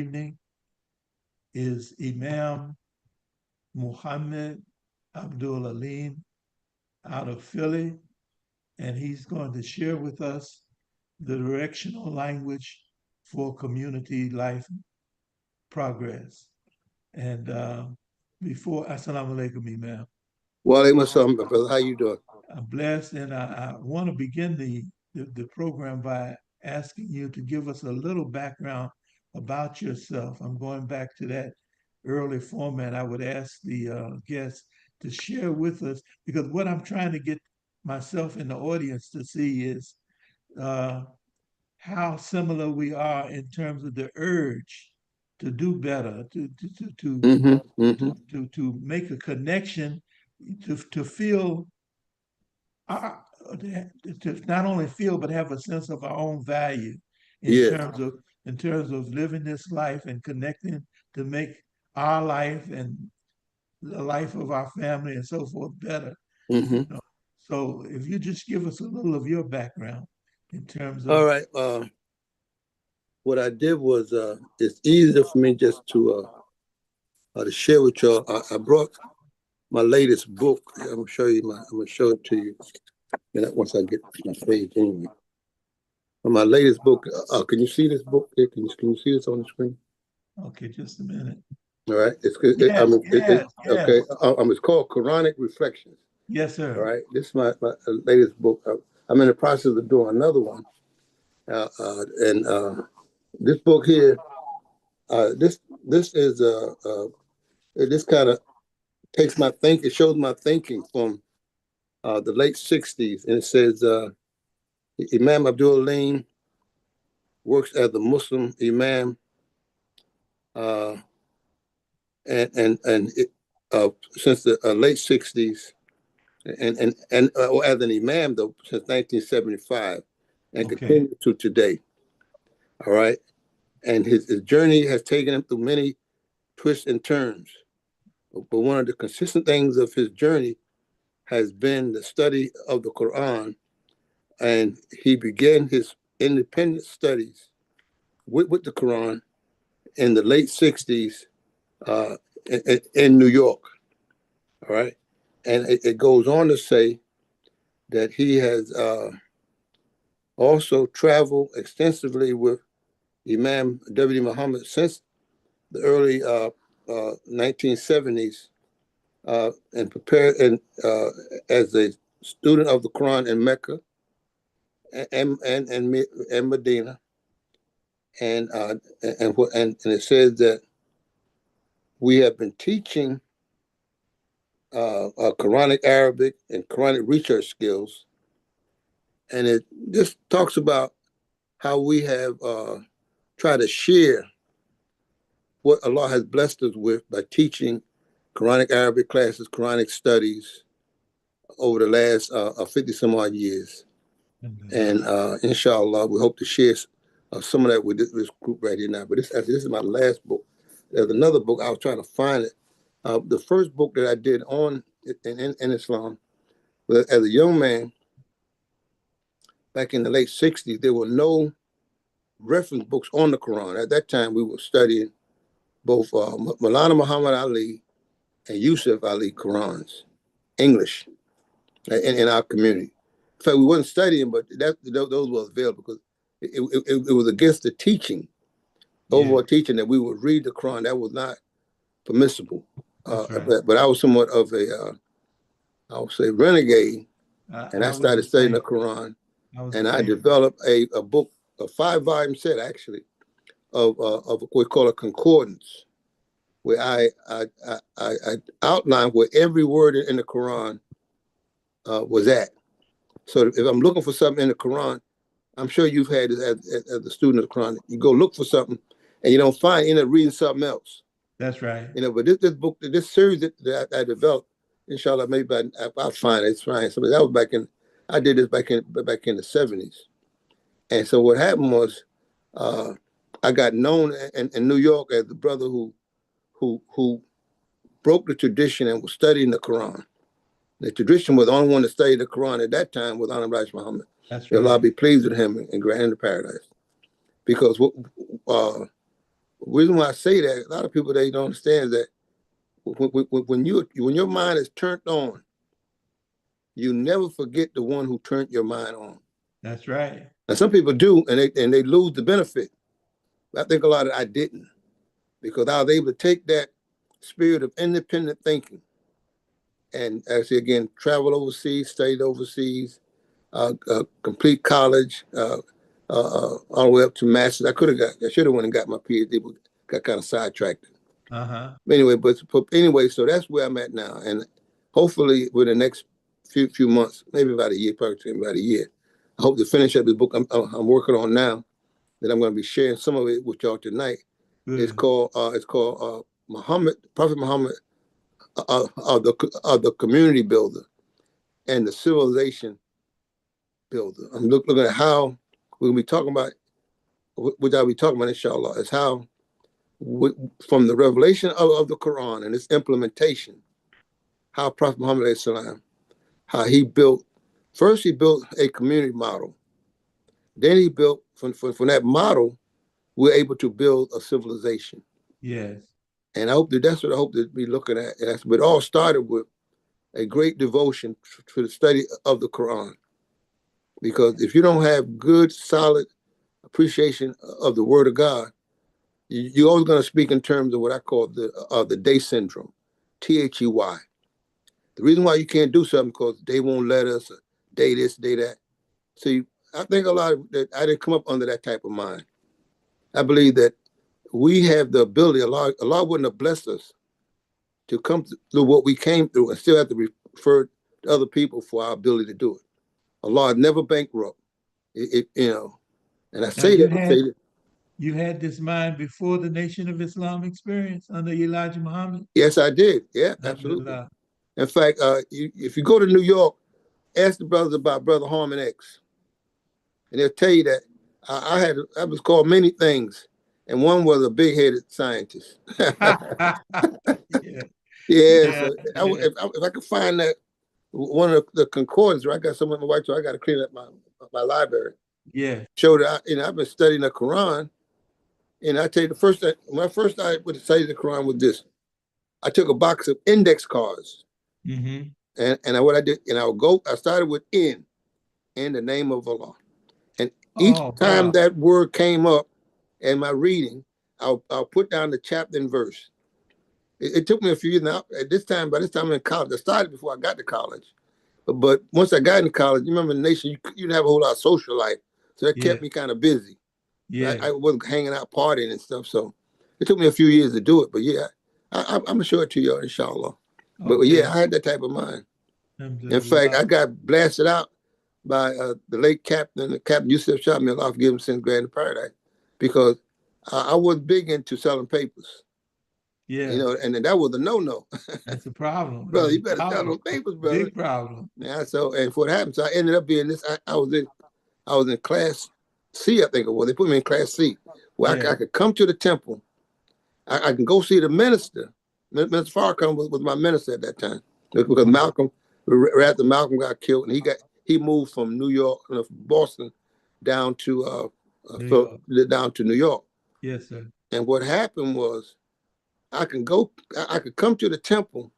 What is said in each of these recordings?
evening is Imam Muhammad Abdul Alim out of Philly, and he's going to share with us the directional language for community life progress. And before, Assalamu alaikum, Imam. Wa alaikum assalam, brother. How you doing? I'm blessed, and I want to begin the program by asking you to give us a little background about yourself. I'm going back to that early format. I would ask the guests to share with us, because what I'm trying to get myself and the audience to see is uh, how similar we are in terms of the urge to do better, Mm-hmm. Mm-hmm. make a connection, to feel uh, to not only feel but have a sense of our own value in Yeah. terms of living this life and connecting to make our life and the life of our family and so forth better. You Mm-hmm. know, so if you just give us a little of your background in terms All of right. What I did was it's easier for me just to share with y'all. I brought my latest book. I'm gonna show you I'm gonna show it to you. Once I get my page anyway. My latest book. Can you see this book here? Can you see this on the screen? okay, just a minute. All right. Yes, yes, yes, Okay. It's called Quranic Reflections. yes, All sir. right. This is my latest book. I'm in the process of doing another one. And this book here, this is this kind of takes my think. It shows my thinking from the late '60s, and it says Imam Abdul Alim works as a Muslim imam, uh, and since the late '60s, and or as an imam though since 1975, and Okay, continues to today. All right, and his journey has taken him through many twists and turns. But one of the consistent things of his journey has been the study of the Quran, and he began his independent studies with the Quran in the late '60s uh, in New York. All right, and it goes on to say that he has also traveled extensively with Imam W. Muhammad since the early 1970s and prepared as a student of the Quran in Mecca and Medina, and and it says that we have been teaching Quranic Arabic and Quranic research skills, and it just talks about how we have tried to share what Allah has blessed us with by teaching Quranic Arabic classes, Quranic studies over the last 50 some odd years. And inshallah, we hope to share some of that with this group right here now. But this is my last book. There's another book. I was trying to find it. The first book that I did on in Islam, was as a young man back in the late '60s, there were no reference books on the Quran. At that time, we were studying both Maulana Muhammad Ali and Yusuf Ali Qurans, English, in our community. In fact, we wasn't studying, but those were available because it was against the teaching, yeah, overall teaching that we would read the Quran. That was not permissible. that's right. But I was somewhat of I would say, renegade, and I I was started the studying the same. Quran, I was the and I same. developed a book, a 5 volume set actually, of what we call a concordance, where I outlined where every word in the Quran was at. So if I'm looking for something in the Quran, I'm sure you've had this as a student of the Quran. You go look for something, and you don't find, you end up reading something else. That's right. But this book, this series that I developed, inshallah, maybe I'll find it. It's fine. So that was I did this back in the '70s. And so what happened was, uh, I got known in New York as the brother who broke the tradition and was studying the Quran. The tradition was the only one to study the Quran at that time was Honorable Muhammad. That's May Allah right. be pleased with him and grant him the paradise. Because The reason why I say that, a lot of people they don't understand that when your mind is turned on, you never forget the one who turned your mind on. That's right. Now some people do, and they lose the benefit. I think a lot of I didn't, because I was able to take that spirit of independent thinking and actually again travel overseas, studied overseas, complete college, all the way up to master's. I should have went and got my PhD, but got kind of sidetracked. Uh-huh. Anyway, but anyway, so that's where I'm at now, and hopefully within the next few months, maybe about a year, probably about a year, I hope to finish up the book I'm working on now. That I'm going to be sharing some of it with y'all tonight. It's Good. called Muhammad, Prophet Muhammad, of the community builder and the civilization builder. I'm looking at how we'll be talking about, which I'll be talking about, inshallah, is how from the revelation of the Quran and its implementation, how Prophet Muhammad salam, how he built, first he built a community model. Then he built, from that model, we're able to build a civilization. Yes. And I hope that's what I hope to be looking at. But it all started with a great devotion to the study of the Quran. Because if you don't have good, solid appreciation of the Word of God, you're always going to speak in terms of what I call the day syndrome, THEY. The reason why you can't do something because they won't let us, day this, day that. See, I think a lot of that I didn't come up under that type of mind. I believe that we have the ability. Allah wouldn't have blessed us to come through what we came through and still have to refer to other people for our ability to do it. Allah never bankrupt. And I Now say that to say that. you had this mind before the Nation of Islam experience under Elijah Muhammad? Yes, I did. Yeah, absolutely. Alhamdulillah. In fact, if you go to New York, ask the brothers about Brother Harmon X, and they'll tell you that I was called many things, and one was a big-headed scientist. Yeah. Yeah, Yeah. so Yeah. if I could find that one of the concordance, where I got some of my white, so I got to clean up my library. Yeah. Show that I've been studying the Quran, and I tell you my first I would study the Quran was this. I took a box of index cards, Mm-hmm. and what I did, and I started with in the name of Allah, and each Oh, time wow. that word came up in my reading, I'll put down the chapter and verse. It took me a few years now. By this time I'm in college. I started before I got to college. But once I got into college, you remember in the nation, you didn't have a whole lot of social life. So that kept Yeah. me kind of busy. Yeah. I wasn't hanging out partying and stuff. So it took me a few years to do it. But yeah, I'm going to show it to you, inshallah. But yeah, Okay. I had that type of mind. In fact, Alhamdulillah. I got blasted out by the late Captain Yusuf shot me, Allah forgive him, since Grand in Paradise, because I was big into selling papers. Yeah. And that was a no-no. That's a problem. Brother, That's you a better sell problem. those papers, brother. Big problem. Yeah, so and for what happened, so I ended up being this. I was in class C, I think it was. They put me in class C, where Yeah. I could come to the temple. I can go see the minister. Minister Farrakhan was my minister at that time, because Wow. Malcolm, right after Malcolm got killed, and he moved from New York, from Boston, down to New York. down to New York. Yes, sir. And what happened was I could come to the temple,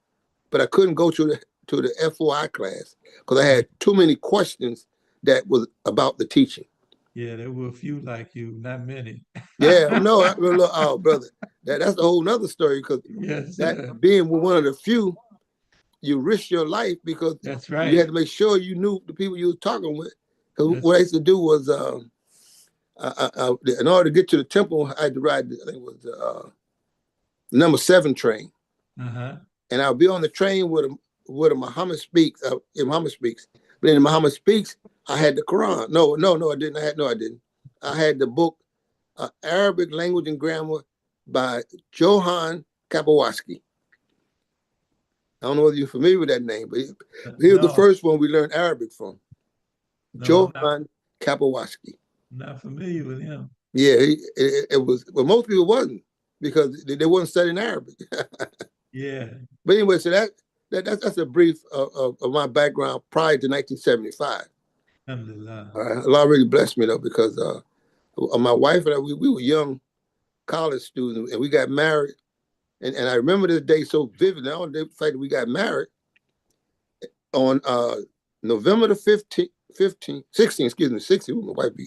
but I couldn't go to the FOI class because I had too many questions that was about the teaching. Yeah, there were a few like you, not many. Yeah, no, oh brother, that's a whole nother story, because Yes, that sir. being one of the few, you risk your life because That's you had right. to make sure you knew the people you were talking with. Because That's what I used to do was, in order to get to the temple, I had to ride, I think it was the number 7 train. uh-huh. And I'll be on the train with a Muhammad speaks. Muhammad speaks, but in Muhammad speaks, I had the Quran. No, I didn't. I didn't. I had the book Arabic Language and Grammar by Johann Kapawaski. I don't know whether you're familiar with that name, but he was the No, first one we learned Arabic from. no, Johann Kapawaski. not familiar with him. Yeah, it was. Well, most people wasn't, because they wasn't studying Arabic. Yeah. But anyway, so that's a brief of my background prior to 1975. Alhamdulillah. Allah really blessed me though, because my wife and I, we were young college student, and we got married. And I remember this day so vividly. I don't the fact that we got married on November the 16th, excuse me, 16th, my wife be.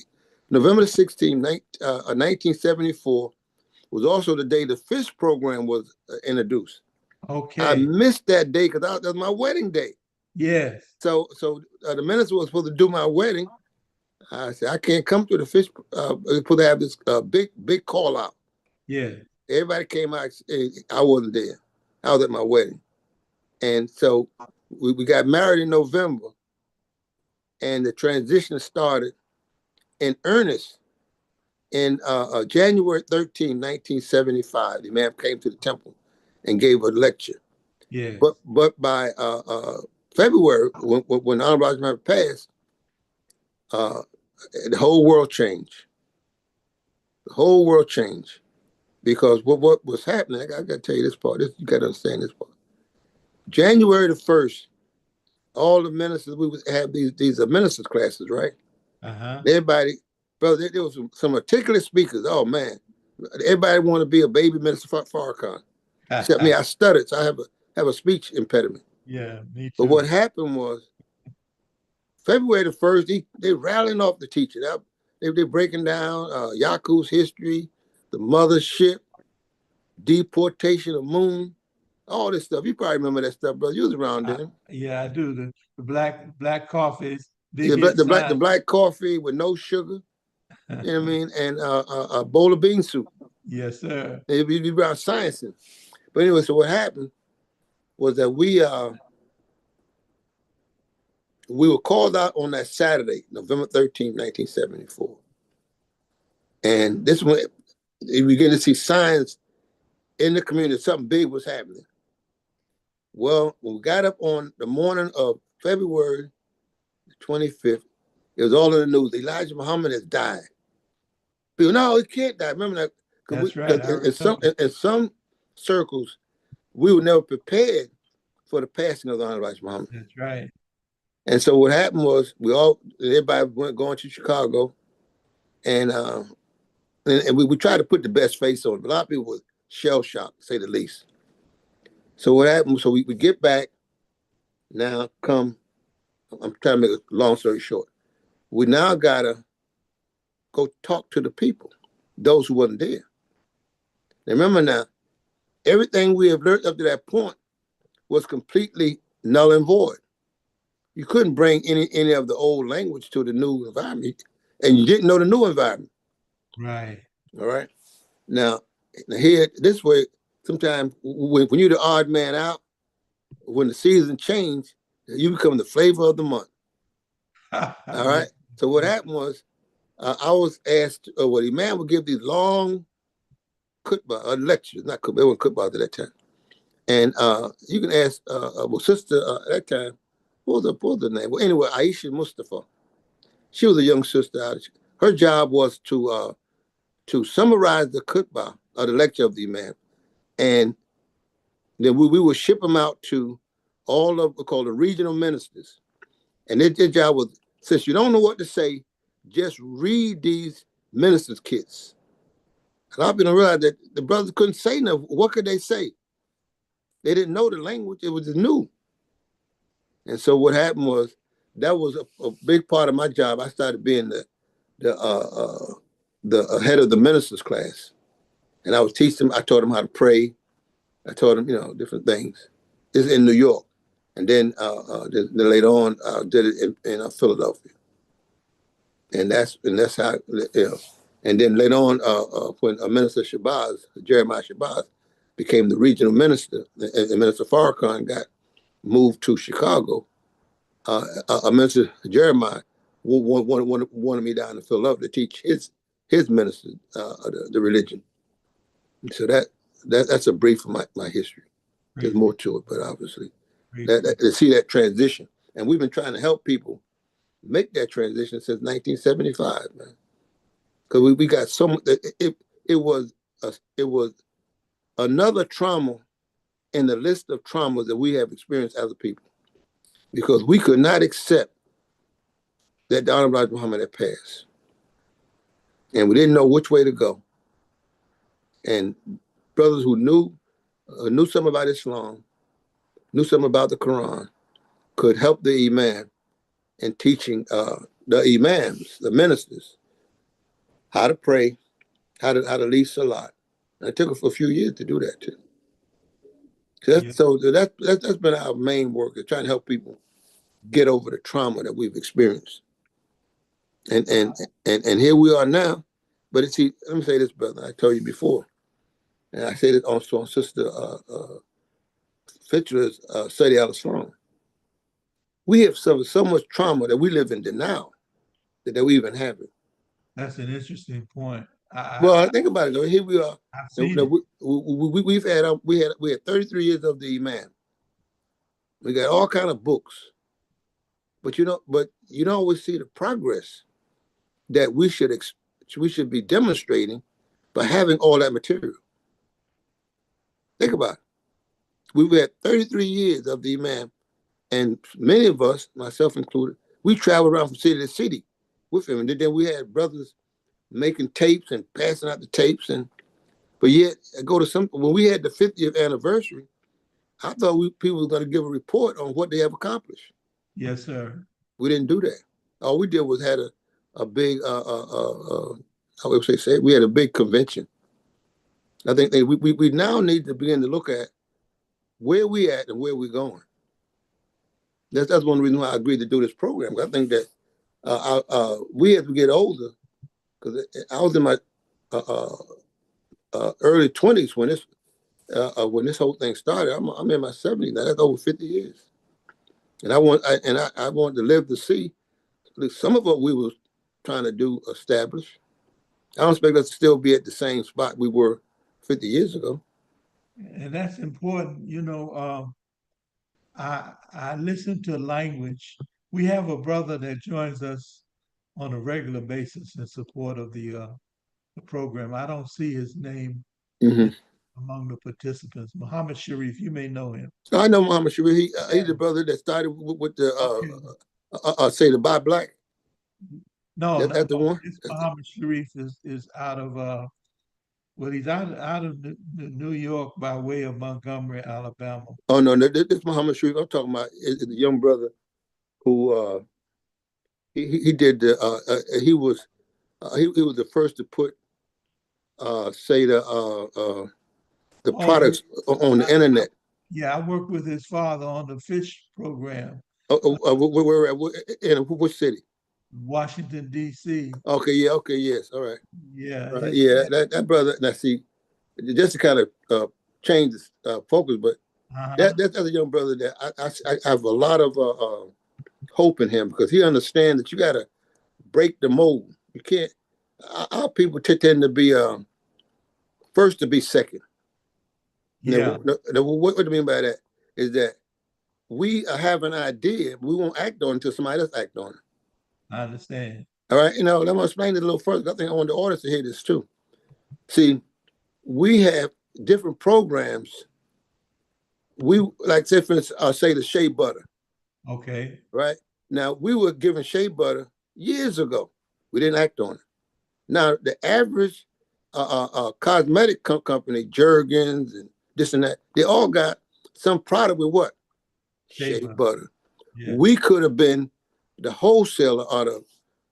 November the 16th, 1974 was also the day the fish program was introduced. I Okay. missed that day because that was my wedding day. Yes. So the minister was supposed to do my wedding. I said, I can't come to the fish, supposed to have this big call out. Yeah. Everybody came out. I wasn't there. I was at my wedding. And so we got married in November, and the transition started in earnest in January 13, 1975. The man came to the temple and gave a lecture. Yes. But by February, when Honorable Elijah passed, uh, the whole world changed. The whole world changed because what was happening. I got to tell you this part. You got to understand this part. January the 1st, all the ministers, we would have these ministers classes, right? Uh-huh. Everybody, brother, there was some articulate speakers. Oh man, everybody want to be a baby minister Farrakhan. Except me, I stuttered, so I have a speech impediment. Yeah, me But what too. happened was February the 1st, they rallying off the teacher. They breaking down Yaku's history, the mothership, deportation of Moon, all this stuff. You probably remember that stuff, brother. You was around then. Yeah, I do. The black coffees, Yeah, big hit the sign. black coffee with no sugar, you know what I mean, and a bowl of bean soup. Yes, sir. It'd be about science. But anyway, so what happened was that we were called out on that Saturday, November 13th, 1974. And this one, we begin to see signs in the community, something big was happening. Well, when we got up on the morning of February 25th, it was all in the news. Elijah Muhammad has died. People, no, he can't die. Remember that? That's right. I Because remember. in some circles, we were never prepared for the passing of the Honorable Elijah Muhammad. That's right. And so what happened was everybody went going to Chicago, and we tried to put the best face on it, but a lot of people were shell shocked, to say the least. So what happened? So we get back. Now I'm trying to make a long story short. We now gotta go talk to the people, those who wasn't there. Now remember now, everything we have learned up to that point was completely null and void. You couldn't bring any of the old language to the new environment, and you didn't know the new environment. Right. All right. Now here, this way, sometimes when you're the odd man out, when the season change, you become the flavor of the month. All Yeah. right. So what happened was, I was asked, well, the man would give these long khutbah, lectures, not khutbah, it wasn't khutbah at that time. And you can ask, well, sister at that time, what was her name? Well, anyway, Aisha Mustafa. She was a young sister. Her job was to summarize the khutbah or the lecture of the imam, and then we would ship them out to all of what called the regional ministers. And their job was, since you don't know what to say, just read these ministers' kits. A lot of people don't realize that the brothers couldn't say nothing. What could they say? They didn't know the language. It was new. And so what happened was that was a big part of my job. I started being the head of the ministers class, and I was teaching them. I taught them how to pray. I taught them, different things. It's in New York, and then later on, I did it in Philadelphia, and that's how. And then later on, when Minister Shabazz, Jeremiah Shabazz, became the regional minister, and Minister Farrakhan got moved to Chicago, Minister Jeremiah wanted me down in Philadelphia to teach his ministers the religion. So that's a brief of my history. There's Great. more to it, but obviously Great. to see that transition, and we've been trying to help people make that transition since 1975, man. Because we got so much. It was another trauma in the list of traumas that we have experienced as a people, because we could not accept that the Honorable Muhammad had passed, and we didn't know which way to go. and brothers who knew something about Islam, knew something about the Quran, could help the imam in teaching the imams, the ministers, how to pray, how to lead salat. And it took us a few years to do that too. Yeah. So that's been our main work, is trying to help people get over the trauma that we've experienced. And and and here we are now. But see, let me say this, brother. I told you before, and I said it also on Sister Fitra's study out of Islam. We have suffered so much trauma that we live in denial that we even have it. That's an interesting point. Well, think about it though. Here we are. I've seen it. We've had we had 33 years of the Imam. We got all kind of books, but you don't always see the progress that we should be demonstrating by having all that material. Think about it. We've had 33 years of the Imam, and many of us, myself included, we traveled around from city to city with him. And then we had brothers making tapes and passing out the tapes. But yet, I go to when we had the 50th anniversary, I thought people were going to give a report on what they have accomplished. Yes, sir. We didn't do that. All we did was had a big, I would say, we had a big convention. I think we now need to begin to look at where we at and where we're going. That's one reason why I agreed to do this program. I think that we, as we get older, because I was in my early 20s when this whole thing started. I'm in my 70s now. That's over 50 years, and I want to live to see some of what we were trying to do establish. I don't expect us to still be at the same spot we were 50 years ago. And that's important. I listen to language. We have a brother that joins us on a regular basis in support of the program. I don't see his name Mm-hmm. among the participants. Muhammad Sharif, you may know him. So I know Muhammad Sharif. He's Yeah. the brother that started with the Okay. say the Buy Black. No, no, That's the no. one. This Muhammad Sharif is out of well, he's out of New York by way of Montgomery, Alabama. Oh no, this Muhammad Sharif. I'm talking about is the young brother who he did the he was the first to put say the Oh, products on the I, internet. yeah, I worked with his father on the fish program, Where in which city? Washington D.C. Okay, yeah, okay, yes, all right, Yeah, all right, his yeah. That brother. Now see, just to kind of change the focus, but uh-huh. that's a young brother that I have a lot of hope in him because he understands that you got to break the mold. You can't. Our people tend to be first to be second. Yeah, Now, what do you mean by that? Is that we have an idea, but we won't act on it until somebody else act on it. I understand. All right, let me explain it a little further. I think I want the audience to hear this too. See, we have different programs. We like, say for instance, say the shea butter. Okay. Right now, we were given shea butter years ago. We didn't act on it. Now, the average cosmetic company, Jergens and this and that, they all got some product with what? Shea Shaver. butter. Yeah. We could have been the wholesaler or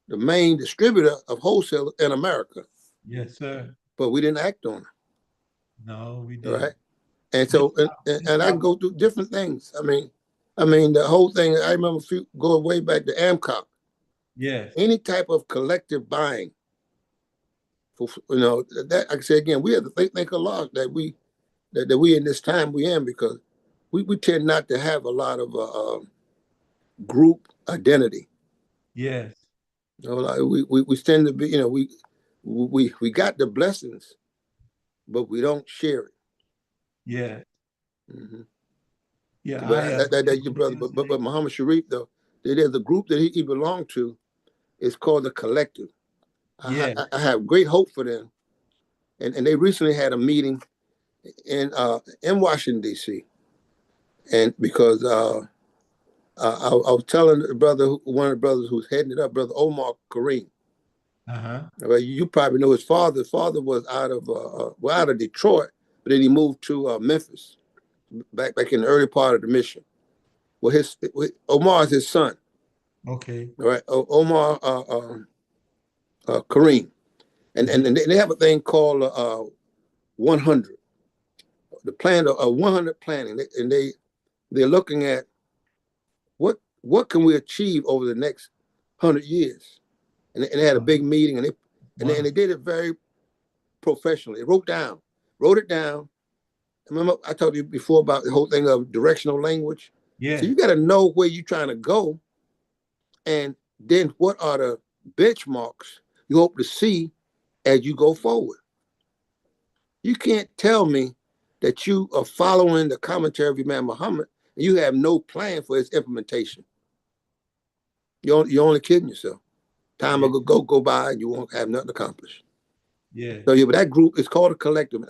the main distributor of wholesaler in America, Yes, sir. but we didn't act on it. No, we All right. didn't. And Missed so, and I can go through different things. I mean, the whole thing. I remember going way back to AMCOP. Yes. Any type of collective buying, for that. Like I say again, we have to think a lot that we in this time we in because we tend not to have a lot of group identity. Yes. Like we tend to be, we got the blessings, but we don't share it. Yeah. Mm-hmm. Yeah. But I that's your mentioned brother. his But name. Muhammad Sharif though, there's a group that he belonged to. It's called the Collective. Yes. I have great hope for them, and they recently had a meeting in Washington D.C. and because I was telling one of the brothers who's heading it up, brother Omar Kareem. Uh-huh. All right, you probably know his father. His father was out of Detroit, but then he moved to Memphis back in the early part of the mission. Well, Omar is his son. Okay. All right, Omar Kareem, and Mm-hmm. and they have a thing called 100, the plan of 100 planning, and they're looking at what can we achieve over the next 100 years, and they had a big meeting, and they Wonderful. did it very professionally. They wrote it down. Remember, I told you before about the whole thing of directional language. So Yeah. you got to know where you're trying to go, and then what are the benchmarks you hope to see as you go forward. You can't tell me that you are following the commentary of Imam Muhammad and you have no plan for its implementation. You're only kidding yourself. Time Yeah. will go by and you won't have nothing accomplished. Yeah. So yeah, but that group is called a collective,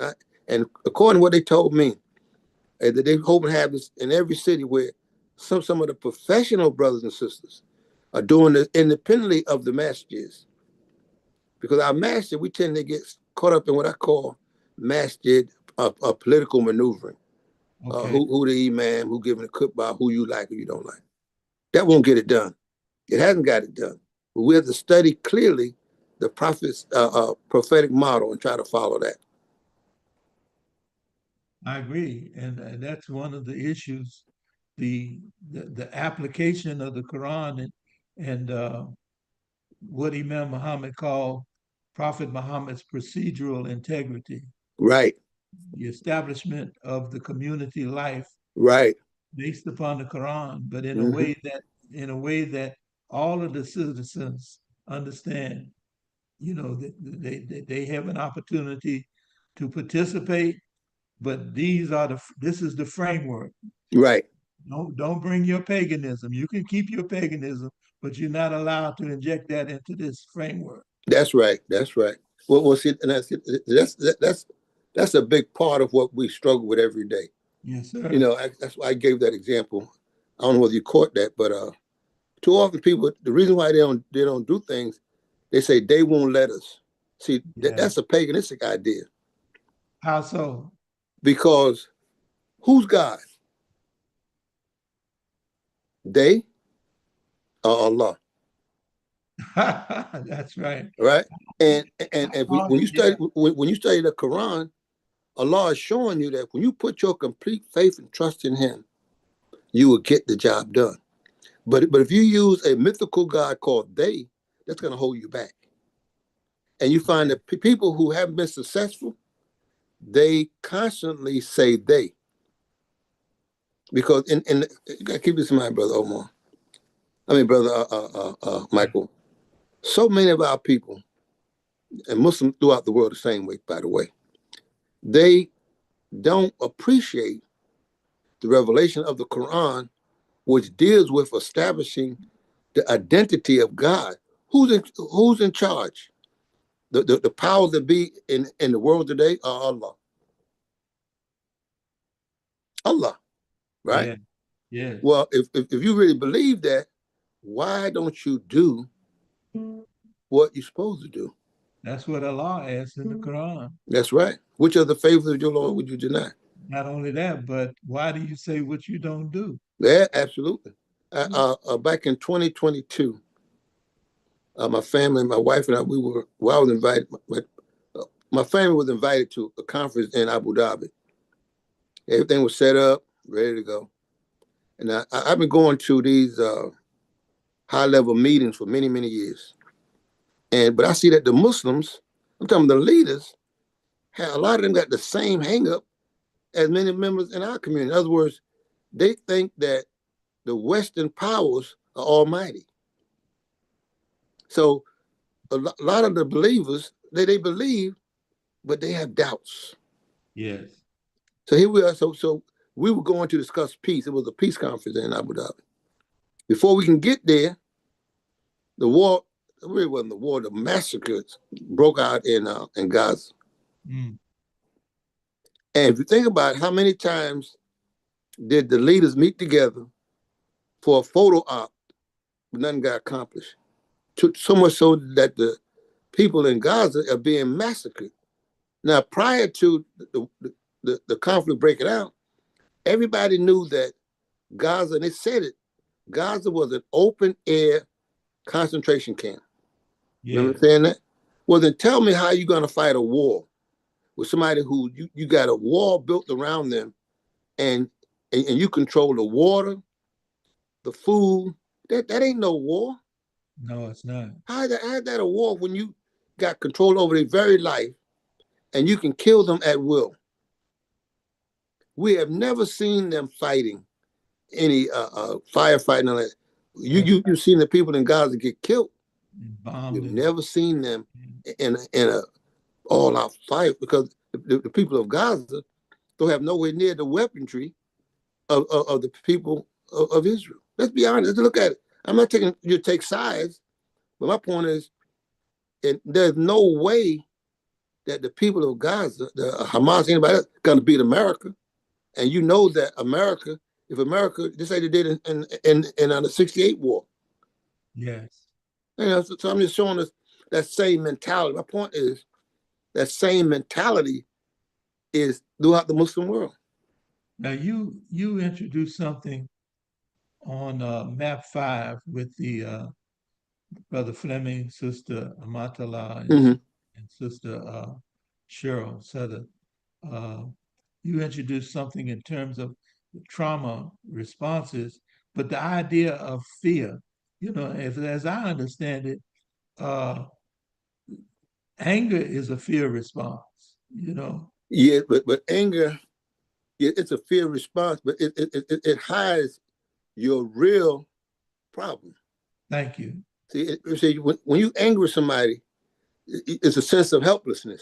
and according to what they told me, that they hope to have this in every city where some of the professional brothers and sisters are doing this independently of the masjids. Because our masjid, we tend to get caught up in what I call masjid political maneuvering. Okay. Who the imam, who giving a khutbah, who you like, who you don't like. That won't get it done. It hasn't got it done. But we have to study clearly the prophet's prophetic model and try to follow that. I agree. And that's one of the issues, the application of the Quran and what Imam Muhammad called Prophet Muhammad's procedural integrity, Right, the establishment of the community life right. based upon the Quran, but Mm-hmm. in a way that all of the citizens understand, that they have an opportunity to participate, but this is the framework. Right. Don't bring your paganism. You can keep your paganism, but you're not allowed to inject that into this framework. That's right. That's right. Well, see, and that's a big part of what we struggle with every day. Yes, sir. That's why I gave that example. I don't know whether you caught that, but too often people, the reason why they don't do things, they say they won't let us. See, Yeah. that's a paganistic idea How so? because who's God? They are Allah, That's right. right? And if when you Yeah. study the Quran, Allah is showing you that when you put your complete faith and trust in Him, you will get the job done. But if you use a mythical God called they, that's going to hold you back. And you find that people who haven't been successful, they constantly say they. Because you got to keep this in mind, brother Omar. I mean, brother Michael. So many of our people, and Muslims throughout the world the same way, by the way, they don't appreciate the revelation of the Quran, which deals with establishing the identity of God. Who's in charge? The powers that be in the world today are Allah. Allah, right? Yeah. Yes. Well, if you really believe that, why don't you do what you're supposed to do? That's what Allah asks in the Quran. That's right. Which of the favors of your Lord would you deny? Not only that, but why do you say what you don't do? Yeah, absolutely. Back in 2022, my family, my wife and I, I was invited. My family was invited to a conference in Abu Dhabi. Everything was set up, ready to go. And I've been going to these high level meetings for many, many years. But I see that the Muslims, I'm talking the leaders, a lot of them got the same hang up as many members in our community. In other words, they think that the Western powers are almighty. So lot of the believers, they believe, but they have doubts. Yes. So here we are. So we were going to discuss peace. It was a peace conference in Abu Dhabi. Before we can get there, the war, it really wasn't the war, the massacres broke out in Gaza. Mm. And if you think about how many times did the leaders meet together for a photo op, but nothing got accomplished. So much so that people in Gaza are being massacred. Now, prior to the conflict breaking out, everybody knew that Gaza, and they said it, Gaza was an open air concentration camp. Yeah. Remember saying that? Well, then tell me how you're going to fight a war with somebody who you got a wall built around them, and and you control the water, the food. That ain't no war. No, it's not. How is that a war when you got control over their very life and you can kill them at will? We have never seen them fighting any firefighting. On that. Yeah. You've seen the people in Gaza get killed. Bombed You've and never seen them in a all out fight because the people of Gaza don't have nowhere near the weaponry of the people of Israel. Let's be honest. Let's look at it. I'm not taking you to take sides, but my point is, there's no way that the people of Gaza, the Hamas, anybody else, going to beat America. And you know that America, if America, just like they did in the '68 war. yes. You know, so I'm just showing us that same mentality. My point is that same mentality is throughout the Muslim world. Now you introduced something on map 5 with the Brother Fleming, Sister Amatala, Mm-hmm. and Sister Cheryl Sutter. Uh, you introduced something in terms of the trauma responses, but the idea of fear, as I understand it, uh, anger is a fear response, Yeah, but anger, yeah, it's a fear response, but it hides your real problem. Thank you. See, when you angry somebody, it's a sense of helplessness.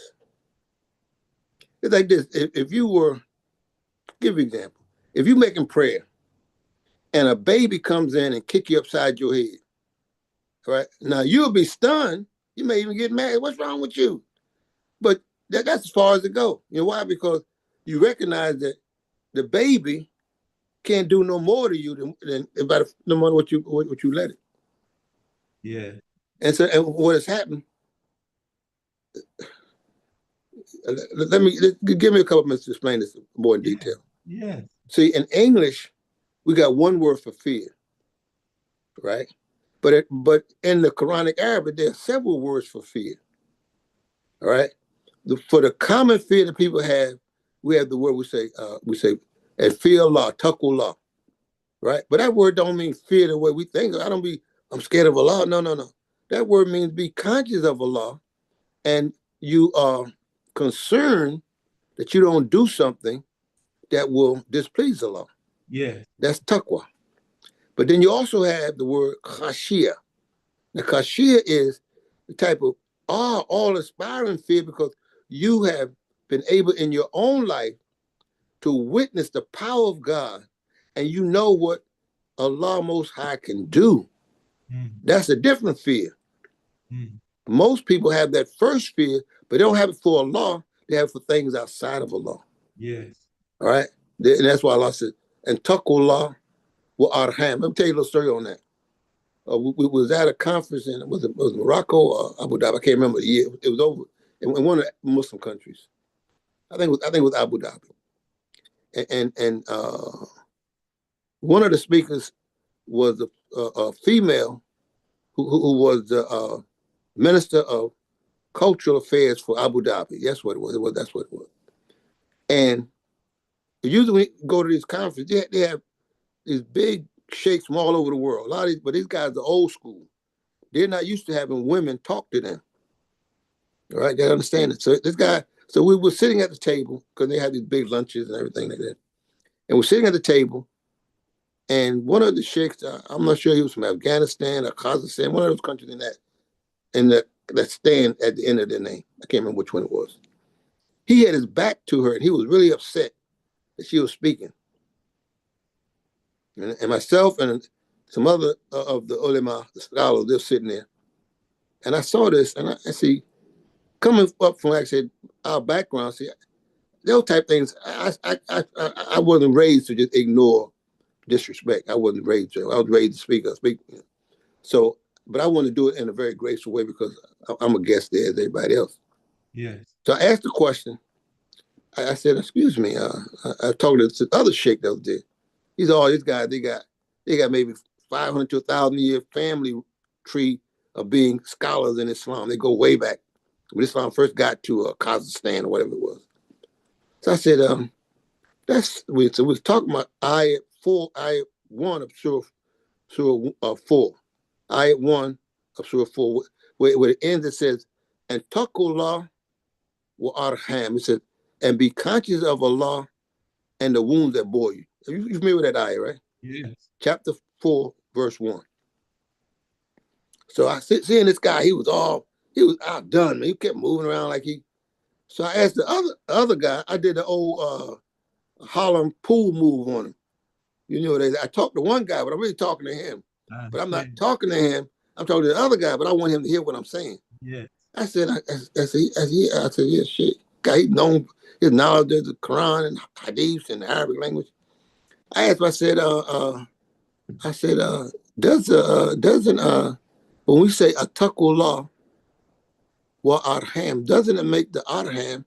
It's like this: if you were, give you an example, if you're making prayer and a baby comes in and kick you upside your head, right? Now you'll be stunned. You may even get mad. What's wrong with you? But that's as far as it goes. You know why? Because you recognize that the baby can't do no more to you than about no more what you let it. Yeah. And so, and what has happened? Give me a couple minutes to explain this more in Yeah. detail. Yes. See, in English, we got one word for fear, right? But in the Quranic Arabic, there are several words for fear. All right. For the common fear that people have, we have the word we say, and fear Allah, taqullah, right? But that word don't mean fear the way we think. I'm scared of Allah. No, no, no. That word means be conscious of Allah, and you are concerned that you don't do something that will displease Allah. Yes. That's taqwa. But then you also have the word khashiyah. Now, khashiyah is the type of all inspiring fear because you have been able in your own life to witness the power of God and you know what Allah Most High can do. Mm. That's a different fear. Mm. Most people have that first fear, but they don't have it for Allah. They have it for things outside of Allah. Yes. All right? And that's why Allah said, and taqullah wa arham. Let me tell you a little story on that. We was at a conference was Morocco or Abu Dhabi. I can't remember the year. It was over in one of the Muslim countries. I think it was Abu Dhabi. And one of the speakers was a female who was the minister of cultural affairs for Abu Dhabi. That's what it was. That's what it was. And usually when you go to these conferences, they have these big sheikhs from all over the world. A lot of but these guys are old school. They're not used to having women talk to them. All right, they understand it. So we were sitting at the table because they had these big lunches and everything like that. And we're sitting at the table, and one of the sheikhs, I'm not sure he was from Afghanistan or Kazakhstan, one of those countries that stand at the end of their name. I can't remember which one it was. He had his back to her, and he was really upset that she was speaking. And myself and some other of the ulama, the scholars, they're sitting there. And I saw this, and I see, coming up from, like I said, our background, see, those type things, I wasn't raised to just ignore disrespect. I wasn't raised to. I was raised to speak. So but I want to do it in a very graceful way because I'm a guest there as everybody else. Yes. So I asked the question. I said, "Excuse me." I talked to this other sheikh that was there. He's all these guys. They got maybe 500 to 1,000 year family tree of being scholars in Islam. They go way back when Islam first got to Kazakhstan or whatever it was. So I said, so we was talking about ayat 1 of Surah 4, ayat 1 of Surah 4, where it ends, it says, and taqullah wa arham. It says, and be conscious of Allah and the wounds that bore you. You familiar with that ayat, right? Yes. Chapter 4, verse 1. So I seeing this guy, he was outdone, man. He kept moving around like he. So I asked the other guy, I did the old Harlem pool move on him. I talked to one guy, but I'm really talking to him. I But I'm not understand. talking to him. I'm talking to the other guy, but I want him to hear what I'm saying. Yes. I said, yeah, shit. Guy, he known his knowledge of the Quran and Hadiths and the Arabic language. I asked him, I said, doesn't when we say ataqullah wa arham, doesn't it make the arham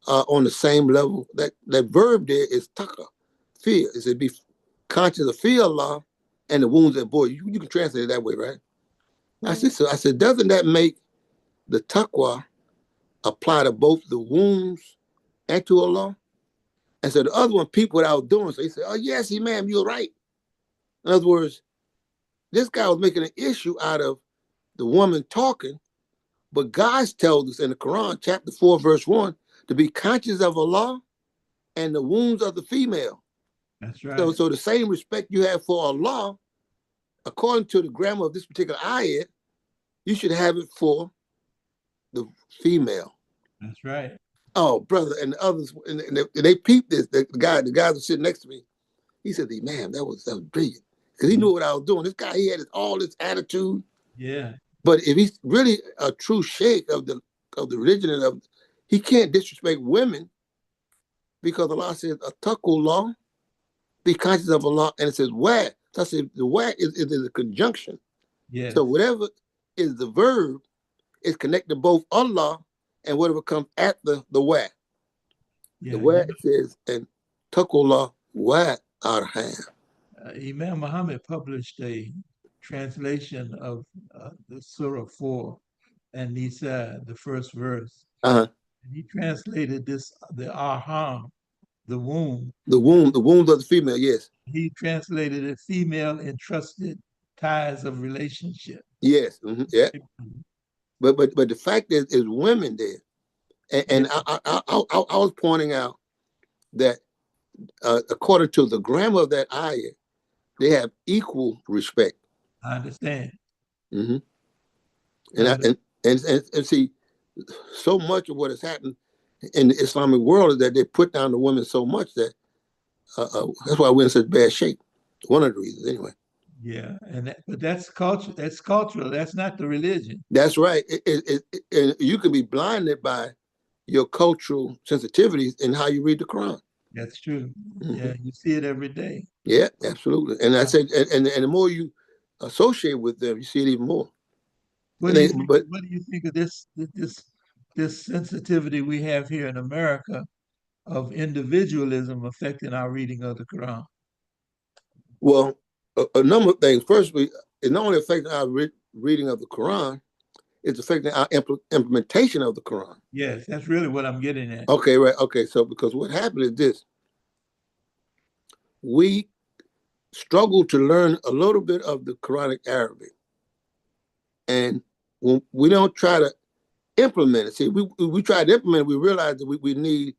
on the same level? That verb there is taqa, fear. It said be conscious of fear Allah and the wounds that bore you. You can translate it that way, right? I said, doesn't that make the taqwa apply to both the wounds and to Allah? And so the other one peeped what I was doing. So he said, oh, yes, ma'am, you're right. In other words, this guy was making an issue out of the woman talking, but God tells us in the Quran, chapter 4, verse 1, to be conscious of Allah and the wounds of the female. That's So, right. so the same respect you have for Allah, according to the grammar of this particular ayat, you should have it for the female. That's right. Oh, brother, and the others, and they peeped this. The guys were sitting next to me. He said, "Man, that was brilliant," because he Yeah. knew what I was doing. This guy, he had all this attitude. Yeah. But if he's really a true sheikh of the religion and he can't disrespect women because Allah says, "Attaqullah," be conscious of Allah, and it says "wah." So I said the "wah" is a conjunction. So Yes. whatever is the verb is connected to both Allah and whatever comes at the "wah." The Yeah. "wah" says and taqullah wa arham. Imam Muhammad published a translation of the Surah 4 and Nisa, the first verse. Uh-huh. And he translated the Arham, the womb. The wounds of the female. Yes. He translated it female entrusted ties of relationship. Yes. Yeah. But the fact is women there, Yeah, and I was pointing out that according to the grammar of that ayah, they have equal respect. I understand. hmm And, I, But and see, so much of what has happened in the Islamic world is that they put down the women so much that that's why we're in such bad shape. One of the reasons, anyway. yeah, but that's culture. That's cultural. That's not the religion. That's right. And you can be blinded by your cultural sensitivities in how you read the Quran. That's true. hmm Yeah, you see it every day. Yeah, absolutely. And I Uh, said, and the more you associate with them, you see it even more. What And do they, you think? but What do you think of this sensitivity we have here in America of individualism affecting our reading of the Quran? well, a number of things. Firstly, it not only affecting our reading of the Quran, it's affecting our implementation of the Quran. Yes, that's really what I'm getting at. Okay, right. Okay, so because what happened is this: we struggle to learn a little bit of the Quranic Arabic, and when we don't try to implement it. See, we try to implement it, we realize that we need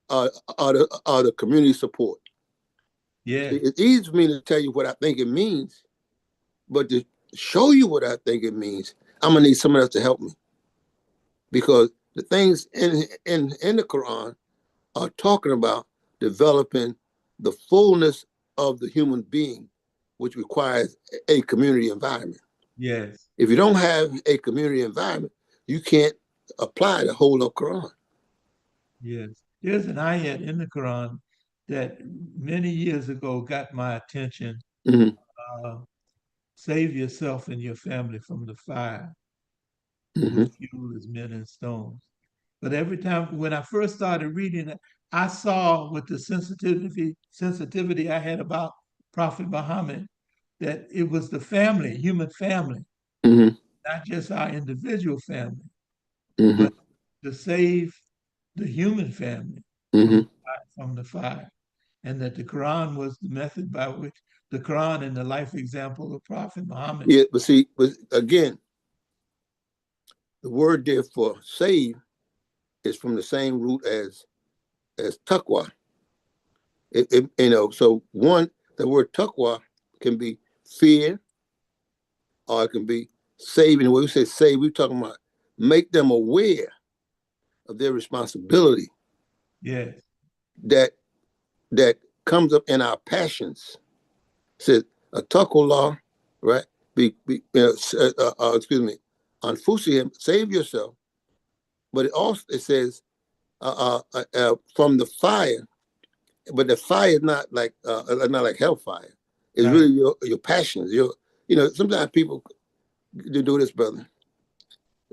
the community support. See, Yes, it's easy for me to tell you what I think it means, but to show you what I think it means, I'm gonna need someone else to help me because the things in the Quran are talking about developing the fullness of the human being, which requires a community environment. yes, If you don't have a community environment, you can't apply the whole of Quran. yes. There's an ayat in the Quran that many years ago got my attention. hmm Uh, save yourself and your family from the fire, Hmm. whose fuel is men and stones. But every time when I first started reading it, I saw with the sensitivity I had about Prophet Muhammad that it was the family, human family, Hmm. not just our individual family, Hmm. but to save the human family Hmm. from the fire. And that the Quran was the method by which the Quran and the life example of Prophet Muhammad. Yeah, but see, but again, the word there for save is from the same root as taqwa. So one, the word taqwa can be fear, or it can be saving. When we say save, we're talking about make them aware of their responsibility Yes, that that comes up in our passions. It says a taqwa, right? Excuse me, anfusihim, save yourself. But it says from the fire, but the fire is not like hellfire. It's right. really your passions. Sometimes people do this, brother.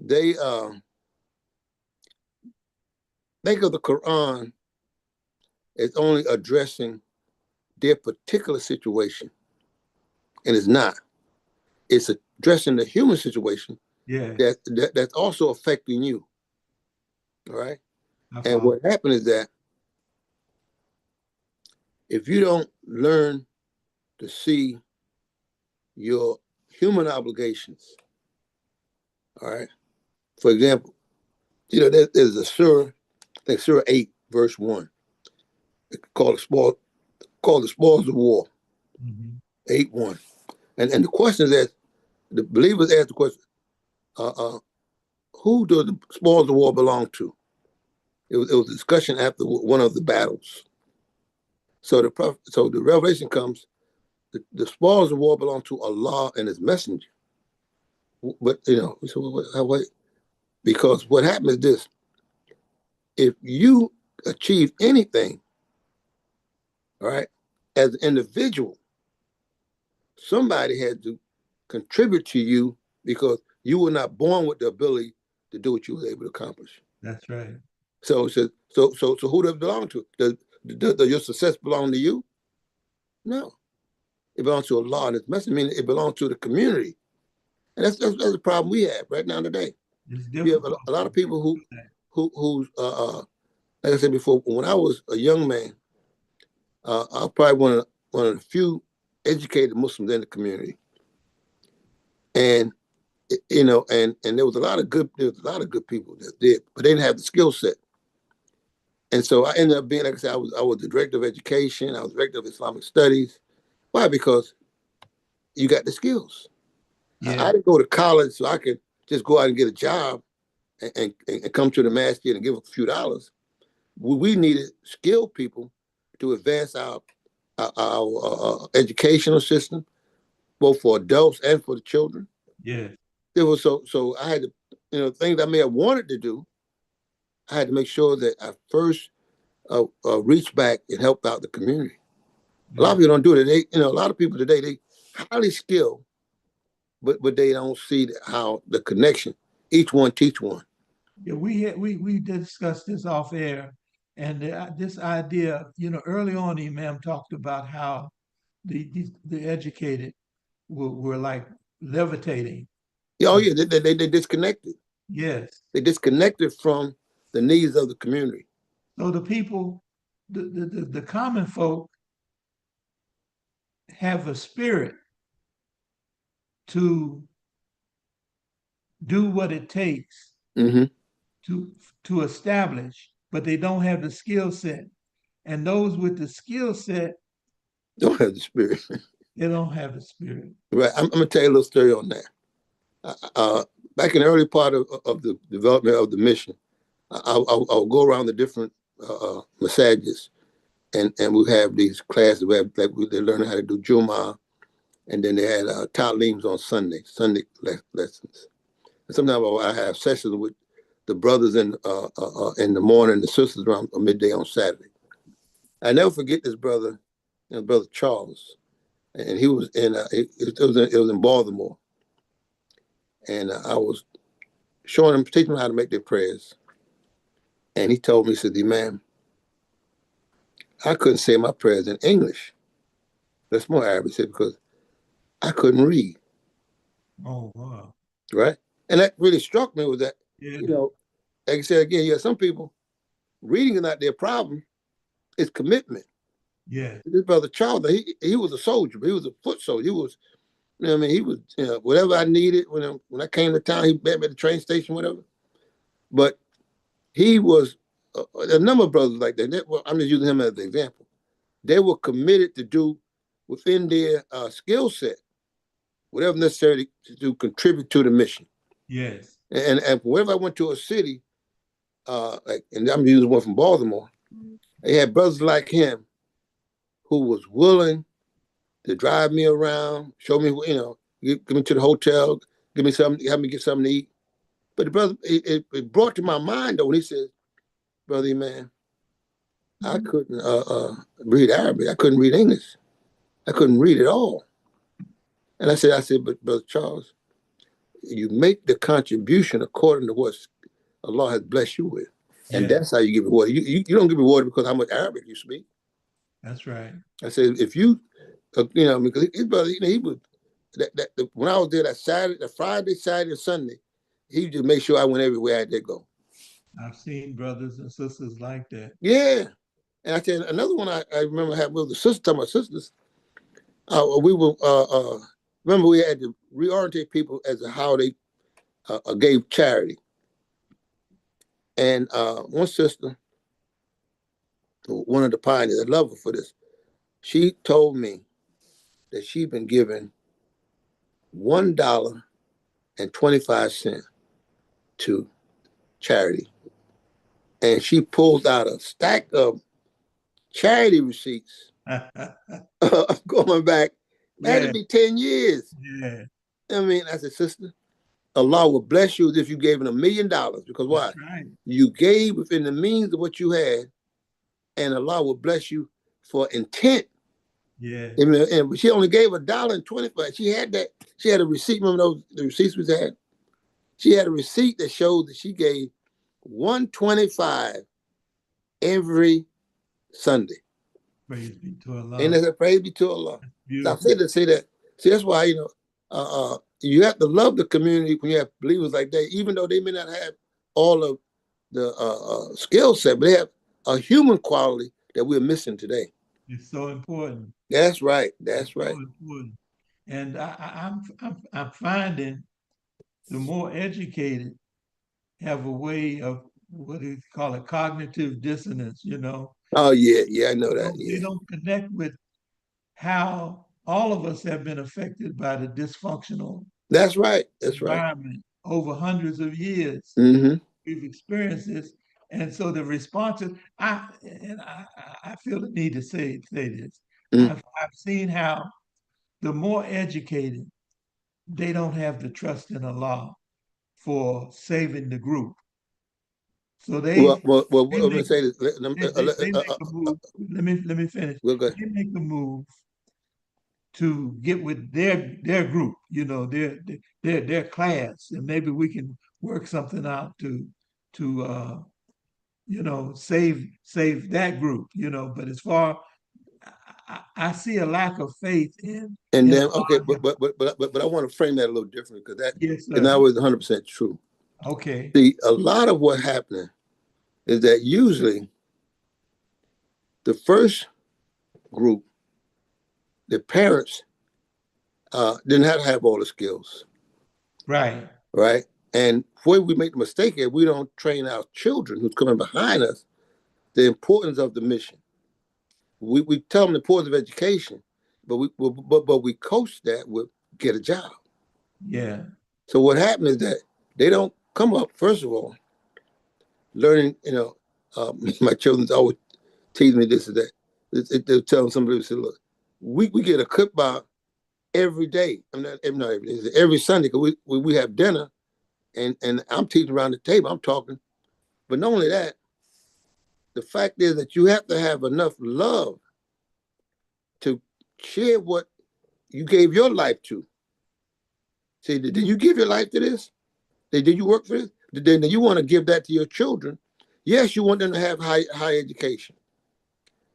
They think of the Quran as only addressing their particular situation, and it's not. It's addressing the human situation Yes, that's also affecting you. All right. I And follow. what happens is that if you don't learn to see your human obligations, all right. For example, there's a surah, I think Surah 8, verse 1, called the spoils of war, Mhm. 8:1. And the question is that the believers ask the question, uh, uh, who do the spoils of war belong to? It was a discussion after one of the battles. So the revelation comes, the spoils of war belong to Allah and His Messenger. But so because what happened is this: if you achieve anything, all right, as an individual, somebody had to contribute to you because you were not born with the ability to do what you were able to accomplish. That's right. So it says, so who does it belong to? Does your success belong to you? No, it belongs to Allah and His Messenger. I mean, it belongs to the community, and that's the problem we have right now today. It's We have difficult a lot of to people do that. who's like I said before, when I was a young man, I was probably one of the few educated Muslims in the community, and and there was a lot of good people that did, but they didn't have the skill set. And so I ended up being, like I said, I was the director of education, I was director of Islamic studies. Why? Because you got the skills. I Yeah, didn't go to college so I could just go out and get a job and come to the masjid and give a few dollars. We needed skilled people to advance our educational system, both for adults and for the children. yes, It was so I had to, things I may have wanted to do. I had to make sure that I first reach back and help out the community. A lot yeah. of people don't do it. A lot of people today, they highly skilled, but they don't see how the connection. Each one teach one. Yeah, we discussed this off air, and this idea, early on, Imam talked about how the educated were like levitating. Oh Uh, yeah, they disconnected. yes. They disconnected from the needs of the community. So the people, the common folk, have a spirit to do what it takes Hmm. to to establish, but they don't have the skill set. And those with the skill set, Don't have the spirit. they don't have the spirit. Right. I'm gonna tell you a little story on that. Uh, Back in the early part of the development of the mission, I'll go around the different massages, and we have these classes where they learn how to do Juma, and then they had ta'leems on Sunday lessons. And sometimes I have sessions with the brothers in the morning, the sisters around midday on Saturday. I never forget this brother, brother Charles. and he was in it was in Baltimore, and I was showing him, teaching him how to make their prayers, and he told me, he said, "Man, I couldn't say my prayers in English. That's more Arabic." He said, "Because I couldn't read." Oh, wow. Right, and that really struck me was that, Yeah. you know, like I said again, yeah, some people reading is not their problem; it's commitment. Yeah. This brother Charles, he was a soldier, but he was a foot soldier. He was, you know what I mean? He was, whatever I needed when I came to town, he met me at the train station, whatever. But he was a number of brothers like that. Well, I'm just using him as an example. They were committed to do within their skill set whatever necessary to contribute to the mission. Yes. And whenever I went to a city, and I'm using one from Baltimore, they had brothers like him who was willing to drive me around, show me, give me to the hotel, give me something, help me get something to eat. But the brother, it brought to my mind though when he said, "Brother, man, I couldn't read Arabic. I couldn't read English. I couldn't read at all." And I said, "But Brother Charles, you make the contribution according to what Allah has blessed you with, and Yeah. that's how you get rewarded. You don't get rewarded because how much Arabic you speak." That's right. I said, "If you, because his brother, he was when I was there that Saturday, the Friday, Saturday, and Sunday, he just made sure I went everywhere I had to go." I've seen brothers and sisters like that. Yeah. And I said another one I remember having with the sister, talking about sisters. We were remember we had to reorientate people as to how they gave charity. And one sister, one of the pioneers, I love her for this. She told me that she'd been given $1.25 to charity, and she pulled out a stack of charity receipts going back. It had to Yeah. be 10 years. Yeah. I mean, I said, "Sister, Allah will bless you as if you gave him $1 million. Because That's why? right. You gave within the means of what you had, and Allah will bless you for intent." Yeah. And she only gave $1.25. She had that. She had a receipt. Remember the receipts we had? She had a receipt that showed that she gave 125 every Sunday. Praise be to And Allah. they said, "Praise be to Allah." So I Beautiful. said to say that. See, that's why, you have to love the community when you have believers like that, even though they may not have all of the skill set, but they have a human quality that we're missing today. It's so important. That's right. It's That's so right. important. And I'm finding the more educated have a way of what do you call it, cognitive dissonance, you know. Oh yeah, yeah, I know They that. don't, they Yeah, don't connect with how all of us have been affected by the dysfunctional that's right. That's right. environment over hundreds of years. Mm-hmm. We've experienced this. And so the responses, I feel the need to say this. Mm. I've seen how the more educated, they don't have the trust in Allah for saving the group. So they I'm gonna make say this. they make a move. Let me finish. We'll go. They make a move to get with their group, you know, their class, and maybe we can work something out to save that group, you know. But as far I see a lack of faith And in then okay, Allah. but I want to frame that a little differently because that Yes, is not sir. always 100% true. Okay. See, a lot of what happening is that usually the first group, the parents didn't have to have all the skills, Right. right? And where we make the mistake is we don't train our children who's coming behind us the importance of the mission. We tell them the importance of education, but we coach that with get a job. Yeah. So what happened is that they don't come up first of all learning. My children's always tease me this or that. They'll tell somebody, say, "Look, we get a clip bar every day. I'm not every day, every Sunday because we have dinner and I'm teaching around the table. I'm talking, but not only that, the fact is that you have to have enough love to share what you gave your life to. See, did you give your life to this? Did you work for this? Then you want to give that to your children. Yes, you want them to have high education,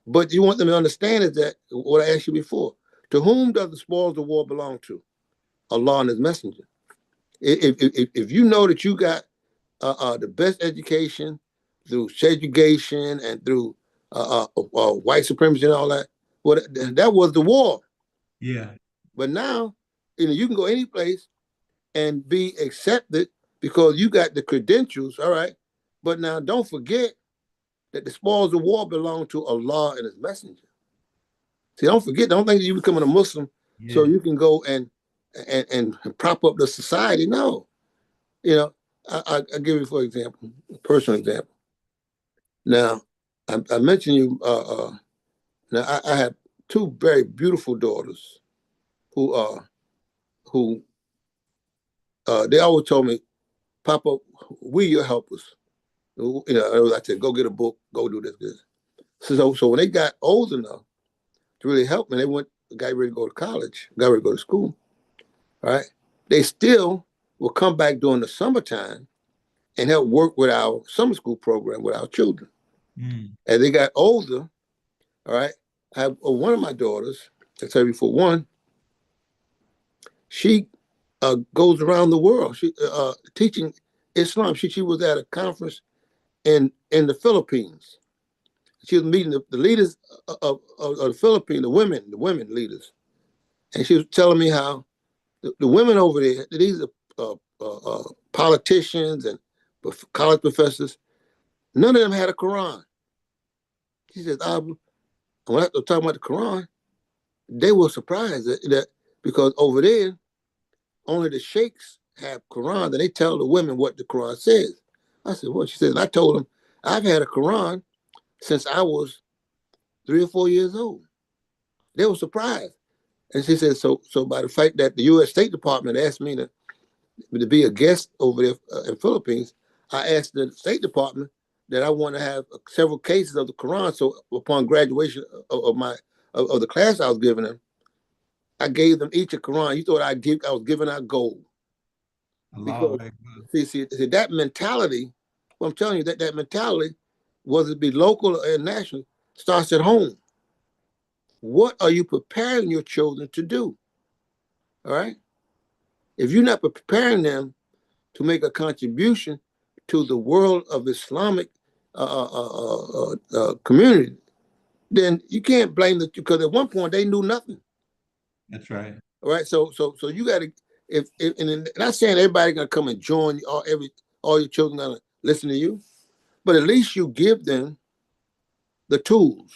but you want them to understand is that what I asked you before. To whom does the spoils of war belong to? Allah and His Messenger. If you know that you got the best education through segregation and through white supremacy and all that, well, that was the war. Yeah. But now, you can go any place and be accepted because you got the credentials, all right? But now don't forget that the spoils of war belong to Allah and His Messenger. See, don't forget, don't think that you becoming a Muslim so Yeah. you can go and prop up the society. No. You know, I'll give you, for example, a personal example. Now, I mentioned you, now I have two very beautiful daughters who who they always told me, Papa, we your helpers. I said, go get a book, go do this. So when they got old enough to really help me, they got ready to go to college, got ready to go to school, right? They still will come back during the summertime and help work with our summer school program with our children. Mm. As they got older, all right, I have one of my daughters, I tell you for one, she goes around the world. She teaching Islam. She was at a conference in the Philippines. She was meeting the leaders of the Philippines, the women leaders, and she was telling me how the women over there, these are politicians and college professors, none of them had a Quran. She says, when I was talking about the Quran, they were surprised that because over there, only the sheikhs have Quran, and they tell the women what the Quran says. I said, what? She said, and I told them, I've had a Quran since I was 3 or 4 years old. They were surprised. And she said, so by the fact that the U.S. State Department asked me to be a guest over there in Philippines, I asked the State Department that I want to have several cases of the Quran. So upon graduation of the class I was giving them, I gave them each a Quran. You thought I was giving out gold. Allahu Because Akbar. see that mentality, well, I'm telling you that mentality, whether it be local or national, starts at home. What are you preparing your children to do? All right. If you're not preparing them to make a contribution to the world of Islamic community, then you can't blame them because at one point they knew nothing. That's right. All right. So you got to if and not saying everybody gonna come and join you, all your children gonna listen to you, but at least you give them the tools.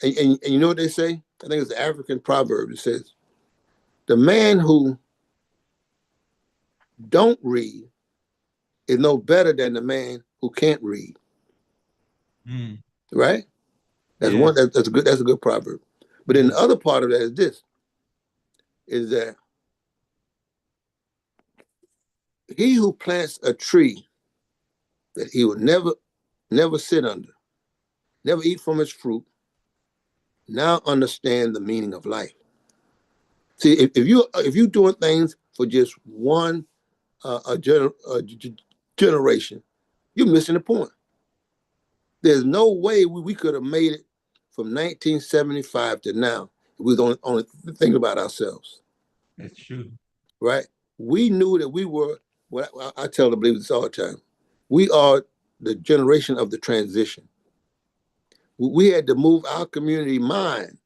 And you know what they say? I think it's the African proverb that says, the man who don't read is no better than the man who can't read. Mm. Right? That's Yeah. one that's a good proverb. But then Yeah. the other part of that is this is that he who plants a tree that he will never sit under, never eat from its fruit, now understand the meaning of life. See, if you doing things for just one generation, you're missing the point. There's no way we could have made it from 1975 to now if we was only thinking about ourselves, That's true. right? We knew that we were, what I tell the believers all the time, we are the generation of the transition. We had to move our community mind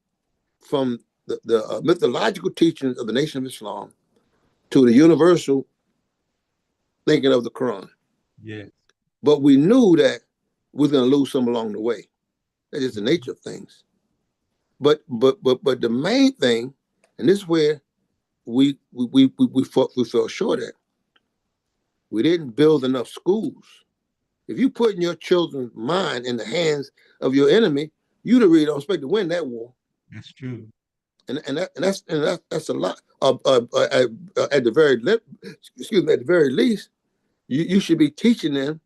from the mythological teachings of the Nation of Islam to the universal thinking of the Quran. Yes. But we knew that we were going to lose some along the way. That's just the nature of things. But the main thing, and this is where we fell short at. We didn't build enough schools. If you put in your children's mind in the hands of your enemy, you really don't expect to win that war. That's true. That's a lot. At the very at the very least, you should be teaching them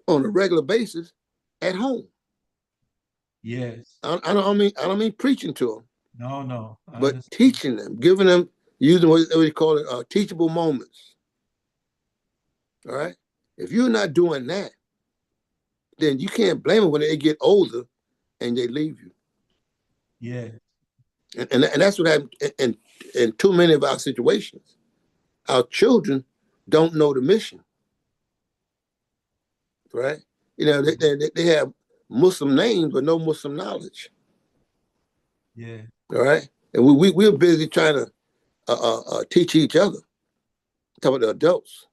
on a regular basis at home. Yes. I don't mean preaching to them. No, no, I but understand. teaching them, giving them, using what we call it, teachable moments. All right. If you're not doing that, then you can't blame them when they get older and they leave you. Yeah, And that's what happened in too many of our situations. Our children don't know the mission, right? You know, they have Muslim names, but no Muslim knowledge, yeah, all right? And we're busy trying to teach each other, talk about the adults,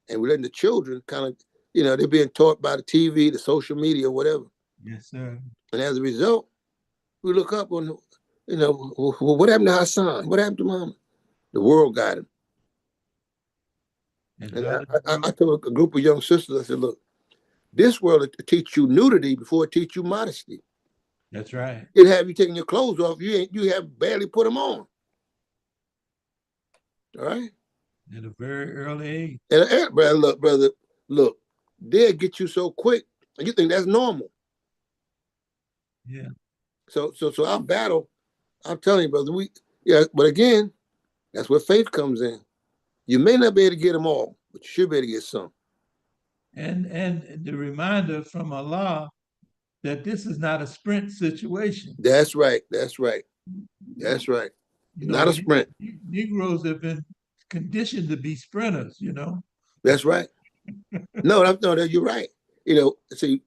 and we're letting the children kind of, they're being taught by the TV, the social media, whatever. yes, sir. And as a result, we look up on, what happened to Hassan? What happened to Mama? The world got him. And And how did I told a group of young sisters, I said, look, this world will teach you nudity before it teach you modesty. That's right. It have you taking your clothes off, you have barely put them on. All right. At a very early age. And brother, look, they'll get you so quick, and you think that's normal. Yeah. So our battle, I'm telling you, brother, but again, that's where faith comes in. You may not be able to get them all, but you should be able to get some. And the reminder from Allah that this is not a sprint situation. That's right. That's right. That's right. You It's not know, a sprint. Negroes have been conditioned to be sprinters, you know. That's right. No, you're right. See,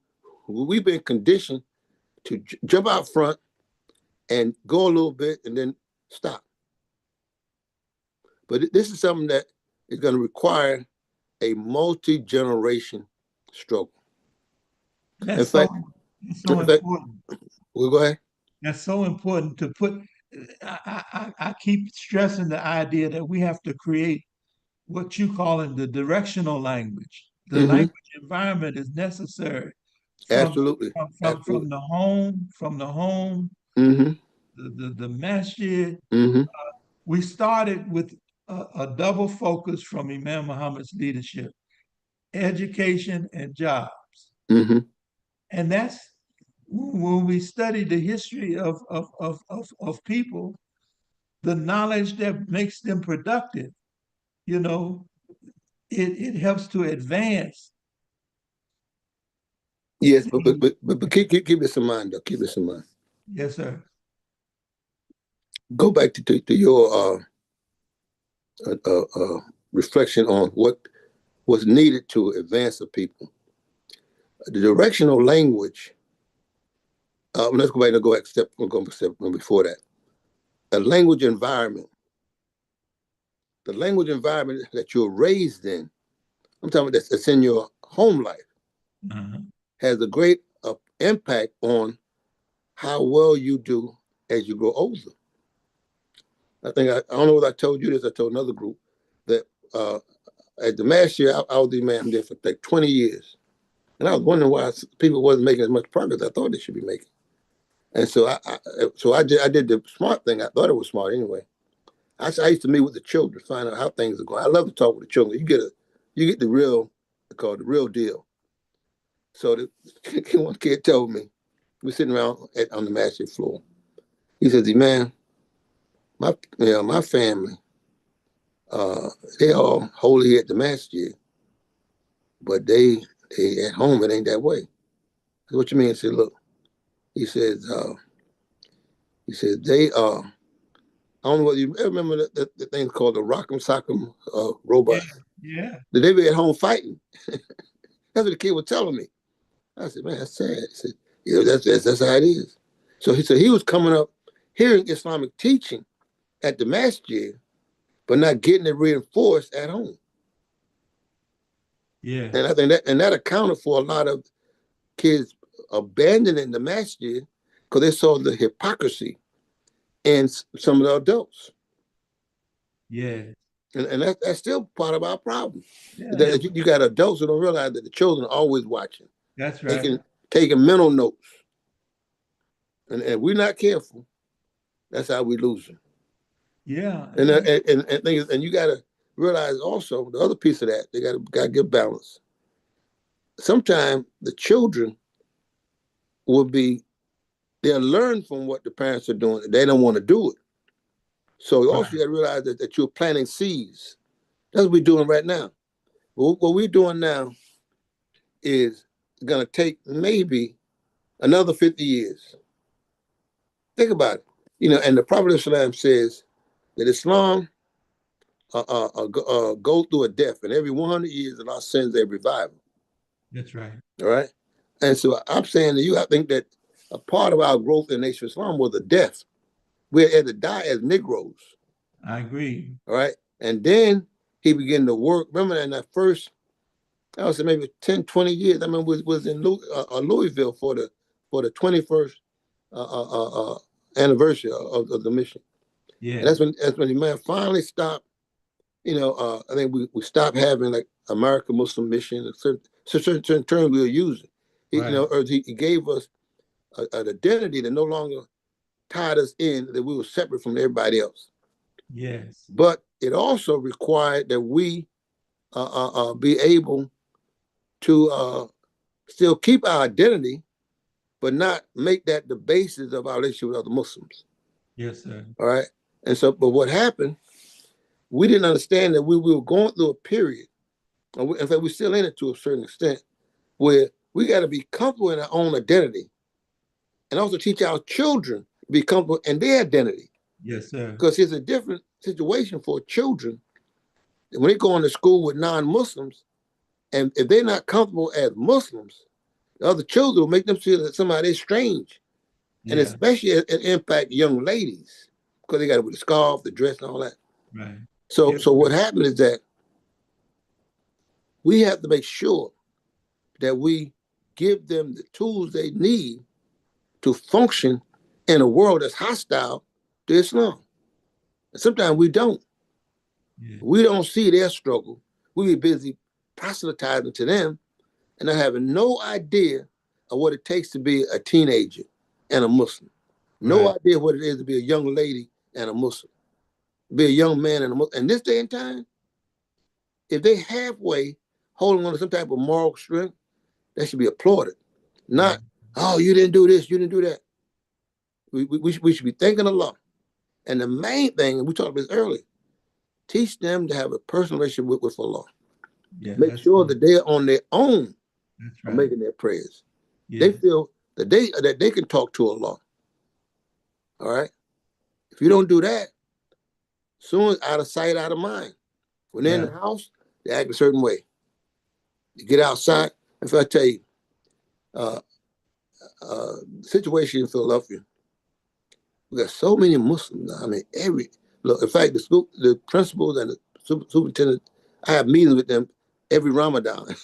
we've been conditioned to jump out front and go a little bit and then stop. But this is something that is going to require a multi-generation struggle. In That's so fact, that's so in fact, important. we'll go ahead. That's so important to put. I keep stressing the idea that we have to create what you call in the directional language. The Mm-hmm. language environment is necessary from Absolutely. Absolutely. from the home, Mm-hmm. the masjid. Mm-hmm. We started with a double focus from Imam Muhammad's leadership: education and jobs. Mm-hmm. And that's when we study the history of people, the knowledge that makes them productive, you know, it helps to advance. Yes, but keep this in mind though. Keep this in mind. Yes, sir. Go back to your reflection on what was needed to advance the people. The directional language. Let's go back and go back step. We'll go step before that. A language environment. The language environment that you're raised in. I'm talking about that's in your home life Uh-huh. has a great impact on how well you do as you grow older. I don't know what I told you this. I told another group that at the last year I was the man there for like 20 years, and I was wondering why people wasn't making as much progress as I thought they should be making. And I did the smart thing. I thought it was smart anyway. I used to meet with the children, find out how things are going. I love to talk with the children. You get the real, called the real deal. So one kid told me, we're sitting around on the master floor. He says, "Man, my family, uh, they all holy at the masjid, but they at home it ain't that way." I said, "What you mean?" I said, "Look," he says, they I don't know whether you ever remember the thing called the Rock'em Sock'em Yeah, robots. yeah, They be at home fighting. That's what the kid was telling me. I said, "Man, that's sad." He said, "Yeah, that's how it is." So he said he was coming up hearing Islamic teaching at the masjid, but not getting it reinforced at home. yeah, And I think that accounted for a lot of kids abandoning the masjid because they saw the hypocrisy in some of the adults. yeah, And that's still part of our problem. yeah. That you got adults who don't realize that the children are always watching, That's right. taking mental notes. And if we're not careful, that's how we lose them. Yeah, And you got to realize also the other piece of that, they got to give balance. Sometimes the children will be they'll learn from what the parents are doing. They don't want to do it. So also Right. you got to realize that you're planting seeds. That's what we're doing right now. What we're doing now is going to take maybe another 50 years. Think about it. And the Prophet of Islam says that Islam go through a death, and every 100 years Allah sends a revival. That's right. All right. And so I'm saying to you, I think that a part of our growth in the Nation of Islam was a death. We had to die as Negroes. I agree. All right. And then he began to work. Remember in that first, I would say maybe 10, 20 years. I mean, was in Louisville for the 21st anniversary of the mission. And Yes. that's when the man finally stopped. I think we stopped having like American Muslim Mission, certain terms we were using. Right. He gave us an identity that no longer tied us in, that we were separate from everybody else. Yes. But it also required that we be able to still keep our identity, but not make that the basis of our relationship with other Muslims. Yes, sir. All right. And so, but what happened, we didn't understand that we were going through a period, and in fact, we're still in it to a certain extent, where we got to be comfortable in our own identity and also teach our children to be comfortable in their identity. Yes, sir. Because it's a different situation for children when they go into school with non-Muslims, and if they're not comfortable as Muslims, the other children will make them feel that somebody is strange. And Yeah. especially it impact young ladies because they got to wear the scarf, the dress, and all that. Right. So, Yes, so what sir. happened is that we have to make sure that we give them the tools they need to function in a world that's hostile to Islam. And sometimes we don't. Yeah. We don't see their struggle. We be busy proselytizing to them and not having no idea of what it takes to be a teenager and a Muslim. No Right. idea what it is to be a young lady and a Muslim. Be a young man and a Muslim. In this day and time, if they halfway holding on to some type of moral strength, that should be applauded. Yeah. Not, oh, you didn't do this, you didn't do that. We should be thanking Allah. And the main thing, and we talked about this earlier, teach them to have a personal relationship with Allah. Yeah. Make That's sure good. that they are on their own That's of right. making their prayers. They Yeah. feel that they can talk to Allah. All right. If you don't do that, soon as out of sight, out of mind. When they're in Yeah. the house, they act a certain way. You get outside. If I tell you, uh, situation in Philadelphia, we got so many Muslims now. I mean, look. In fact, the principals and the superintendent, I have meetings with them every Ramadan.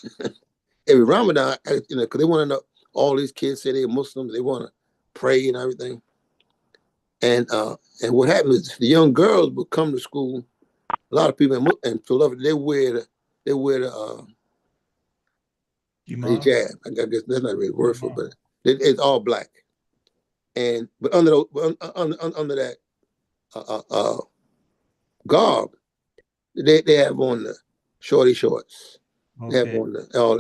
Every Ramadan, because they want to know. All these kids say they're Muslims. They want to pray and everything. And what happens is the young girls will come to school. A lot of people in Philadelphia, they wear the Jamal. hijab. I guess that's not really a word for it, Jamal. but it's all black. But under that garb, they have on the shorty shorts. Okay.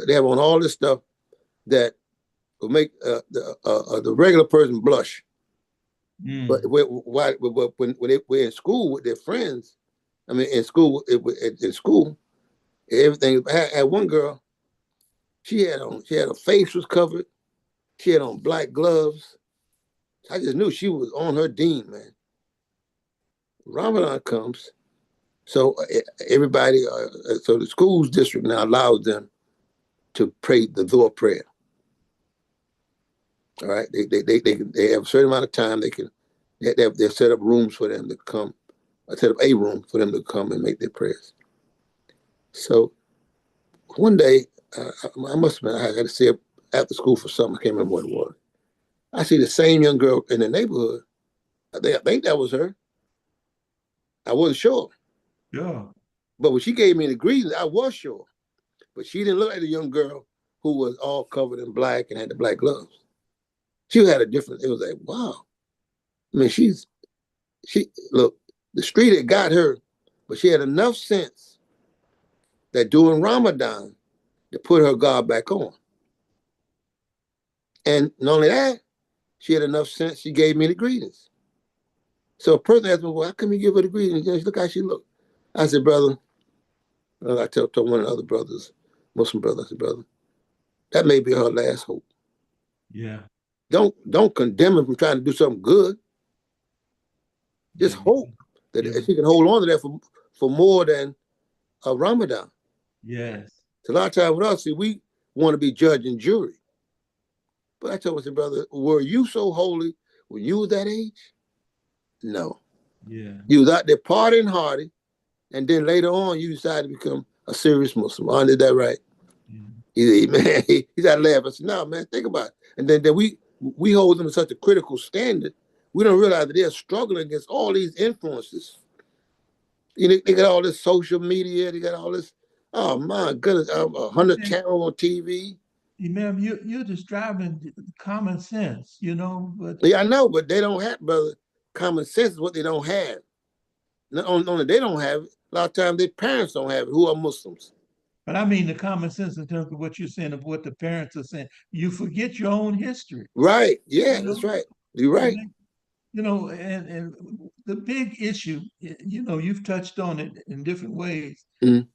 They have on all this stuff that will make the regular person blush. But Mm. when they were in school with their friends, I mean, in school, everything. I had one girl. She had her face was covered. She had on black gloves. I just knew she was on her deen, man. Ramadan comes, so everybody, so the school's district now allows them to pray the Dhuhr prayer. All right, they have a certain amount of time. They set up rooms for them to come. I set up a room for them to come and make their prayers. So one day, I must have been, I had to see her after school for something. I can't remember what it was. I see the same young girl in the neighborhood. I think that was her. I wasn't sure. Sure. But when she gave me the greeting, I was sure. But she didn't look like the young girl who was all covered in black and had the black gloves. She had a different, it was like, wow. I mean, look, the street had got her, but she had enough sense that during Ramadan to put her guard back on. And not only that, She had enough sense. She gave me the greetings. So a person asked me, well, how come you give her the greetings? You know, look how she looked. I said, brother, I told one of the other brothers, Muslim brother, I said, brother, that may be her last hope. Yeah. Don't condemn him from trying to do something good. Just Yeah. hope that Give. she can hold on to that for more than a Ramadan. Yes. So a lot of times with us, see, we want to be judge and jury. But I told my brother, were you so holy when you was that age? No. Yeah. You was out there partying hardy, and then later on you decided to become a serious Muslim. I did that right. Yeah. Man, he got to laugh. I said, no, man, think about it. And then we hold them to such a critical standard, we don't realize that they're struggling against all these influences. You know, they got all this social media, they got all this, oh my goodness, 100 Okay. channels on TV. Imam, you're describing common sense, but Yeah, I know, but they don't have, brother, common sense is what they don't have. Not only they don't have it, a lot of times their parents don't have it, who are Muslims. I mean the common sense in terms of what you're saying of what the parents are saying. You forget your own history, Right. you Yeah, that's know. right. You're You right. make, and the big issue, you've touched on it in different ways. Mhm.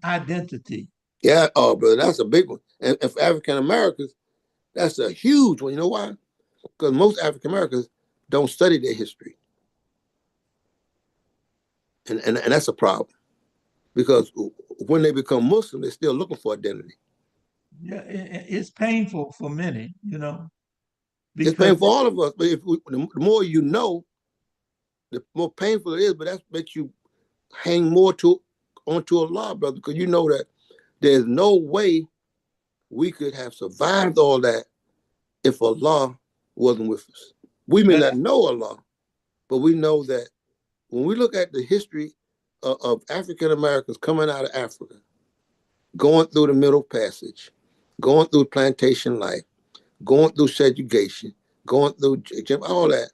Identity. Yeah. Oh, brother, that's a big one. And for African Americans, that's a huge one. You know why? Because most African Americans don't study their history. And that's a problem. Because when they become Muslim, they're still looking for identity. Yeah, it's painful for many, It's because painful for all of us, but the more you know, the more painful it is, but that makes you hang more onto Allah, brother, because you know that there's no way we could have survived all that if Allah wasn't with us. We may that not know Allah, but we know that when we look at the history of African Americans coming out of Africa, going through the Middle Passage, going through plantation life, going through segregation, going through all that,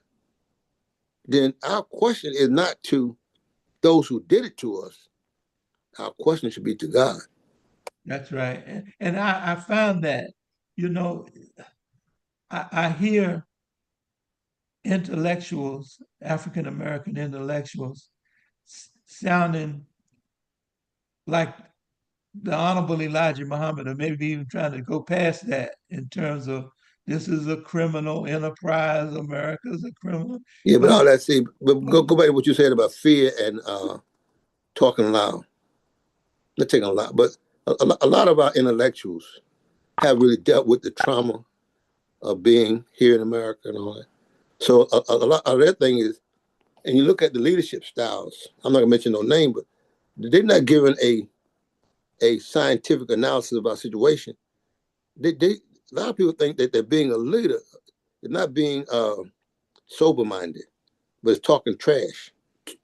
then our question is not to those who did it to us. Our question should be to God. that's right. And I found that, you know, I hear intellectuals, African American intellectuals, sounding like the Honorable Elijah Muhammad, or maybe even trying to go past that in terms of this is a criminal enterprise, America's a criminal. Yeah, but But, all that, see, but but go back to what you said about fear and talking loud. Not taking a lot, but a lot of our intellectuals have really dealt with the trauma of being here in America and all that. So a lot of that thing is, and you look at the leadership styles. I'm not gonna mention no name, but they're not given a scientific analysis of our situation. A lot of people think that they're being a leader, they're not being sober minded, but it's talking trash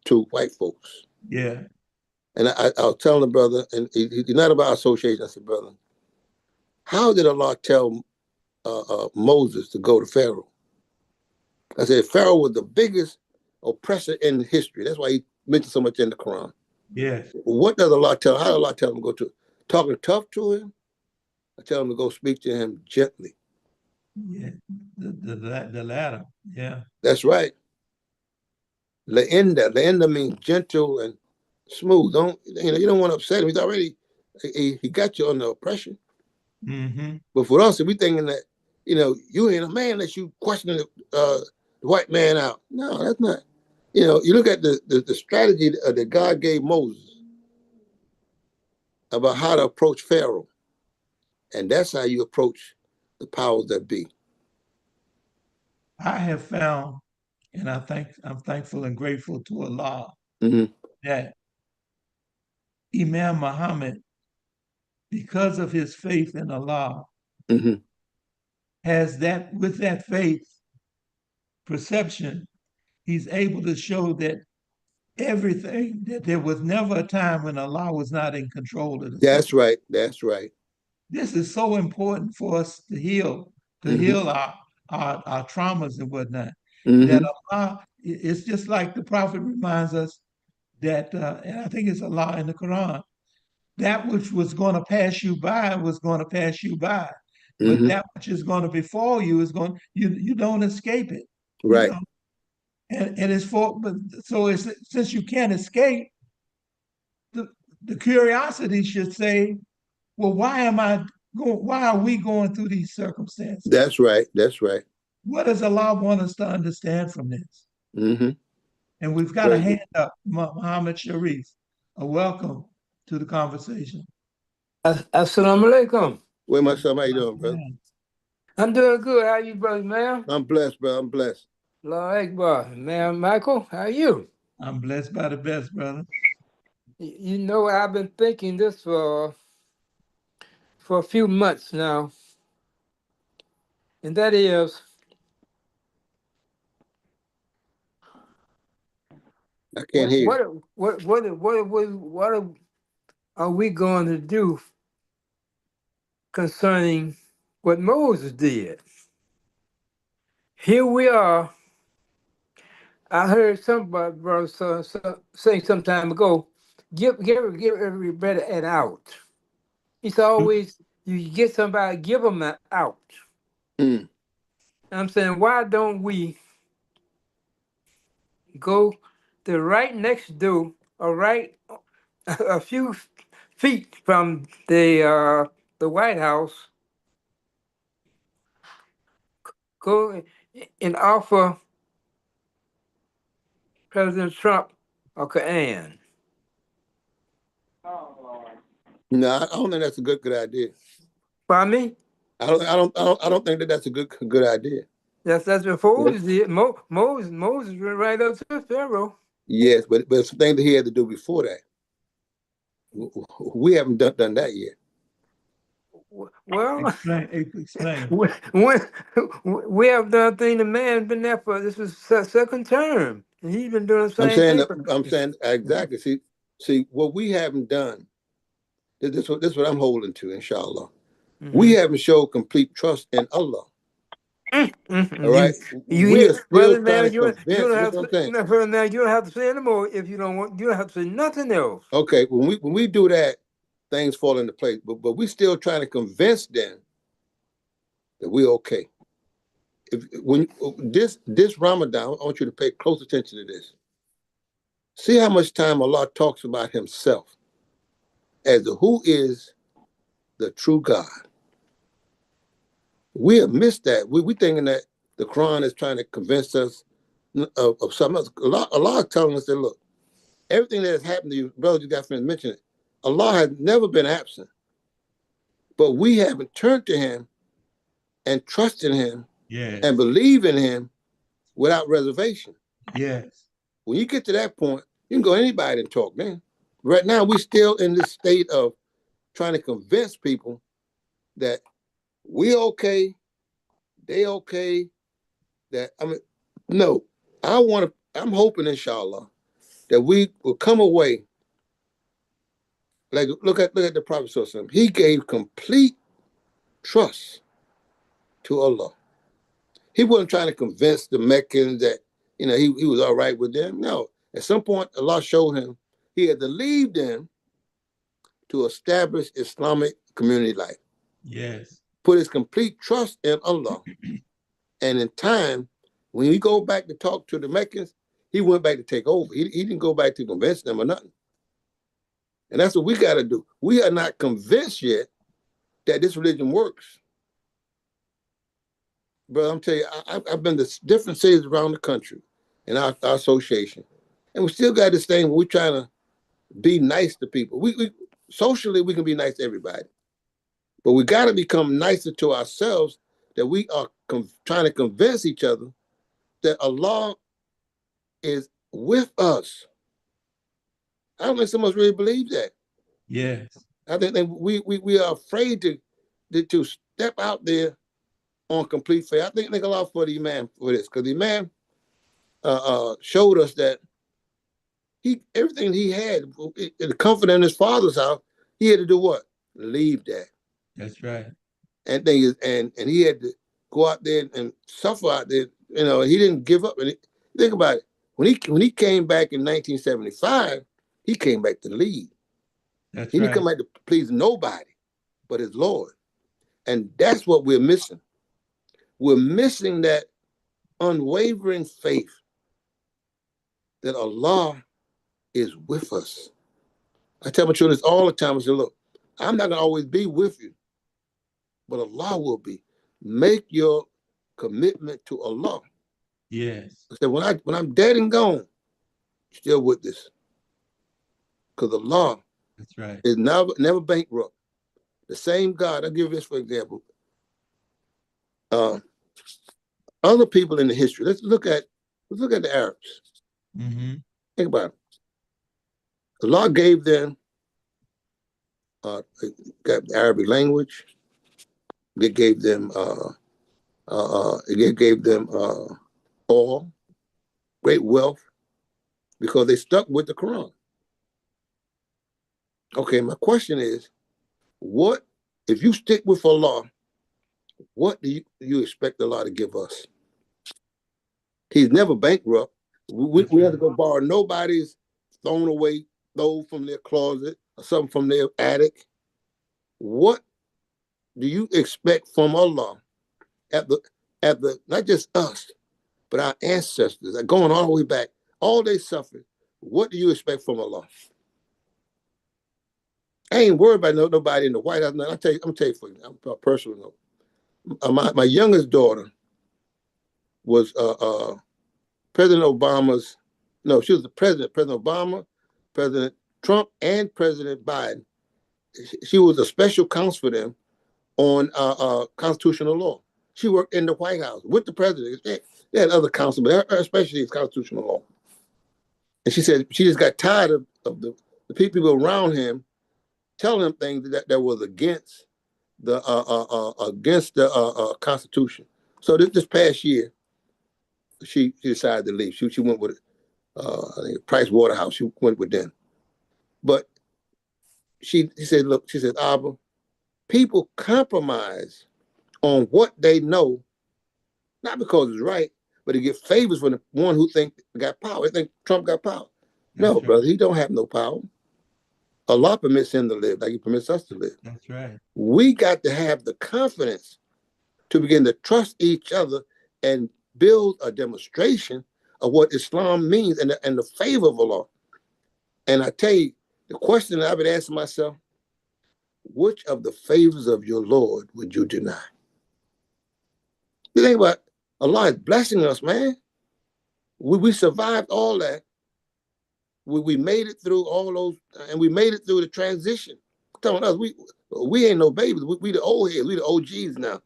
to white folks. yeah, And I was telling the brother, and he's not about association. I said, brother, how did Allah tell Moses to go to Pharaoh? I said, Pharaoh was the biggest oppressor in history. That's why he mentioned so much in the Quran. yes, What does Allah tell? How does Allah tell him to go to? Talking tough to him? I tell him to go speak to him gently. yeah, the latter, yeah, That's right. Laenda. Laenda means gentle and smooth. You don't want to upset him. He's already he got you under oppression. mm-hmm, But for us, if we thinking that, you ain't a man unless you questioning the white man out. No, that's not. You look at the strategy that God gave Moses about how to approach Pharaoh, and that's how you approach the powers that be. I have found, and I'm thankful and grateful to Allah Mm-hmm. that Imam Muhammad, because of his faith in Allah, Mm-hmm. has that with that faith perception, he's able to show that everything, that there was never a time when Allah was not in control of the That's situation. right. That's right. This is so important for us to Mm-hmm. heal our traumas and whatnot. That Mm-hmm. Allah, it's just like the Prophet reminds us that, and I think it's Allah in the Quran, that which was going to pass you by was going to pass you by. but Hmm. that which is going to befall you is going, you don't escape it, you Right. know. And it's for, but so it's, since you can't escape, the, the curiosity should say, well, why am I going, why are we going through these circumstances? That's right. That's right. What does Allah want us to understand from this? Hmm. And we've got a Very hand good. up, Muhammad Sharif. A welcome to the conversation. Assalamu alaikum. Where my son? How you doing, brother? I'm doing good. How you, brother, man? I'm blessed, bro. I'm blessed. Allah Akbar. Man, Michael, how are you? I'm blessed by the best, brother. You know, I've been thinking this for a few months now, and that is, I can't hear you. what are we going to do concerning what Moses did? Here we are. I heard somebody, brother, say some time ago, give everybody an out. It's always you get somebody, give them an out. Mm. I'm saying, why don't we go to right next door, or right a few feet from the White House, go and offer President Trump a Quran? No, I don't think that's a good idea. Pardon me? I don't think that that's a good idea. That's what Moses did. Moses went right up to Pharaoh. Yes, but it's something that he had to do before that. We haven't done that yet. Well, Explain. we have done thing. The man been there for this was second term, and he's been doing the I'm same saying thing. that, I'm saying exactly. See what we haven't done. This is what I'm holding to, inshallah. We haven't showed complete trust in Allah. All right, we are still Brother, trying man, to you convince. don't Listen, have what I'm to. saying. Brother, man, you don't have to say anymore if you don't want. You don't have to say nothing else. Okay, when we do that, things fall into place. But we still trying to convince them that we're okay. If when this Ramadan, I want you to pay close attention to this. See how much time Allah talks about Himself as the who is the true God. We have missed that. We thinking that the Quran is trying to convince us of something else. Allah is telling us that look, everything that has happened to you, brother, you got friends mention it. Allah has never been absent, but we haven't turned to Him and trusted Him Yes. and believe in Him without reservation. Yes. When you get to that point, you can go to anybody and talk, man. Right now, we're still in this state of trying to convince people that we okay, they okay. That I mean, no, I'm hoping, inshallah, that we will come away. Like look at the Prophet Sallallahu. He gave complete trust to Allah. He wasn't trying to convince the Meccans that he was all right with them. No, at some point, Allah showed him he had to leave them to establish Islamic community life. Yes. Put his complete trust in Allah. And in time, when he go back to talk to the Meccans, he went back to take over. He didn't go back to convince them or nothing. And that's what we got to do. We are not convinced yet that this religion works. But I'm telling you, I've been to different cities around the country in our association. And we still got this thing where we're trying to be nice to people. We socially, we can be nice to everybody. But we got to become nicer to ourselves that we are trying to convince each other that Allah is with us. I don't think some of us really believe that. Yes. I think that we are afraid to step out there on complete faith. I think a lot for the Imam for this, because the Imam showed us that everything he had, the comfort in his father's house, he had to do what? Leave that. That's right. And thing is, and he had to go out there and suffer out there. He didn't give up. And think about it. When he came back in 1975, he came back to lead. That's He didn't right. come back to please nobody but his Lord. And that's what we're missing. We're missing that unwavering faith that Allah is with us. I tell my children this all the time. I say, look, I'm not going to always be with you, but Allah will be. Make your commitment to Allah. Yes. I said, when I'm dead and gone, still with this. Because Allah That's right. is never bankrupt. The same God, I'll give this for example. Other people in the history, let's look at the Arabs. Mm-hmm. Think about it. Allah gave them got the Arabic language. It gave them oil, great wealth, because they stuck with the Quran. Okay, my question is, what if you stick with Allah? What do you expect Allah to give us? He's never bankrupt. We have to go borrow nobody's thrown away, stole from their closet or something from their attic. What do you expect from Allah at the not just us, but our ancestors, going all the way back, all they suffered? What do you expect from Allah? I ain't worried about nobody in the White House. I'm gonna tell you for you, I'm a personal note. My youngest daughter was President Obama's. No, she was the president. President Obama, President Trump, and President Biden. She was a special counsel for them on constitutional law. She worked in the White House with the president. They had other counsel, but her specialty is constitutional law. And she said she just got tired of the people around him telling him things that was against the Constitution. So this past year, she decided to leave. She went with I think Price Waterhouse. She went with them. But she said, look, she said, Abba, people compromise on what they know, not because it's right, but to get favors from the one who think got power. They think Trump got power. That's no, right. brother, he don't have no power. Allah permits him to live like he permits us to live. That's right. We got to have the confidence to begin to trust each other and build a demonstration of what Islam means and the favor of Allah. And I tell you, the question that I've been asking myself, which of the favors of your Lord would you deny? You think about Allah is blessing us, man. We survived all that. We made it through all those, and we made it through the transition. I'm telling us, we ain't no babies. We the old heads. We the OGs now.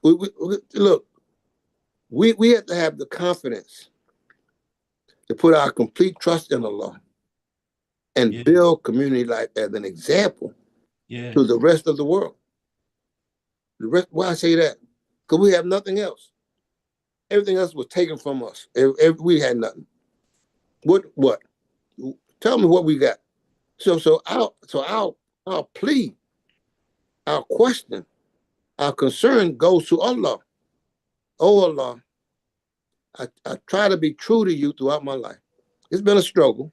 Look, we have to have the confidence to put our complete trust in Allah and build community life as an example to the rest of the world. Why I say that? Because we have nothing else. Everything else was taken from us. We had nothing. What? Tell me what we got. So our plea, our question, our concern goes to Allah. Oh Allah, I try to be true to you throughout my life. It's been a struggle.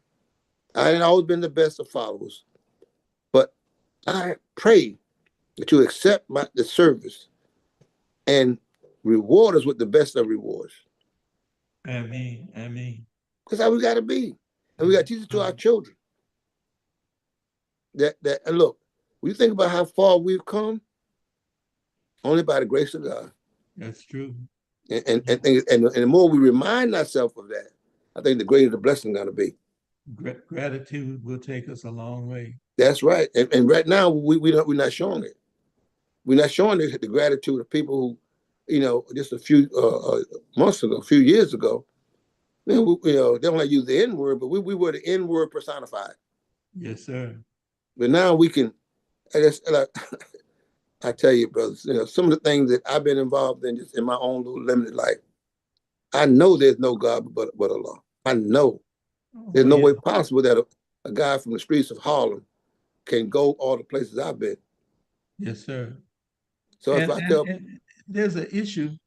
I ain't always been the best of followers, but I pray that you accept the service and reward us with the best of rewards. Ameen. Ameen. Because how we got to be. And we got to teach it to our children. And look, when you think about how far we've come, only by the grace of God. That's true. And the more we remind ourselves of that, I think the greater the blessing is going to be. Gratitude will take us a long way. That's right. And right now, we're not showing it. We're not showing the gratitude of people who, just a few months ago, a few years ago, they don't want to use the N word, but we were the N word personified. Yes, sir. But now we can, I tell you, brothers, some of the things that I've been involved in just in my own little limited life, I know there's no God but Allah. I know. There's no way possible that a guy from the streets of Harlem can go all the places I've been. Yes, sir. So if I tell, and there's an issue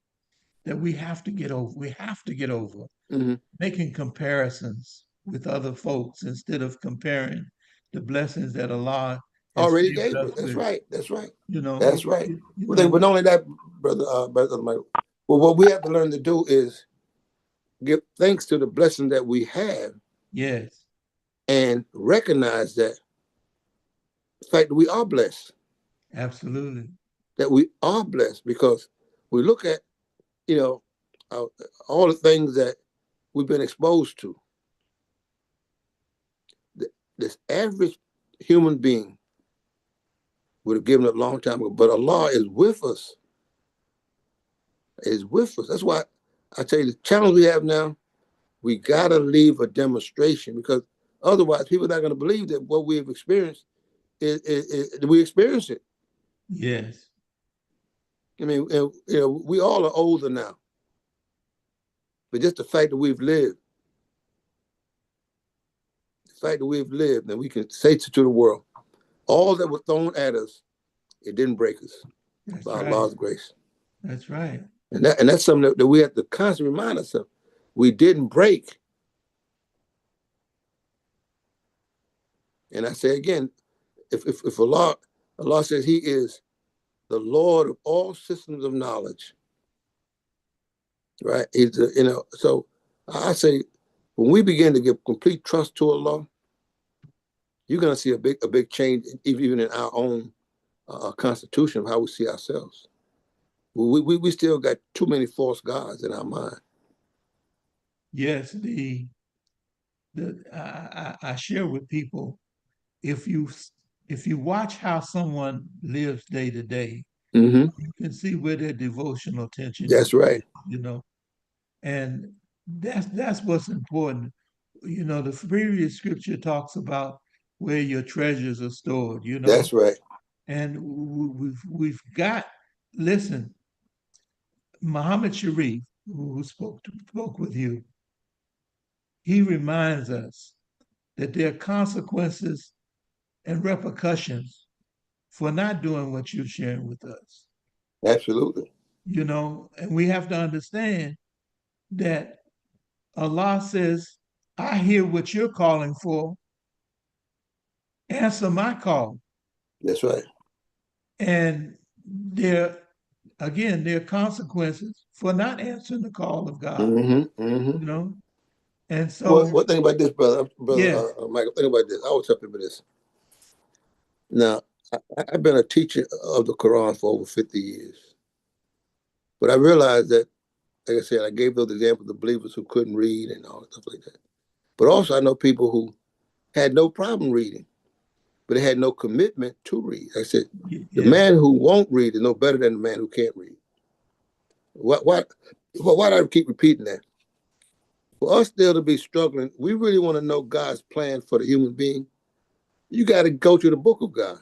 that we have to get over. We have to get over making comparisons with other folks instead of comparing the blessings that Allah has Already favored gave us us. That's with. right. That's right. You know, That's right. you Well, but know, not only that, brother Mike. Well, what we have to learn to do is give thanks to the blessing that we have yes, and recognize that the fact that we are blessed, absolutely. that we are blessed because we look at, you know, uh, all the things that we've been exposed to. This average human being would have given up a long time ago, but Allah is with us. Is with us. That's why I tell you the challenge we have now. We gotta leave a demonstration because otherwise people are not going to believe that what we have experienced is we experience it. Yes, I mean, we all are older now, but just the fact that we've lived, and we can say to the world, all that was thrown at us, it didn't break us that's by right. Allah's grace. That's right. And that's something that we have to constantly remind ourselves. We didn't break. And I say again, if Allah says He is the Lord of all systems of knowledge, right? So I say when we begin to give complete trust to Allah, you're going to see a big change even in our own constitution of how we see ourselves. We still got too many false gods in our mind. Yes, I share with people if you watch how someone lives day to day, Mm-hmm. you can see where their devotional attention That's right. is, you know, and that's what's important. You know, the previous scripture talks about where your treasures are stored, you know, That's right. and we've got listen, Muhammad Sharif, who spoke with you, he reminds us that there are consequences and repercussions for not doing what you're sharing with us. Absolutely. You know, and we have to understand that Allah says, I hear what you're calling for, answer my call. That's right. And there are consequences for not answering the call of God, Mm-hmm. Mm-hmm. you know? And Well, so, what think about this, brother yes, Michael? Think about this. I will tell people this. Now, I've been a teacher of the Quran for over 50 years, but I realized that, like I said, I gave those examples of believers who couldn't read and all that stuff like that. But also, I know people who had no problem reading, but they had no commitment to read. Like I said, the yes, man who won't read is no better than the man who can't read. Why do I keep repeating that? For us still to be struggling, we really want to know God's plan for the human being. You got to go to the book of God.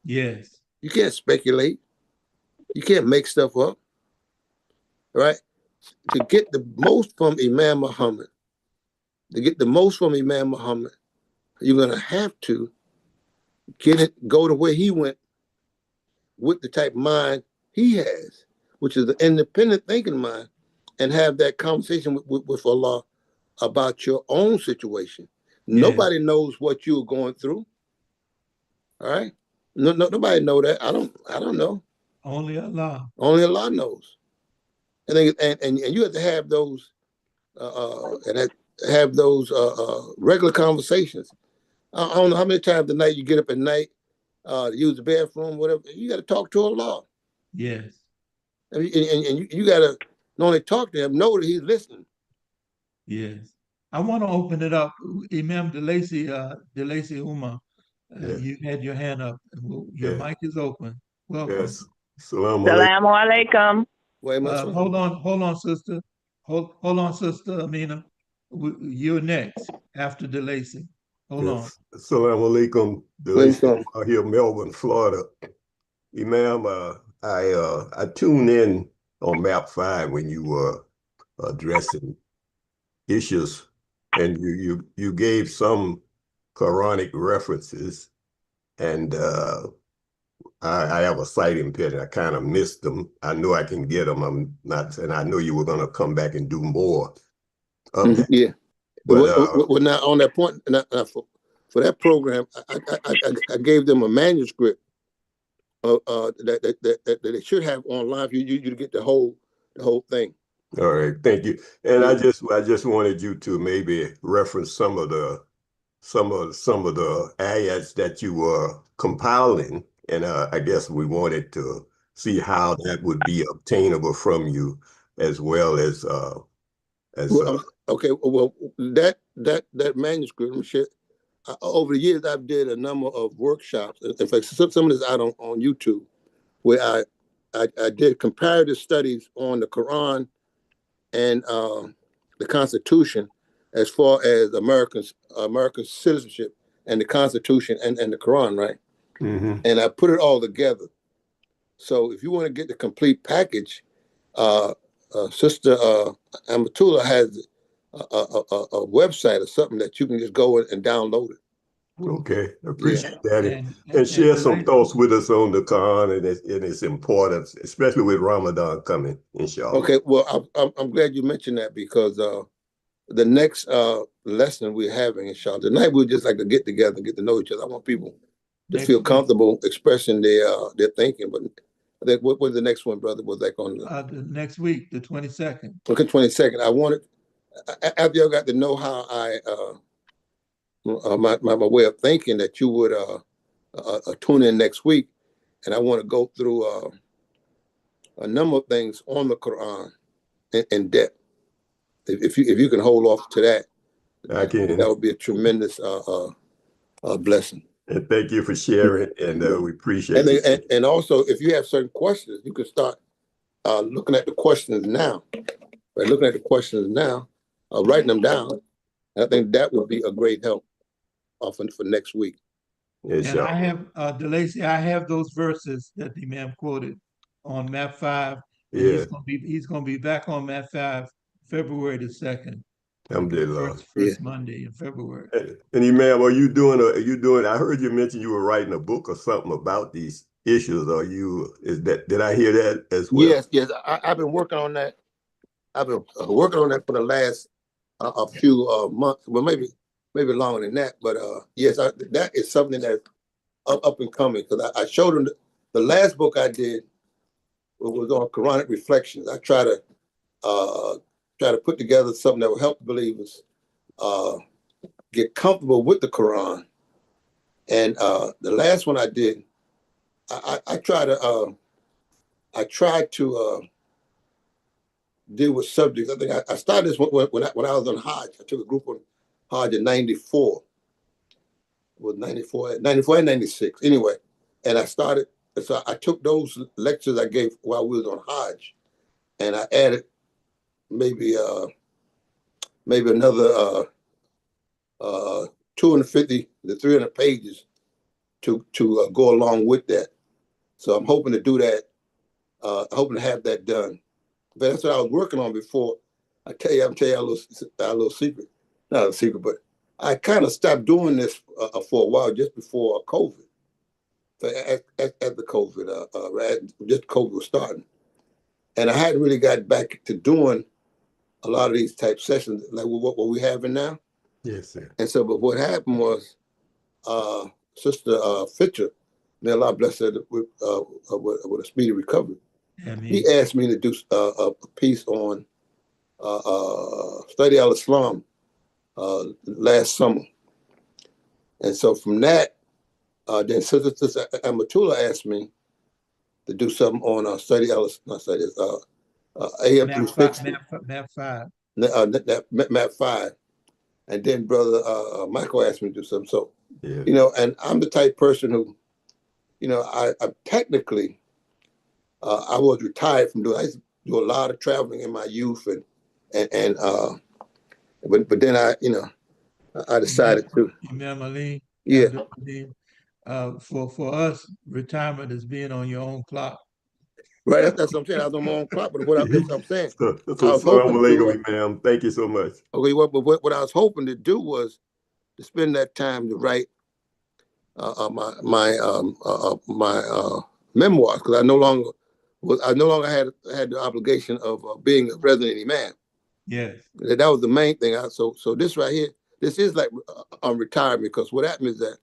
yes, You can't speculate. You can't make stuff up, right? To get the most from Imam Muhammad, you're going to have to go to where he went with the type of mind he has, which is the independent thinking mind, and have that conversation with Allah about your own situation. yes. Nobody knows what you're going through. All right. Nobody know that. I don't know. Only Allah. Only Allah knows. And you have to have those regular conversations. I don't know how many times a night you get up at night to use the bathroom, whatever. You got to talk to Allah. Yes, And you got to not only talk to him, know that he's listening. yes. I want to open it up. Imam DeLacy Umar, Yeah, you had your hand up. Your yeah, mic is open. Welcome. yes. Salaam alaikum. Salamu alaikum. Wait, my son. Hold on, sister. Hold on, sister Amina. You're next after DeLacy. Hold on. Yes. Salaam alaikum. Wait, Delisi son. out here, Melbourne, Florida. Imam, I tuned in on Map 5 when you were addressing issues, and you gave some Quranic references, and I have a sight impediment. I kind of missed them. I know I can get them. I'm not, and I know you were going to come back and do more of that. Yeah. But Well, now on that point, for for that program, I gave them a manuscript that they should have online for you to get the whole thing. All right, thank you. And Yeah. I just wanted you to maybe reference some of the ayats that you were compiling, and I guess we wanted to see how that would be obtainable from you, as well as Well, okay. Well, that manuscript, let me share. Over the years, I've did a number of workshops. In fact, some of this out on YouTube, where I did comparative studies on the Quran and the Constitution, as far as American citizenship and the Constitution and the Quran, right? mm-hmm. And I put it all together. So if you want to get the complete package, Sister Amatullah has a website or something that you can just go and download it. Okay, appreciate that. And Share some Delay, thoughts with us on the Quran and its importance, especially with Ramadan coming, inshallah. Okay, well, I'm glad you mentioned that, because the next lesson we're having, inshallah, tonight we'd just like to get together and get to know each other. I want people to feel comfortable expressing their thinking. But I think what was the next one, brother? Was like on the next week, the 22nd. Okay, 22nd. I wanted, after y'all got to know how I my way of thinking, that you would tune in next week, and I want to go through a number of things on the Quran in depth. If you can hold off to that, I can. That would be a tremendous blessing. And thank you for sharing, and we appreciate it. And also, if you have certain questions, you can start looking at the questions now. By looking at the questions now, writing them down, and I think that would be a great help for next week. And I have, DeLacy, I have those verses that the Imam quoted on map 5. And yeah. He's gonna be back on map 5 February the 2nd. First Monday in February. And Imam, are you doing, I heard you mention you were writing a book or something about these issues. Did I hear that as well? Yes. I've been working on that. I've been working on that for the last a few months, well, maybe longer than that. But yes, that is something that's up and coming, because I showed them the last book I did was on Quranic reflections. I try to put together something that will help believers get comfortable with the Quran. And the last one I did, I tried to deal with subjects. I think I started this when I was on Hajj. I took a group on Hajj in '94. Was 94 and 96. Anyway, and so I took those lectures I gave while we was on Hajj, and I added maybe another 250 to 300 pages to go along with that. So I'm hoping to do that. Hoping to have that done. But that's what I was working on before. I'm tell you a little secret. Not a secret, but I kind of stopped doing this for a while, just before COVID. So at the COVID, just COVID was starting, and I hadn't really got back to doing a lot of these type sessions like what we're having now. Yes, sir. And so, but what happened was, Sister Fitcher, may Allah bless her with a speedy recovery. He asked me to do a piece on Study al-Islam last summer. And so from that, then Sister Amatullah asked me to do something on Study al-Islam, AM 360. Map 5. Map 5. And then Brother Michael asked me to do something. So, yeah. And I'm the type person who, I technically, I was retired from doing. I used to do a lot of traveling in my youth, but then I decided to. Imam Ali, yeah. For us, retirement is being on your own clock. Right, that's what I'm saying. I was on my own clock, but that's what I'm saying. Ma'am. Thank you so much. Okay, but what I was hoping to do was to spend that time to write my memoirs, because I no longer had the obligation of being a resident imam. Yes, that was the main thing. So this right here, this is like retirement, because what happened is that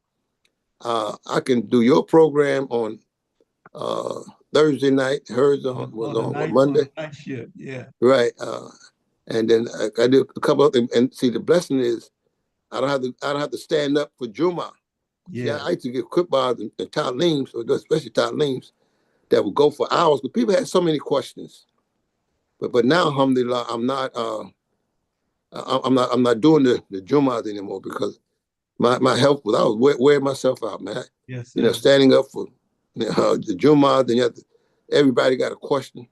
I can do your program on Thursday night. Hers was on what, on Monday, a night shift. Yeah. right? And then I do a couple of things. And see, the blessing is I don't have to stand up for Juma. See, Yeah. I used to get quick-bars and ta'leems, or especially ta'leems, that would go for hours, but people had so many questions. But now, alhamdulillah, I'm not doing the Jumas anymore, because my health was, I was wearing myself out, man. Yes, You know, sir. standing up for the Jumas, then everybody got a question.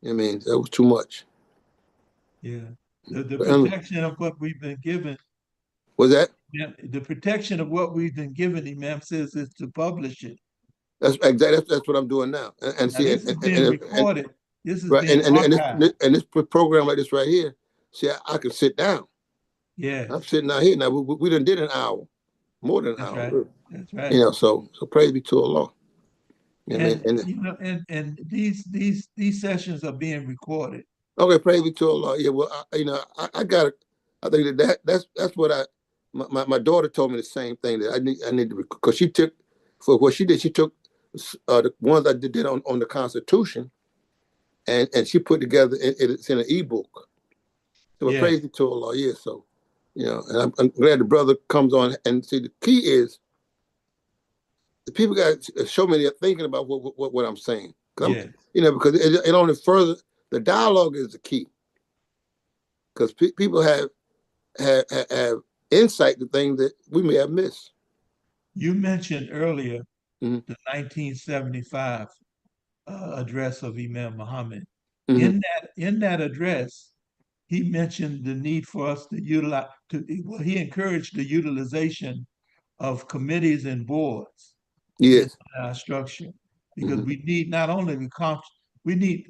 I mean, that was too much. Yeah. The But, protection of what we've been given, was that? yeah, the protection of what we've been given, Imam says, is to publish it. That's exactly that's what I'm doing now. And Now see, this is being recorded. This is right, being archived. and this program like this right here. See, I can sit down. I'm Yes, sitting out here now. We done did an hour, more than an that's hour. right. Really. That's You right. know, so praise be to Allah. You know what I mean? And And you know, and these sessions are being recorded. okay, praise be to Allah. Yeah, well, I got it. I think that's what my daughter told me the same thing, that I need to, because she took, for what she did, she took the ones I did on the Constitution, and she put together, it's in an ebook. So Yes, praise be to Allah. Yeah, so and I'm glad the brother comes on. And see, the key is the people got to show me they're thinking about what I'm saying. yes. Because it only further, the dialogue is the key, because people have insight to things that we may have missed. You mentioned earlier Mm-hmm. the 1975 address of Imam Muhammad. Mm-hmm. In that address, he mentioned the need for us to utilize. Well, he encouraged the utilization of committees and boards in Yes. our structure, because Mm-hmm. we need not only we need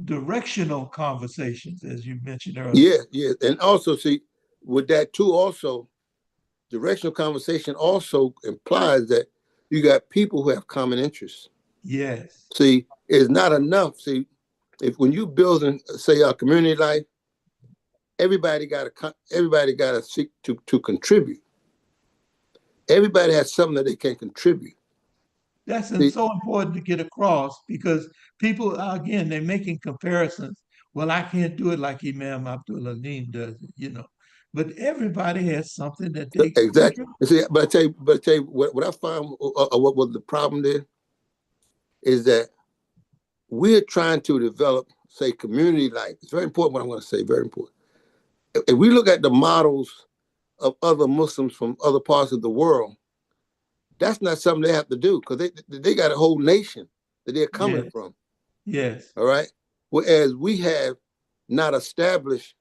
directional conversations, as you mentioned earlier. Yeah, yeah. And also, see, with that too, also, directional conversation also implies that you got people who have common interests. Yes, See, it's not enough. See, if when you building, say, a community life, everybody got to seek to contribute. Everybody has something that they can contribute. that's See, so important to get across, because people, again, they're making comparisons. Well, I can't do it like Imam Abdul Alim does it, but everybody has something that they can exactly. contribute. See, but I tell you what I found, what was the problem there, is that we're trying to develop, say, community life. It's very important what I'm going to say, very important. If we look at the models of other Muslims from other parts of the world, that's not something they have to do, because they got a whole nation that they're coming Yes, from. yes, All right. Whereas we have not established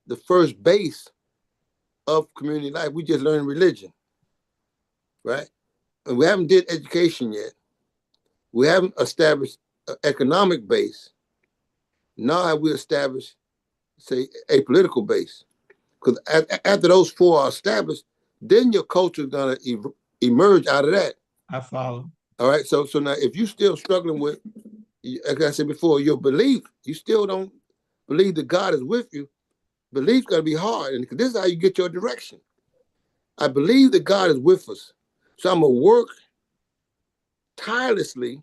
the first base of community life. We just learn religion, right? And we haven't did education yet. We haven't established an economic base. Now have we established, say, a political base? Because after those four are established, then your culture is gonna emerge out of that. I follow. All right. So now, if you're still struggling with, like I said before, your belief, you still don't believe that God is with you. Belief's gonna be hard, and this is how you get your direction. I believe that God is with us, so I'm gonna work tirelessly,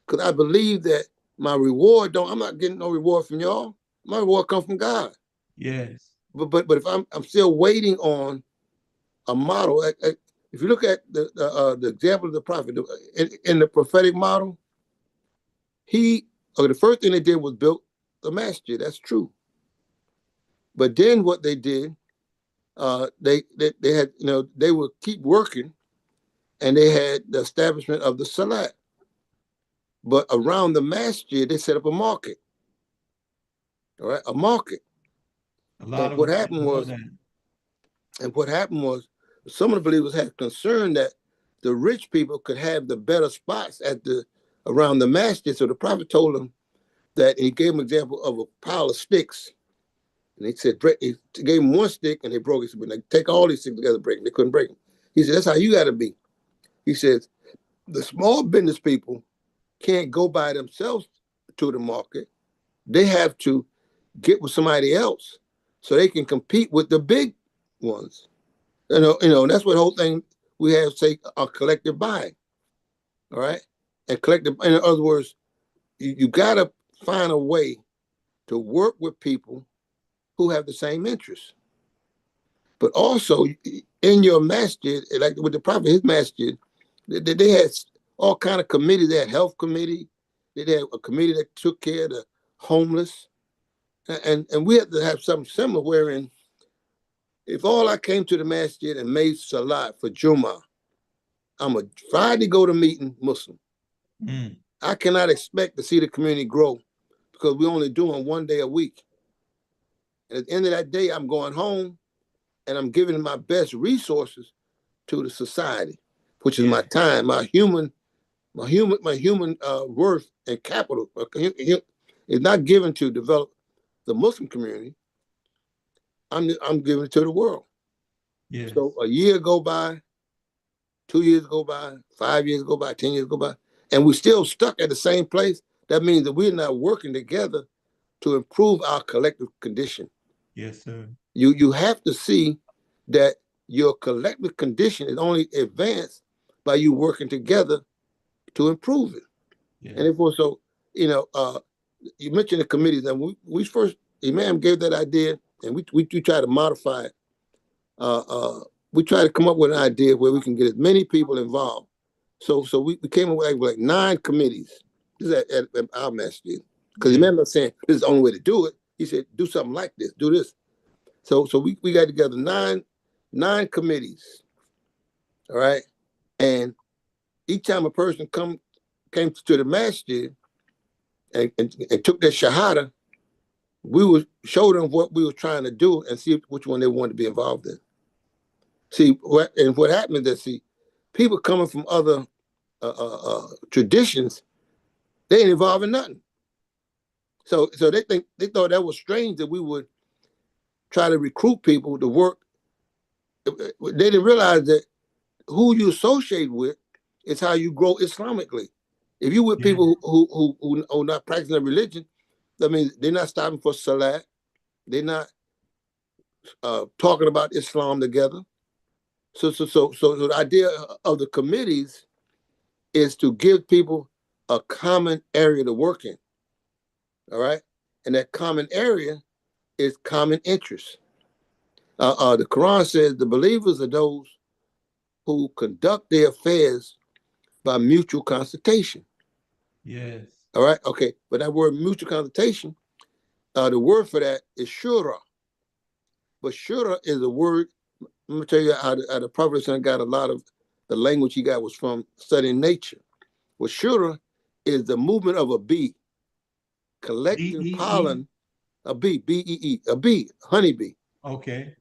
because I believe that my reward I'm not getting no reward from y'all. My reward comes from God. Yes, But if I'm still waiting on a model, if you look at the example of the prophet in the prophetic model, the first thing they did was built the masjid. That's true. But then what they did, they had, they would keep working, and they had the establishment of the salat. But around the masjid, they set up a market. All right, a market. a lot And of what us didn't happened know was, that. some of the believers had concern that the rich people could have the better spots around the masjid. So the prophet told them that, he gave them an example of a pile of sticks. And he said, he gave them one stick and they broke it. He said, like, take all these sticks together, break them. They couldn't break them. He said, that's how you got to be. He says, the small business people can't go by themselves to the market. They have to get with somebody else so they can compete with the big ones. That's what the whole thing we have, say, a collective buying. All right. And collective, in other words, you got to find a way to work with people who have the same interests. But also in your masjid, like with the Prophet, his masjid, they had all kind of committees. They had health committee. They had a committee that took care of the homeless. And we had to have something similar wherein if all I came to the masjid and made salat for Jummah, I'm a Friday go to meeting Muslim. Mm. I cannot expect to see the community grow because we're only doing one day a week. And at the end of that day, I'm going home and I'm giving my best resources to the society, which is my time, my human worth and capital. Is not given to develop the Muslim community. I'm giving it to the world. Yes. So a year go by, 2 years go by, 5 years go by, 10 years go by, and we're still stuck at the same place. That means that we're not working together to improve our collective condition. Yes, sir. You have to see that your collective condition is only advanced by you working together to improve it. Yes. And therefore, so you mentioned the committees, and we first Imam gave that idea, and we try to modify it. We try to come up with an idea where we can get as many people involved. So we came up with like 9 committees. This is at our masjid. Because Imam was saying this is the only way to do it. He said, do something like this, do this. So we got together nine committees. All right. And each time a person came to the masjid and took their shahada, we would show them what we were trying to do and see which one they wanted to be involved in. See, what happened is that, people coming from other traditions, they ain't involved in nothing. So they thought that was strange that we would try to recruit people to work. They didn't realize that who you associate with is how you grow Islamically. If you with people who are not practicing their religion, that means they're not stopping for salat. They're not talking about Islam together. So the idea of the committees is to give people a common area to work in. All right, and that common area is common interest. The Quran says the believers are those who conduct their affairs by mutual consultation. Yes. All right. Okay. But that word mutual consultation, the word for that is shura. But shura is a word. Let me tell you how the Prophet got a lot of the language he got was from studying nature. Well, shura is the movement of a bee collecting B-E-E? pollen. A bee, B-E-E, a bee, honeybee. Okay.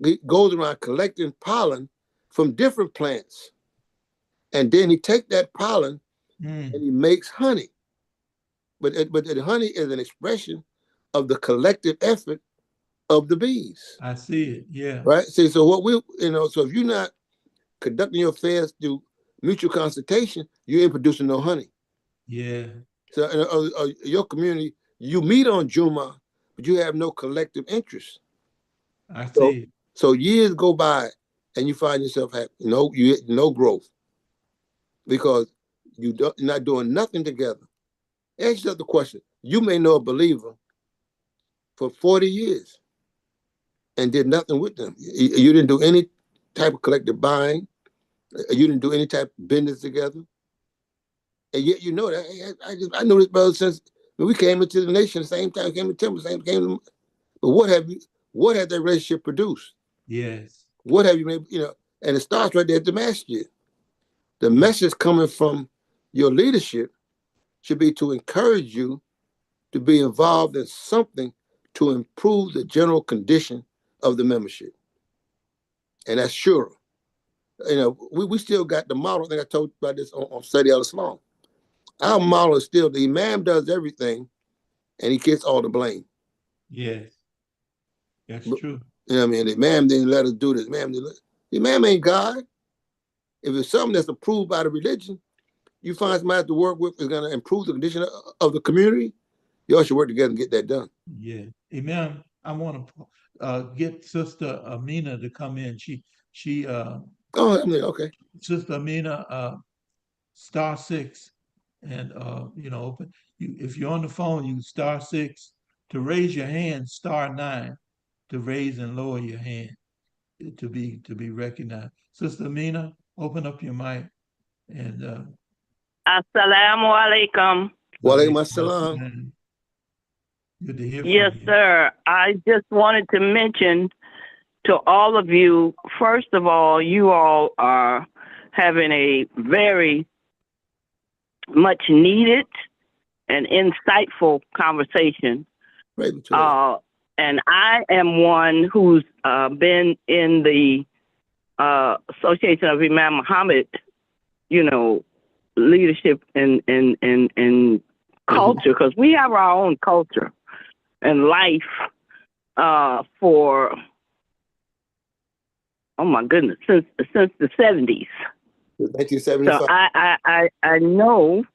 He goes around collecting pollen from different plants. And then he takes that pollen and he makes honey. But the honey is an expression of the collective effort of the bees. I see it. Yeah. Right? See, so so if you're not conducting your affairs through mutual consultation, you ain't producing no honey. Yeah. So your community, you meet on Juma, but you have no collective interest. I see. So years go by and you find yourself having no growth because you're not doing nothing together. Ask yourself the question. You may know a believer for 40 years and did nothing with them. You didn't do any type of collective buying. You didn't do any type of business together. And yet you know that. I know this brother since we came into the nation the same time, came to Temple, but what has that relationship produced? Yes. What have you made, and it starts right there at the masjid. The message coming from your leadership should be to encourage you to be involved in something to improve the general condition of the membership. And that's sure. We still got the model. I think I told you about this on Study al-Islam. Our model is still the imam does everything and he gets all the blame. Yes. That's true. You know what I mean? The imam didn't let us do this. The imam ain't God. If it's something that's approved by the religion, you find somebody to work with is going to improve the condition of the community, y'all should work together and get that done. Yeah. Imam, I want to get Sister Amina to come in. She Oh, I mean, okay. Sister Amina, *6, and open. If you're on the phone, you *6 to raise your hand, *9 to raise and lower your hand to be recognized. Sister Amina, open up your mic and Assalamu alaikum. Walaikum assalam. Good to hear Yes, from you. sir. I just wanted to mention to all of you, first of all, you all are having a very much needed and insightful conversation. Right into it. And I am one who's been in the Association of Imam Muhammad, leadership and culture, because we have our own culture and life for, oh my goodness, since the 70s. 1975. So I know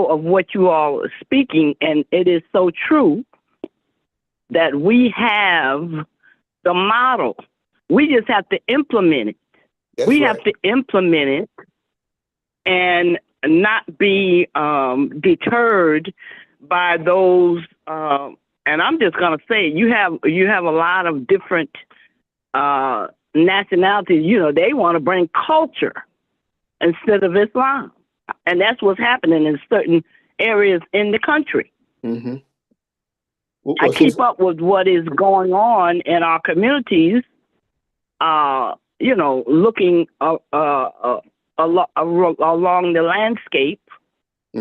of what you all are speaking, and it is so true that we have the model. We just have to implement it. That's right. Have to implement it and not be deterred by those. And I'm just gonna say, you have a lot of different nationalities. They want to bring culture instead of Islam, and that's what's happening in certain areas in the country. Mm-hmm. I keep up with what is going on in our communities. Looking along the landscape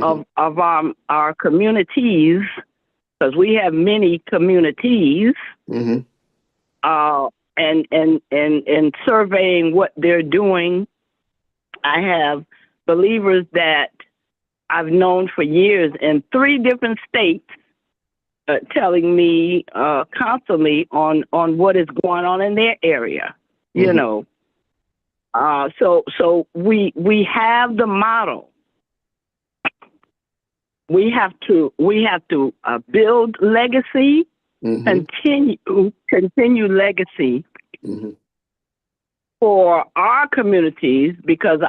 of our communities, because we have many communities, and surveying what they're doing. I have believers that I've known for years in 3 different states telling me constantly on what is going on in their area. So we have the model. We have to build legacy, continue legacy for our communities, because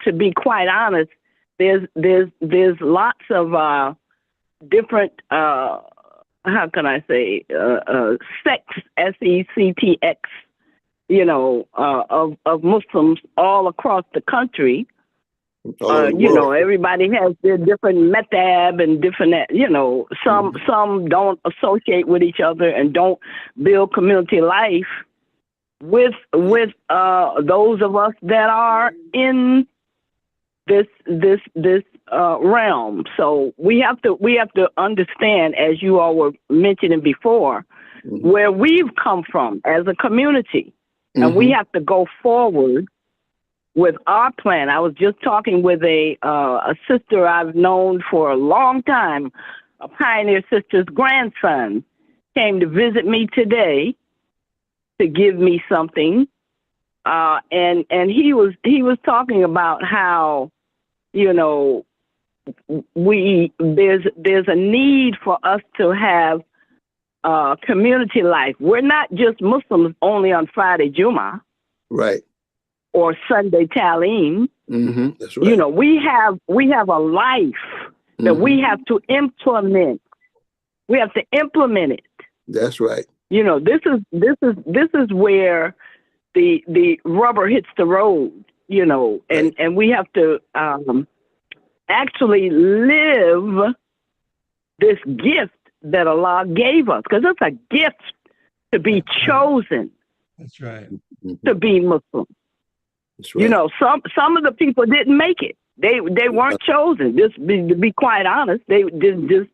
to be quite honest, there's lots of different how can I say sects, SECTX, of Muslims all across the country. Everybody has their different madhab and different, some don't associate with each other and don't build community life with those of us that are in this realm. So we have to understand, as you all were mentioning before, where we've come from as a community, and we have to go forward with our plan. I was just talking with a sister I've known for a long time, a pioneer sister's grandson came to visit me today to give me something, and he was talking about how there's a need for us to have community life. We're not just Muslims only on Friday Jummah, right, or Sunday Talim. That's right. We have a life that we have to implement. We have to implement it. That's right. This is where the rubber hits the road. And we have to actually live this gift that Allah gave us, because it's a gift to be chosen. That's right. To be Muslim. That's right. Some of the people didn't make it. They weren't chosen. To be quite honest, they just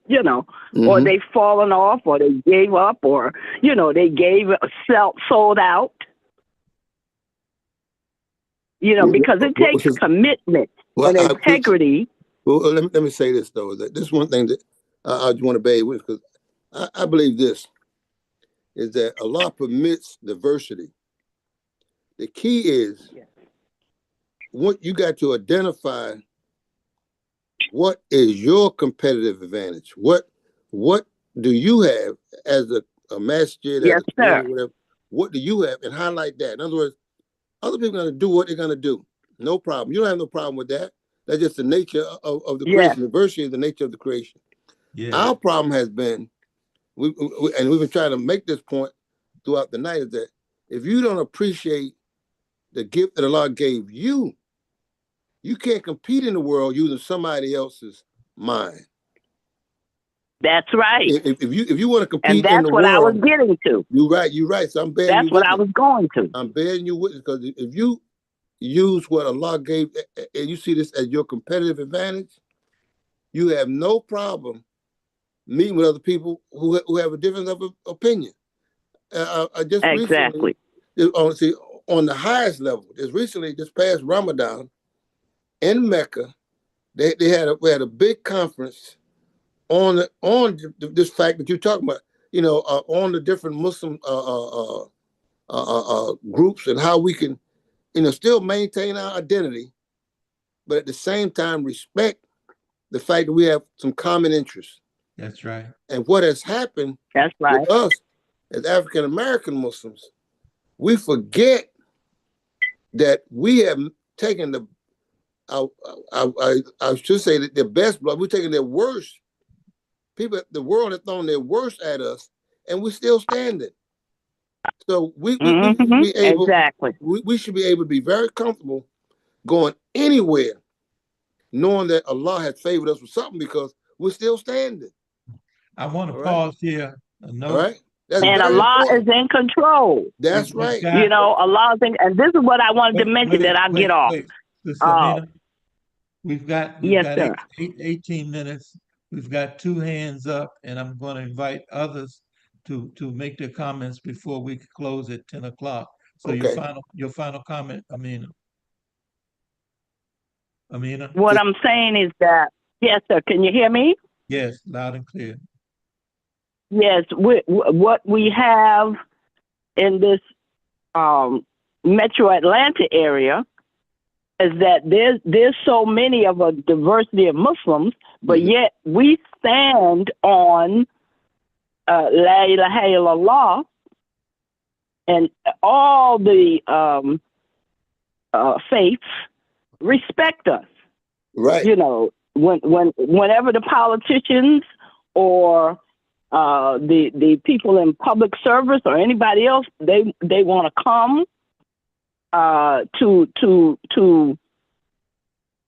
or they've fallen off, or they gave up, or they sold out. Because it takes commitment and integrity. Let me say this though. That this one thing that I just want to bear with, because I believe this is that Allah permits diversity. The key is what you got to identify. What is your competitive advantage? What do you have as a masjid, Yes, as a sir. community, whatever, what do you have? And highlight that. In other words, other people are going to do what they're going to do. No problem. You don't have no problem with that. That's just the nature of the Yes. creation. Diversity is the nature of the creation. Yeah. Our problem has been, and we've been trying to make this point throughout the night, is that if you don't appreciate the gift that Allah gave you, you can't compete in the world using somebody else's mind. That's right. If you want to compete And in the that's what I was world, getting to. you're right. So I'm bearing you That's what I witness. was going to. I'm bearing you witness, because if you use what Allah gave, and you see this as your competitive advantage, you have no problem meeting with other people who have a difference of opinion. Just Exactly. recently, on the highest level, this past Ramadan in Mecca, we had a big conference on this fact that you're talking about. On the different Muslim groups, and how we can, still maintain our identity, but at the same time respect the fact that we have some common interests. That's right. And what has happened That's right. with us as African American Muslims, we forget that we have taken I should say that the best blood. We're taking their worst. People, the world has thrown their worst at us, and we're still standing. So we should be able. Exactly. We should be able to be very comfortable going anywhere, knowing that Allah has favored us with something, because we're still standing. I want to All pause here. All right. That's And very Allah important. is in control. That's right. Allah is in, and this is what I wanted to mention that I get off. Sister Amina, we've got Yes, sir. 18 minutes. We've got 2 hands up, and I'm going to invite others to make their comments before we close at 10 o'clock. So Okay. your final comment, Amina. Amina? What I'm saying is that, yes, sir. Can you hear me? Yes, loud and clear. Yes, what we have in this Metro Atlanta area is that there's so many of a diversity of Muslims, but yet we stand on La ilaha illallah, and all the faiths respect us. Right. Whenever the politicians or the people in public service or anybody else, they want to come to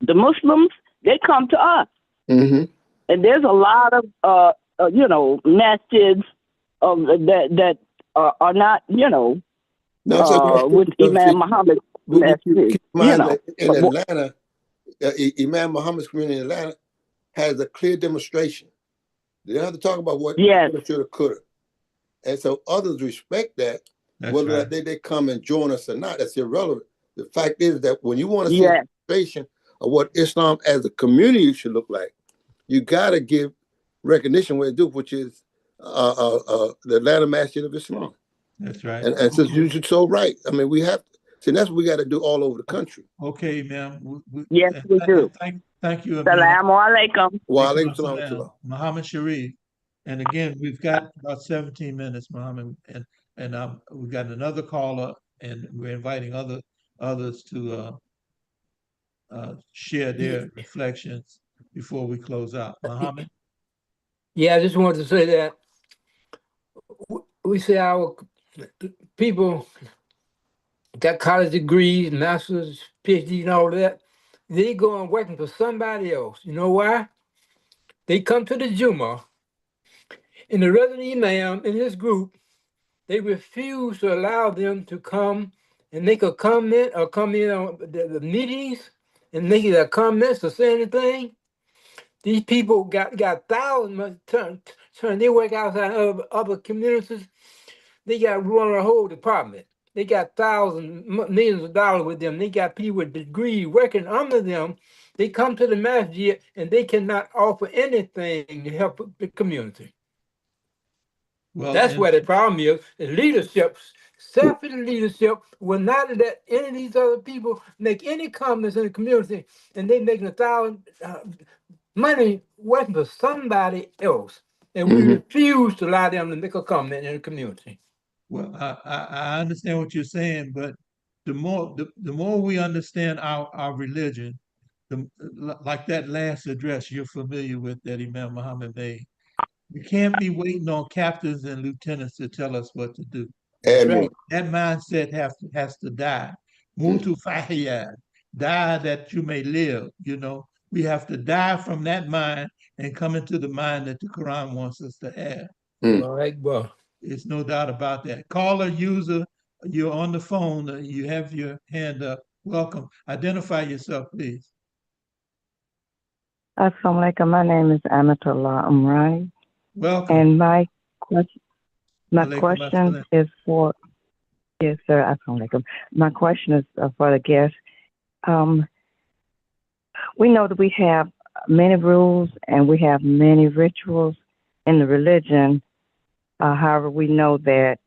the Muslims, they come to us. And there's a lot of masjids that are not with Imam Muhammad. Keep in mind that in Atlanta, Imam Muhammad's community in Atlanta has a clear demonstration. They don't have to talk about what shoulda, coulda. And so others respect that. That's whether right. they come and join us or not, that's irrelevant. The fact is that when you want to see a demonstration of what Islam as a community should look like, you got to give recognition where it do, which is the Atlanta Masjid of Islam. That's right. And since you're so right, I mean, we have to. See, that's what we got to do all over the country. Okay, ma'am. Yes, we do. Thank you. Assalamu alaikum. Wa alaikum salam. Muhammad Sharif. And again, we've got about 17 minutes, Muhammad, and we've got another caller, and we're inviting others to share their reflections before we close out. Muhammad? Yeah, I just wanted to say that we say our people got college degrees, master's, PhD, and all that. They go and working for somebody else. You know why? They come to the Juma, and the resident imam in his group, they refuse to allow them to come and make a comment or come in on the meetings and make their comments or say anything. These people got thousands turn. They work outside of other communities. They got run a whole department. They got thousands, millions of dollars with them. They got people with degrees working under them. They come to the masjid and they cannot offer anything to help the community. Well, that's where the problem is. The leadership, selfish leadership, will not let any of these other people make any comments in the community, and they making $1,000 money working for somebody else. and we refuse to allow them to make a comment in the community. Well, I understand what you're saying, but the more we understand our religion, like that last address you're familiar with that Imam Muhammad made, we can't be waiting on captains and lieutenants to tell us what to do. That's right. That mindset has to die. Mutu fahiyad, die that you may live. You know, we have to die from that mind and come into the mind that the Quran wants us to have. All right, well. There's no doubt about that. Caller, user, you're on the phone. You have your hand up. Welcome. Identify yourself, please. Assalamu alaikum. My name is Amatullah Umrani. Welcome. And my question Alaikum assalam. is for, yes, sir. Assalamu alaikum. My question is for the guest. We know that we have many rules and we have many rituals in the religion. However, we know that,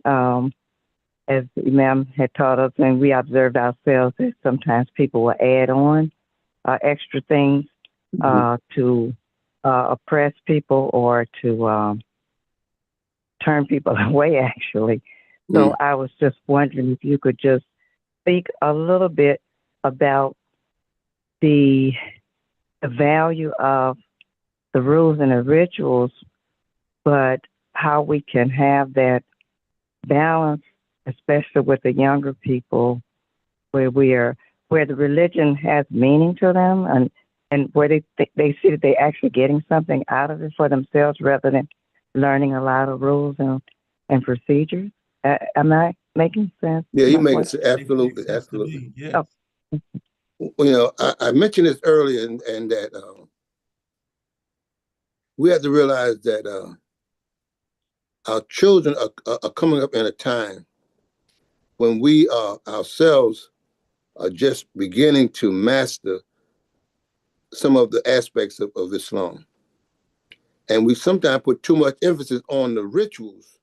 as the Imam had taught us and we observed ourselves, that sometimes people will add on extra things to oppress people or to turn people away, actually. So I was just wondering if you could just speak a little bit about the value of the rules and the rituals, but how we can have that balance, especially with the younger people, where the religion has meaning to them and where they see that they're actually getting something out of it for themselves rather than learning a lot of rules and procedures. Am I making sense? Yeah, you make it absolutely. Yes. Oh. You know, I mentioned this earlier, and that we have to realize that our children are coming up in a time when we ourselves are just beginning to master some of the aspects of Islam. And we sometimes put too much emphasis on the rituals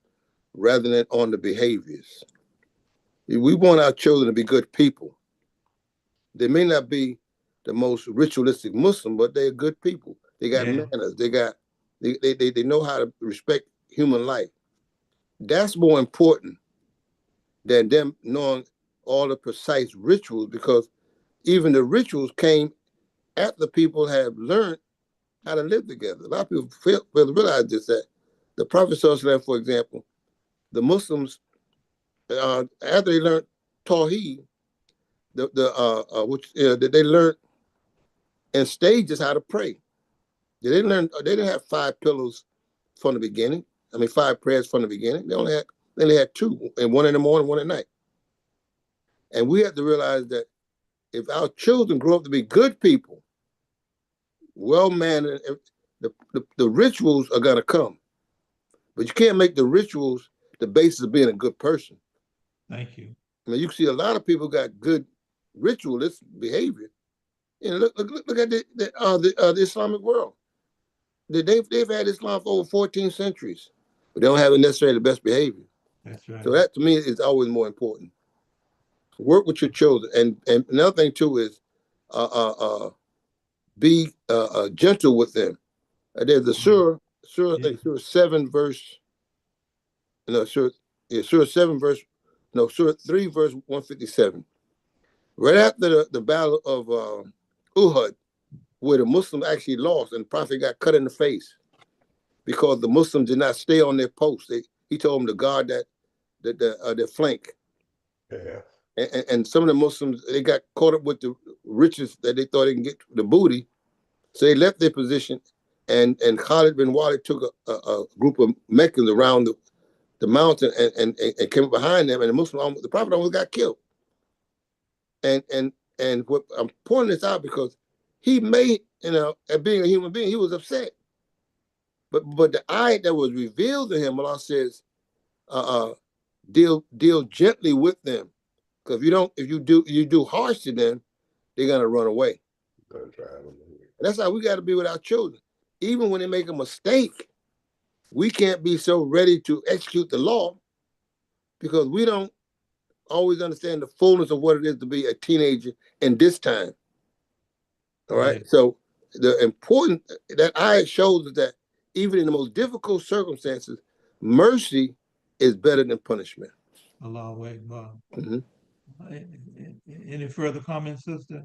rather than on the behaviors. We want our children to be good people. They may not be the most ritualistic Muslim, but they're good people. They got manners. They know how to respect human life. That's more important than them knowing all the precise rituals, because even the rituals came after people have learned how to live together. A lot of people fail to realize this, that the Prophet ﷺ, for example, the Muslims, after they learned Tawheed, that they learned in stages how to pray. They didn't have 5 pillars from the beginning. I mean, 5 prayers from the beginning. They only had 2, and 1 in the morning, 1 at night. And we have to realize that if our children grow up to be good people, well-mannered, the rituals are going to come. But you can't make the rituals the basis of being a good person. Thank you. I mean, you see a lot of people got good ritualist behavior. You know, look at the Islamic world. They've had Islam for over 14 centuries, but they don't have necessarily the best behavior. That's right. So that, to me, is always more important. Work with your children, and another thing too is be gentle with them. There's a surah 7 verse. No, surah 7 verse. No, surah 3 verse 157. Right after the battle of Uhud, where the Muslims actually lost and the Prophet got cut in the face because the Muslims did not stay on their post. He told them to guard their flank. Yeah. And some of the Muslims, they got caught up with the riches that they thought they can get, the booty. So they left their position, and Khalid bin Walid took a group of Meccans around the mountain and came behind them, and the Prophet almost got killed. And what I'm pointing this out because he made, as being a human being, he was upset. But the ayat that was revealed to him, Allah says, deal gently with them. Because if you do harsh to them, they're gonna run away. And that's how we got to be with our children. Even when they make a mistake, we can't be so ready to execute the law because we don't always understand the fullness of what it is to be a teenager in this time. All right. Yeah. So the important that ayat shows us that even in the most difficult circumstances, mercy is better than punishment. Allahu Akbar. Mm-hmm. Any further comments, sister?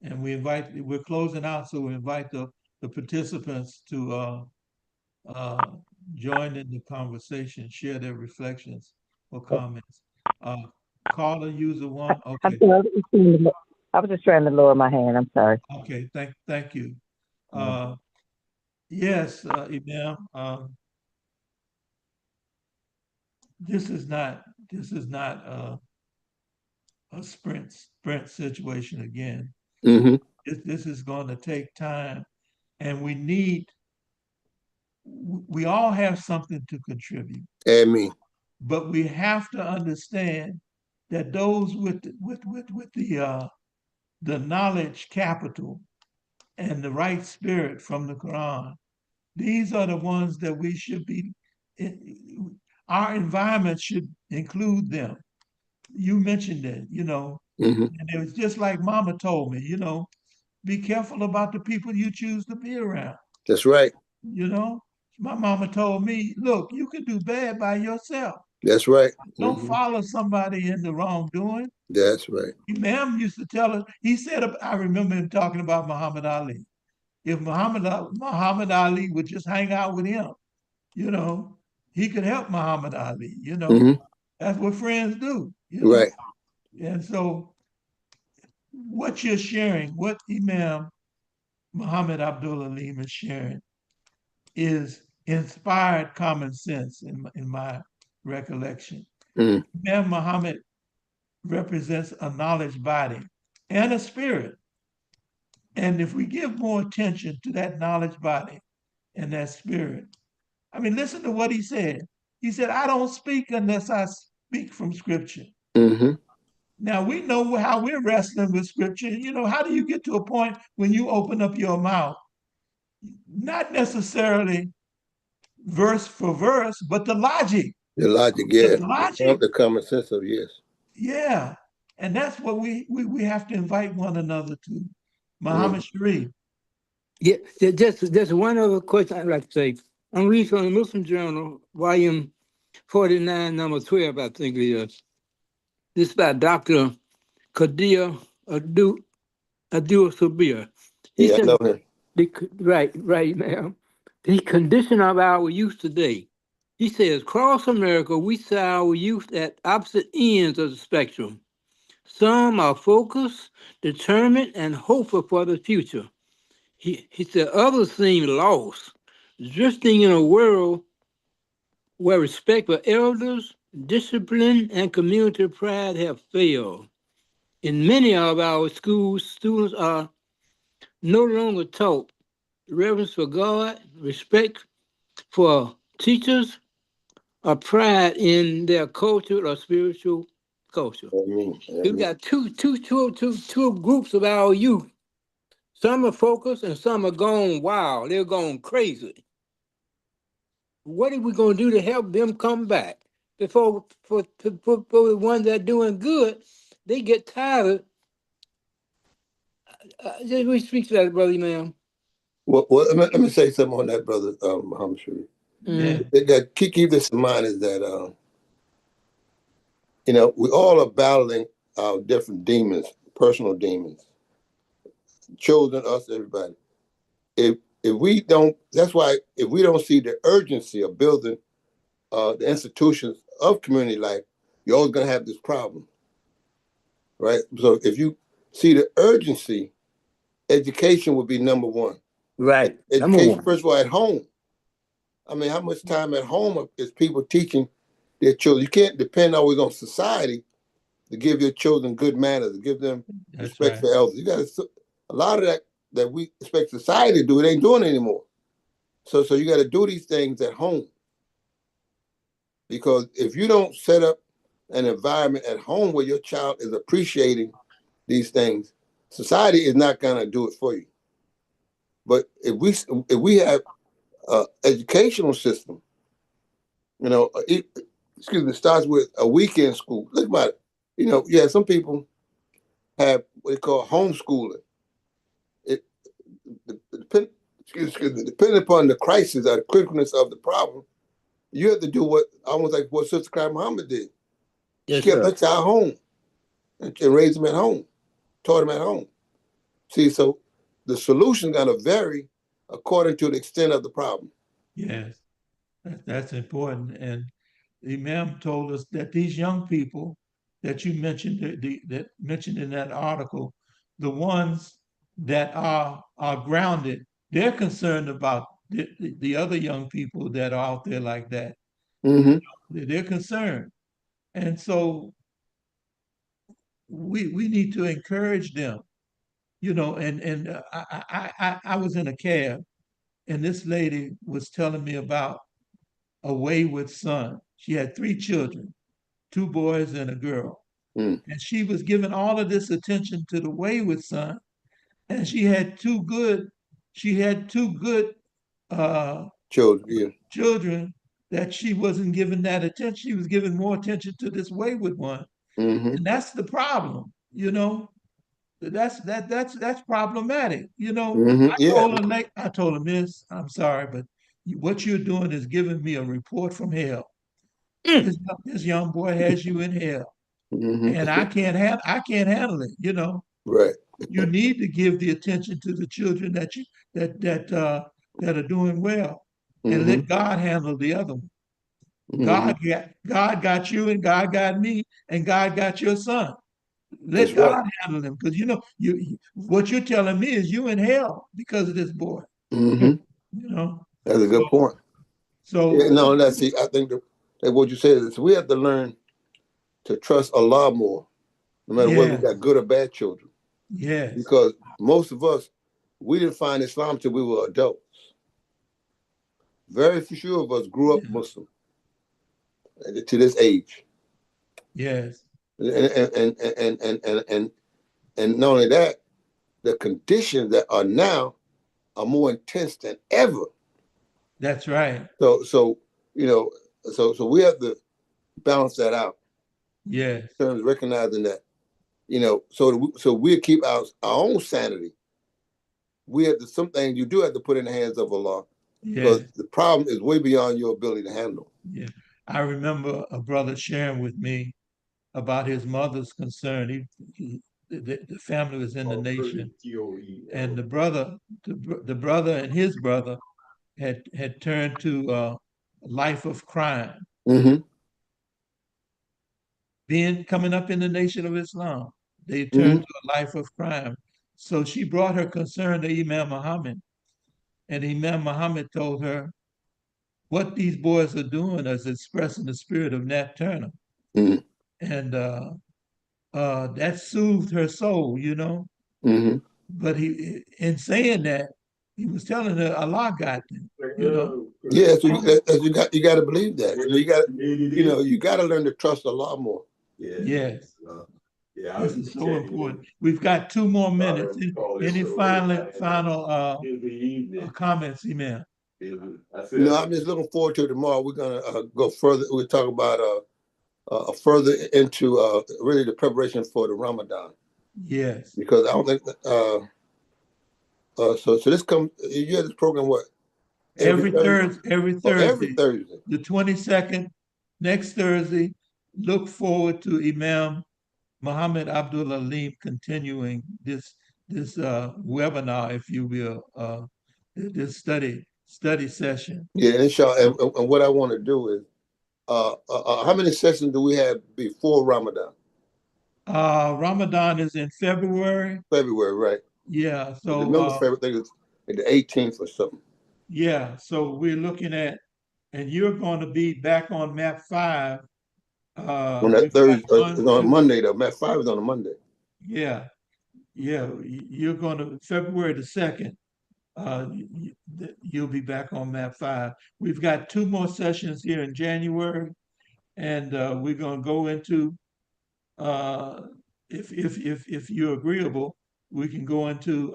And we're closing out, so we invite the participants to join in the conversation, share their reflections or comments. Caller, user one. Okay. I was just trying to lower my hand. I'm sorry. Okay. Thank you. Yes, Imam. This is not a sprint situation again. Mm-hmm. This is going to take time, and we all have something to contribute. Amen. But we have to understand that those with the knowledge capital and the right spirit from the Quran, these are the ones that we should be. Our environment should include them. You mentioned it, Mm-hmm. and it was just like Mama told me, be careful about the people you choose to be around. That's right. My mama told me, look, you can do bad by yourself. That's right. Don't Mm-hmm. follow somebody in the wrongdoing. That's right. Imam used to tell us, he said, I remember him talking about Muhammad Ali. If Muhammad Ali would just hang out with him, he could help Muhammad Ali, Mm-hmm. That's what friends do, Right. And so what you're sharing, what Imam Muhammad Abdul Alim is sharing is inspired common sense in my recollection. Mm. Imam Muhammad represents a knowledge body and a spirit. And if we give more attention to that knowledge body and that spirit, I mean, listen to what he said. He said, I don't speak unless I speak from scripture. Mm-hmm. Now we know how we're wrestling with scripture. How do you get to a point when you open up your mouth? Not necessarily verse for verse, but the logic. The logic, yeah. The logic. The common sense of yes. Yeah. And that's what we have to invite one another to. Muhammad Sharif. Yeah, just one other question I'd like to say. I'm reading from the Muslim Journal, volume 49, number 12, I think it is. This is by Dr. Kadir Abdul Sabir. He Yeah, said, I know him. right, ma'am. The condition of our youth today. He says, across America, we see our youth at opposite ends of the spectrum. Some are focused, determined, and hopeful for the future. He said others seem lost, drifting in a world where respect for elders, discipline, and community pride have failed. In many of our schools, students are no longer taught reverence for God, respect for teachers, or pride in their culture or spiritual culture. We've got two groups of our youth. Some are focused and some are gone wild. They're going crazy. What are we going to do to help them come back? For the ones that are doing good, they get tired. Just we speak to that, brother, ma'am. Well, let me say something on that, brother Muhammad Sharif. Yeah. Keep this in mind is that we all are battling our different demons, personal demons, children, us, everybody. If we don't, that's why if we don't see the urgency of building the institutions of community life, you're always going to have this problem, right? So if you see the urgency, education would be number one. Right. Education, first of all, at home. I mean, how much time at home is people teaching their children? You can't depend always on society to give your children good manners, to give them respect for elders. You got a lot of that we expect society to do, it ain't doing anymore. So you got to do these things at home. Because if you don't set up an environment at home where your child is appreciating these things, society is not going to do it for you. But if we have an educational system, it starts with a weekend school. Look about it. Some people have what they call homeschooling. excuse me, depending upon the crisis or the criticalness of the problem, you have to do what almost like what Sister Kyle Muhammad did. Yes, She kept sir. that child home and raised him at home, taught him at home. See, so the solution got to vary according to the extent of the problem. Yes, that's important. And the Imam told us that these young people that you mentioned, that mentioned in that article, the ones that are grounded, they're concerned about the other young people that are out there like that. Mm-hmm. They're concerned, and so we need to encourage them. I was in a cab, and this lady was telling me about a wayward son. She had three children, two boys and a girl. Mm. And she was giving all of this attention to the wayward son. And she had two good Children, yeah. children that she wasn't giving that attention. She was giving more attention to this wayward one. Mm-hmm. And that's the problem, you know. That's problematic. Mm-hmm. Yeah. I told her, Miss, I'm sorry, but what you're doing is giving me a report from hell. Mm. This young boy has you in hell, Mm-hmm. and I can't handle it. Right. You need to give the attention to the children that are doing well, and Mm-hmm. let God handle the other one. Mm-hmm. God got you, and God got me, and God got your son. Let That's right. God handle them, because what you're telling me is you in hell because of this boy. Mm-hmm. You know, That's a so good point. Yeah, so no, I think that what you said is we have to learn to trust Allah more, no matter whether we yeah, got good or bad children. yes, Because most of us, we didn't find Islam till we were adults. Very few of us grew up yeah, Muslim to this age. yes, And not only that, the conditions that are now are more intense than ever. that's right. So you know, so we have to balance that out Yes, in terms of recognizing that, so we keep our own sanity. We have to, some things you do have to put in the hands of Allah because yes, the problem is way beyond your ability to handle. yeah. I remember a brother sharing with me about his mother's concern. The family was in the nation, and the brother and his brother had turned to a life of crime, Mm-hmm. being coming up in the nation of Islam. They turned Mm-hmm. to a life of crime. So she brought her concern to Imam Muhammad, and Imam Muhammad told her, what these boys are doing is expressing the spirit of Nat Turner. Mm-hmm. And that soothed her soul. Mm-hmm. But in saying that, he was telling her Allah got them. Yeah, so you got to believe that. You got to learn to trust Allah more. Yes, Yeah, this is so important. We've got 2 more minutes. Any final comments, Imam? No, I'm just looking forward to tomorrow. We're gonna go further. We'll talk about further into really the preparation for the Ramadan, Yes. because I don't think so this comes, you have this program what, every Thursday? Every Oh, every Thursday, Thursday. the 22nd, next Thursday. Look forward to Imam Muhammad Abdul Alim continuing this webinar, if you will, this study session. Yeah, inshallah. And what I want to do is how many sessions do we have before Ramadan? Ramadan is in February. February, right? Yeah, The so number February, I think it's the 18th or something. yeah, so we're looking at, and you're going to be back on map 5. On that We've got Thursday, one, it's on a two, Monday though. Map 5 is on a Monday. yeah, yeah. You're going to February the 2nd. You'll be back on map 5. We've got 2 more sessions here in January, and we're going to go into, if you're agreeable, we can go into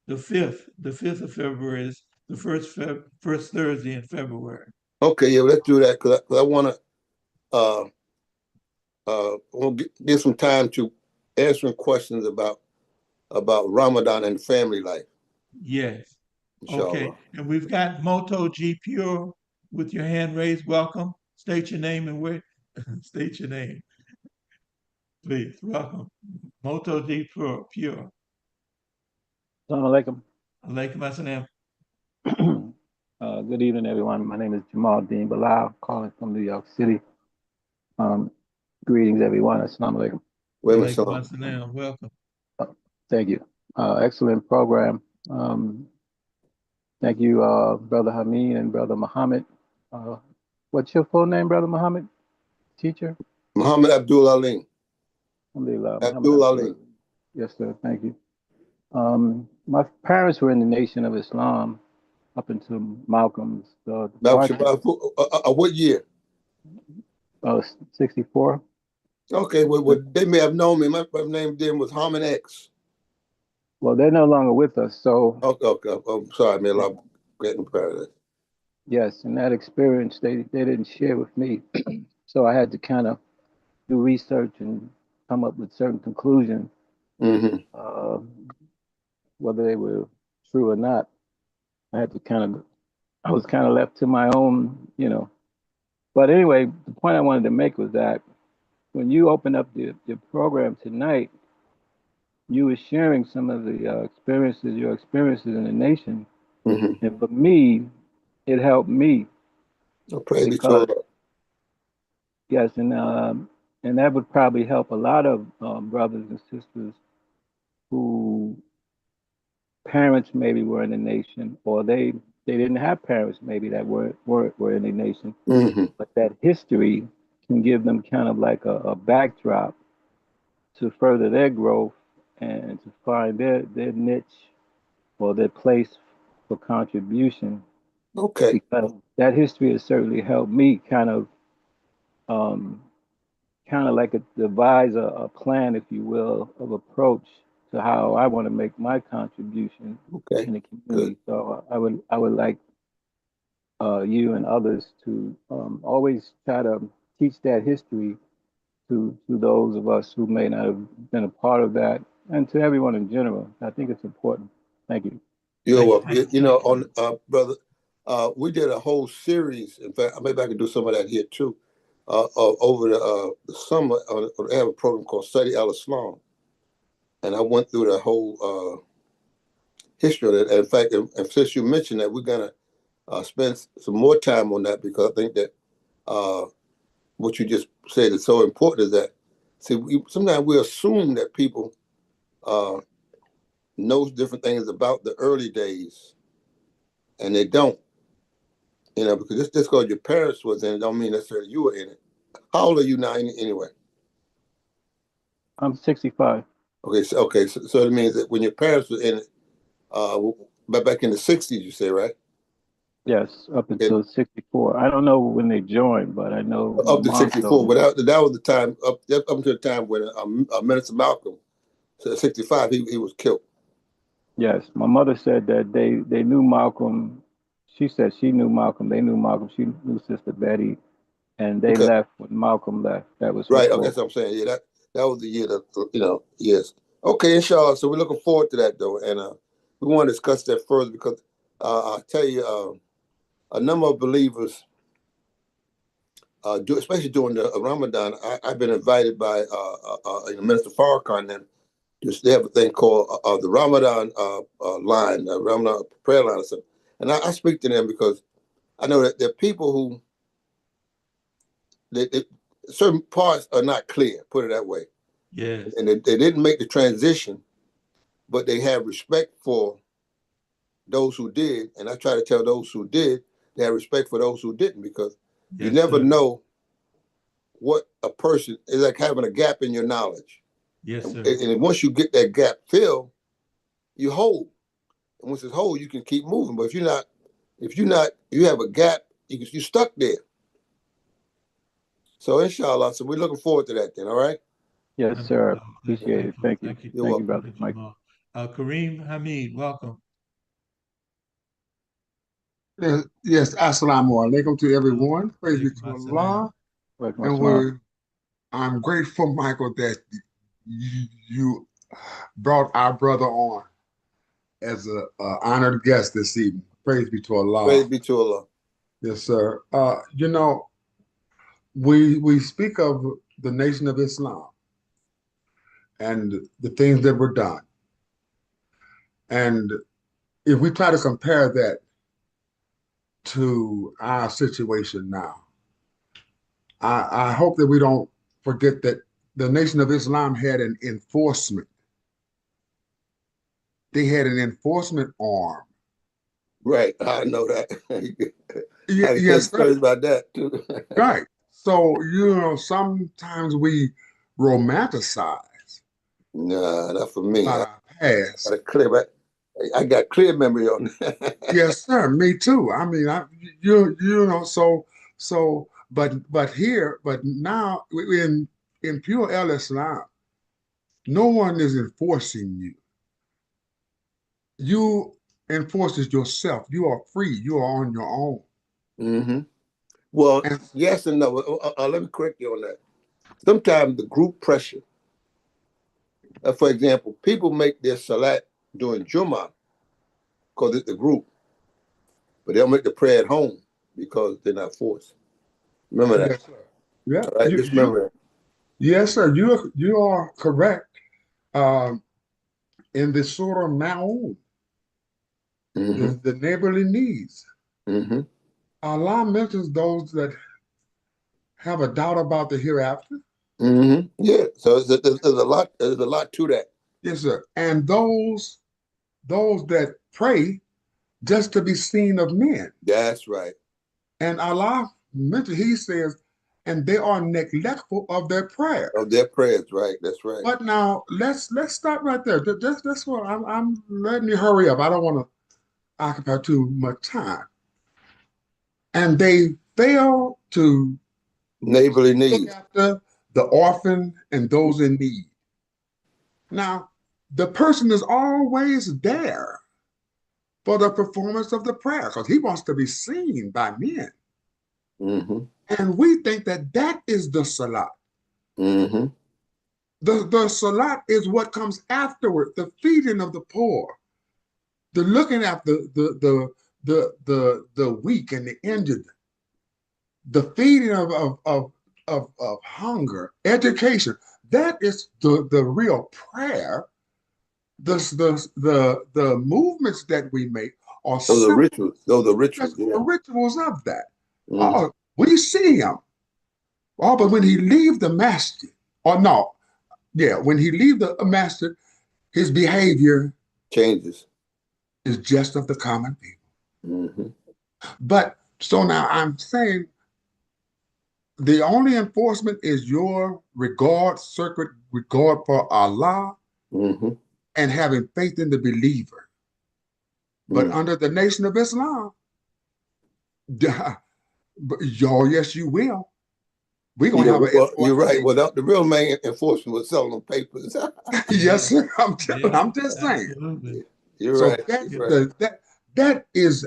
the 5th. The 5th of February is the first Thursday in February. Okay, yeah, let's do that because I want to we'll give some time to answering questions about Ramadan and family life. Yes. Okay, inshallah. and we've got Moto G Pure with your hand raised. Welcome. State your name and where. State your name, please. Welcome. Moto G Pure. Pure. Assalamu alaikum. Alaikum assalam. Good evening, everyone. My name is Jamal Dean Bilal, calling from New York City. Greetings, everyone. Assalamu alaikum. Alaikum assalam. Welcome. Thank you. Excellent program. Thank you, Brother Hameen and Brother Muhammad. What's your full name, Brother Muhammad? Teacher? Muhammad Abdul Alim. Alhamdulillah. Muhammad Abdul Abdullah. Alim. Yes, sir. Thank you. My parents were in the Nation of Islam up until Malcolm's departure. What year? 64. Okay, well, they may have known me. My name then was Hamin X. Well, they're no longer with us, so. Okay. I'm sorry, man. I'm getting proud of that. Yes, and that experience they didn't share with me, so I had to kind of do research and come up with certain conclusions, whether they were true or not. I was kind of left to my own, But anyway, the point I wanted to make was that when you opened up the program tonight, you were sharing some of the your experiences in the nation. And for me, it helped me. Because, yes, and that would probably help a lot of brothers and sisters who parents maybe were in the nation, or they didn't have parents maybe that were in the nation. But that history can give them kind of like a backdrop to further their growth and to find their niche or their place for contribution. Okay. Because that history has certainly helped me kind of like devise a plan, if you will, of approach to how I want to make my contribution in the community. Good. So I would like you and others to always try to teach that history to those of us who may not have been a part of that, and to everyone in general. I think it's important. Thank you. You're welcome. Brother, we did a whole series. In fact, maybe I can do some of that here too. Over the summer, they have a program called Study Al-Islam, and I went through the whole history of it. And in fact, and since you mentioned that, we're gonna spend some more time on that, because I think that what you just said is so important. Is that sometimes we assume that people knows different things about the early days, and they don't. Because just because your parents was in it, don't mean necessarily you were in it. How old are you now, anyway? I'm 65. Okay, so it means that when your parents were in it, back in the 60s, you say, right? Yes, up until 64. I don't know when they joined, but I know up to 64. But that was the time up until the time when Minister Malcolm, 65, he was killed. Yes, my mother said that they knew Malcolm. She said she knew Malcolm. They knew Malcolm. She knew Sister Betty, and they left when Malcolm left. That was right. Okay, that's what I'm saying. Yeah, that was the year that Yes. Okay, inshallah. So we're looking forward to that though, and we want to discuss that further, because I'll tell you, a number of believers, especially during the Ramadan, I've been invited by Minister Farrakhan. Then they have a thing called the Ramadan line, Ramadan prayer line or something. And I speak to them because I know that there are people who, certain parts are not clear, put it that way. Yes. And they didn't make the transition, but they have respect for those who did. And I try to tell those who did, they have respect for those who didn't, because you never know what a person is, like having a gap in your knowledge. Yes, sir. And once you get that gap filled, you hold. And once it's whole, you can keep moving. But if you have a gap, you're stuck there. So inshallah, so we're looking forward to that then, all right? Yes, sir. Appreciate it. Thank you. You're welcome. Brother Mike. Kareem Hamid, welcome. Yes, assalamu alaikum to everyone. Praise be to Allah. And I'm grateful, Michael, that you brought our brother on. as a honored guest this evening. Praise be to Allah. Praise be to Allah. Yes, sir. You know, we speak of the Nation of Islam and the things that were done. And if we try to compare that to our situation now, I hope that we don't forget that the Nation of Islam had an enforcement. They had an enforcement arm. Right, I know that. I can Yes, tell you stories about that too. right. So, you know, sometimes we romanticize Nah, not for me. about our past. I got clear memory on that. Yes, sir. Me too. I mean, you know, but now in pure El Islam, no one is enforcing you. You enforce it yourself. You are free. You are on your own. Mm-hmm. Well, And yes and no. Let me correct you on that. Sometimes the group pressure. For example, people make their salat during Jummah because it's the group, but they'll make the prayer at home because they're not forced. Remember that. yes, sir. Yeah. All right, just remember that. Yes, sir. You are correct. In the Surah Ma'un, the neighborly needs. Mm-hmm. Allah mentions those that have a doubt about the hereafter. Mm-hmm. Yeah. So there's a lot. There's a lot to that. Yes, sir. And those that pray just to be seen of men. That's right. And Allah mentioned, He says, and they are neglectful of their prayer. Of their prayers, right? That's right. But now let's stop right there. That's what I'm letting you hurry up. I don't want to occupy too much time. And they fail to neighborly needs. Look after the orphan and those in need. Now, the person is always there for the performance of the prayer because he wants to be seen by men. Mm-hmm. And we think that is the salat. Mm-hmm. The salat is what comes afterward, the feeding of the poor, the looking after the weak and the injured, the feeding of hunger, education. That is the real prayer. The movements that we make are Those are rituals. Those are rituals. The rituals of that. Mm-hmm. Oh, we see him. Oh, but when he leaves the master, or no, yeah, when he leaves the master, his behavior changes. Is just of the common people. Mm-hmm. But so now I'm saying the only enforcement is your sacred regard for Allah, mm-hmm. and having faith in the believer. But under the Nation of Islam, yes, you will. We're gonna have an you're right. Well, the real main enforcement was selling them papers. Yes, sir. I'm just saying. Absolutely. You're so right. That is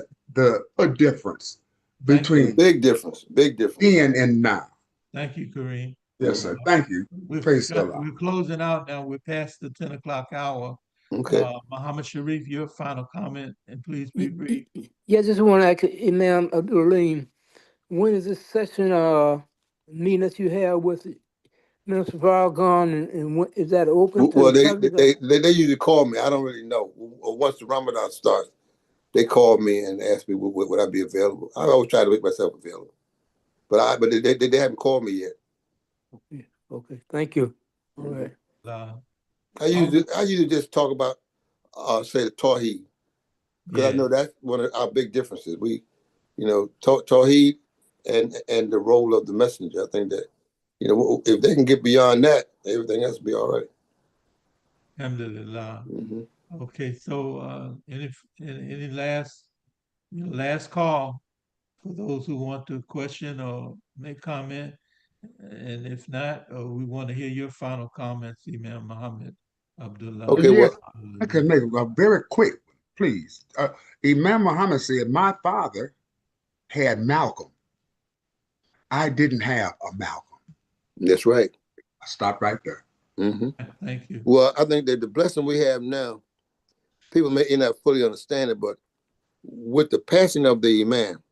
a difference between big difference then and now. Thank you, Kareem. Yes, sir. Thank you. Praise Allah. We're closing out now. We're past the 10 o'clock hour. Okay. Muhammad Sharif, your final comment, and please be brief. Yeah, just want to ask Imam Abdul, when is this session meeting that you have with Minister Farragon, and when, is that open to the public? They usually call me. I don't really know. Once the Ramadan starts, they call me and ask me would I be available. I always try to make myself available, but they haven't called me yet. Okay. Thank you. All right. I usually just talk about say the Tawheed, because I know that's one of our big differences. We, Tawheed and the role of the messenger. I think that, if they can get beyond that, everything else will be all right. Alhamdulillah. Mm-hmm. Okay, so any last call for those who want to question or make comment, and if not, we want to hear your final comments, Imam Muhammad Abdullah. Okay, well, I can make a very quick, please. Imam Muhammad said, "My father had Malcolm. I didn't have a Malcolm." That's right. I stopped right there. Mm-hmm. Thank you. Well, I think that the blessing we have now, people may not fully understand it, but with the passing of the Imam,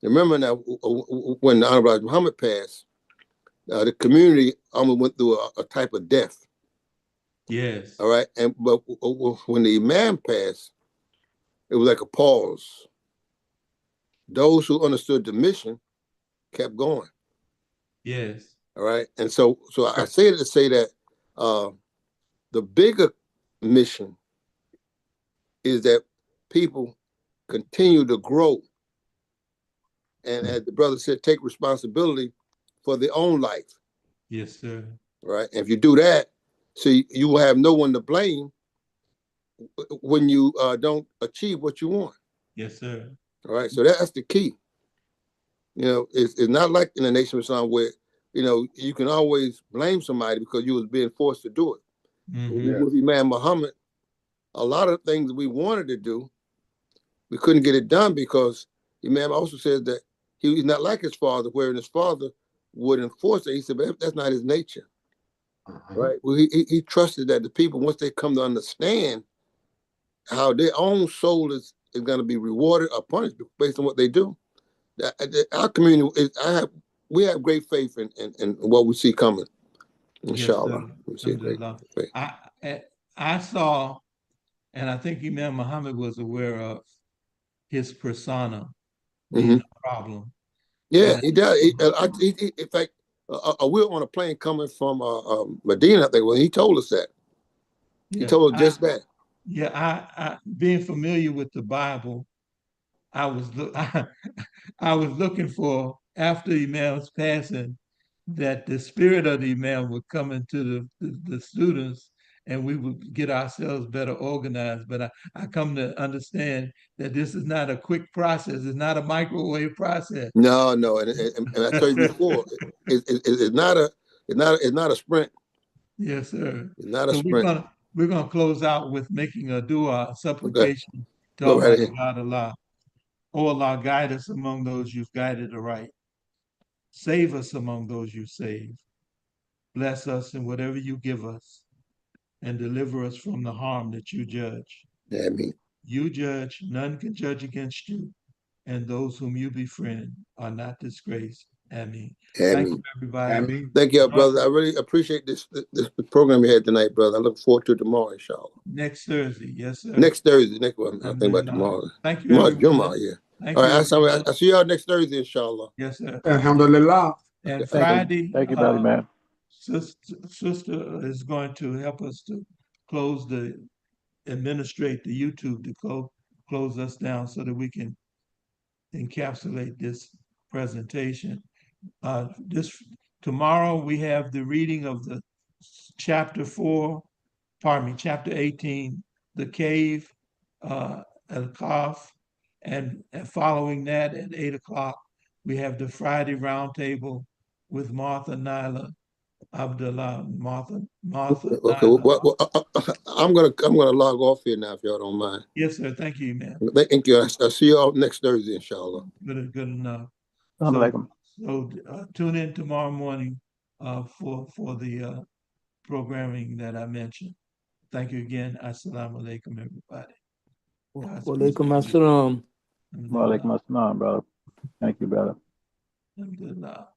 remember now when the Honorable Muhammad passed, the community almost went through a type of death. Yes. All right, but when the Imam passed, it was like a pause. Those who understood the mission kept going. Yes. All right, and so I say it to say that the bigger mission is that people continue to grow, and as the brother said, take responsibility for their own life. Yes, sir. Right, and if you do that, see, you will have no one to blame when you don't achieve what you want. Yes, sir. All right, so that's the key. You know, it's not like in the Nation of Islam where, you know, you can always blame somebody because you was being forced to do it. Mm-hmm. With Imam Muhammad, a lot of things we wanted to do, we couldn't get it done because Imam also said that he was not like his father, wherein his father would enforce it. He said, but that's not his nature. Right? Well, he trusted that the people, once they come to understand how their own soul is going to be rewarded or punished based on what they do, our community is, we have great faith in what we see coming. Inshallah. We see great faith. I saw, and I think Imam Muhammad was aware of his persona being a problem. Yeah, And he does. In fact, we were on a plane coming from Medina, I think, when he told us that. He told us just that. Yeah, I being familiar with the Bible, I was I was looking for after Imam's passing that the spirit of the Imam would come into the students and we would get ourselves better organized. But I come to understand that this is not a quick process. It's not a microwave process. No, and I told you before, it's not a sprint. Yes, sir. It's not a So sprint. we're gonna close out with making a dua, a Okay, supplication to go right Almighty ahead. God Allah. Oh Allah, guide us among those you've guided aright. Save us among those you save. Bless us in whatever you give us, and deliver us from the harm that you judge. Hameen. You judge, none can judge against you, and those whom you befriend are not disgraced. Ameen. Thank you, everybody. Thank you, brother. I really appreciate this program you had tonight, brother. I look forward to tomorrow, inshallah. Next Thursday, yes, sir. Next Thursday, next one. I think about tomorrow. Thank you, Tomorrow, everyone. Jum'ah, yeah. Thank All you, right, everyone. I'll see y'all next Thursday, inshallah. Yes, sir. Alhamdulillah. And Okay. Friday, Thank you, brother, man. sister is going to help us to administrate the YouTube to close us down so that we can encapsulate this presentation. This tomorrow we have the reading of the chapter 18, the cave, Al-Kahf, and following that at 8 o'clock, we have the Friday roundtable with Martha Nyla, Abdullah, Martha, Okay, Nyla. I'm gonna log off here now if y'all don't mind. Yes, sir. Thank you, man. Thank you. I'll see y'all next Thursday, inshallah. Good enough. Assalamu So tune in tomorrow morning for the programming that I mentioned. Thank you again. Assalamu alaikum, everybody. Walaikum assalam. Walaikum assalam, brother. Thank you, brother. Alhamdulillah.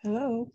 Hello.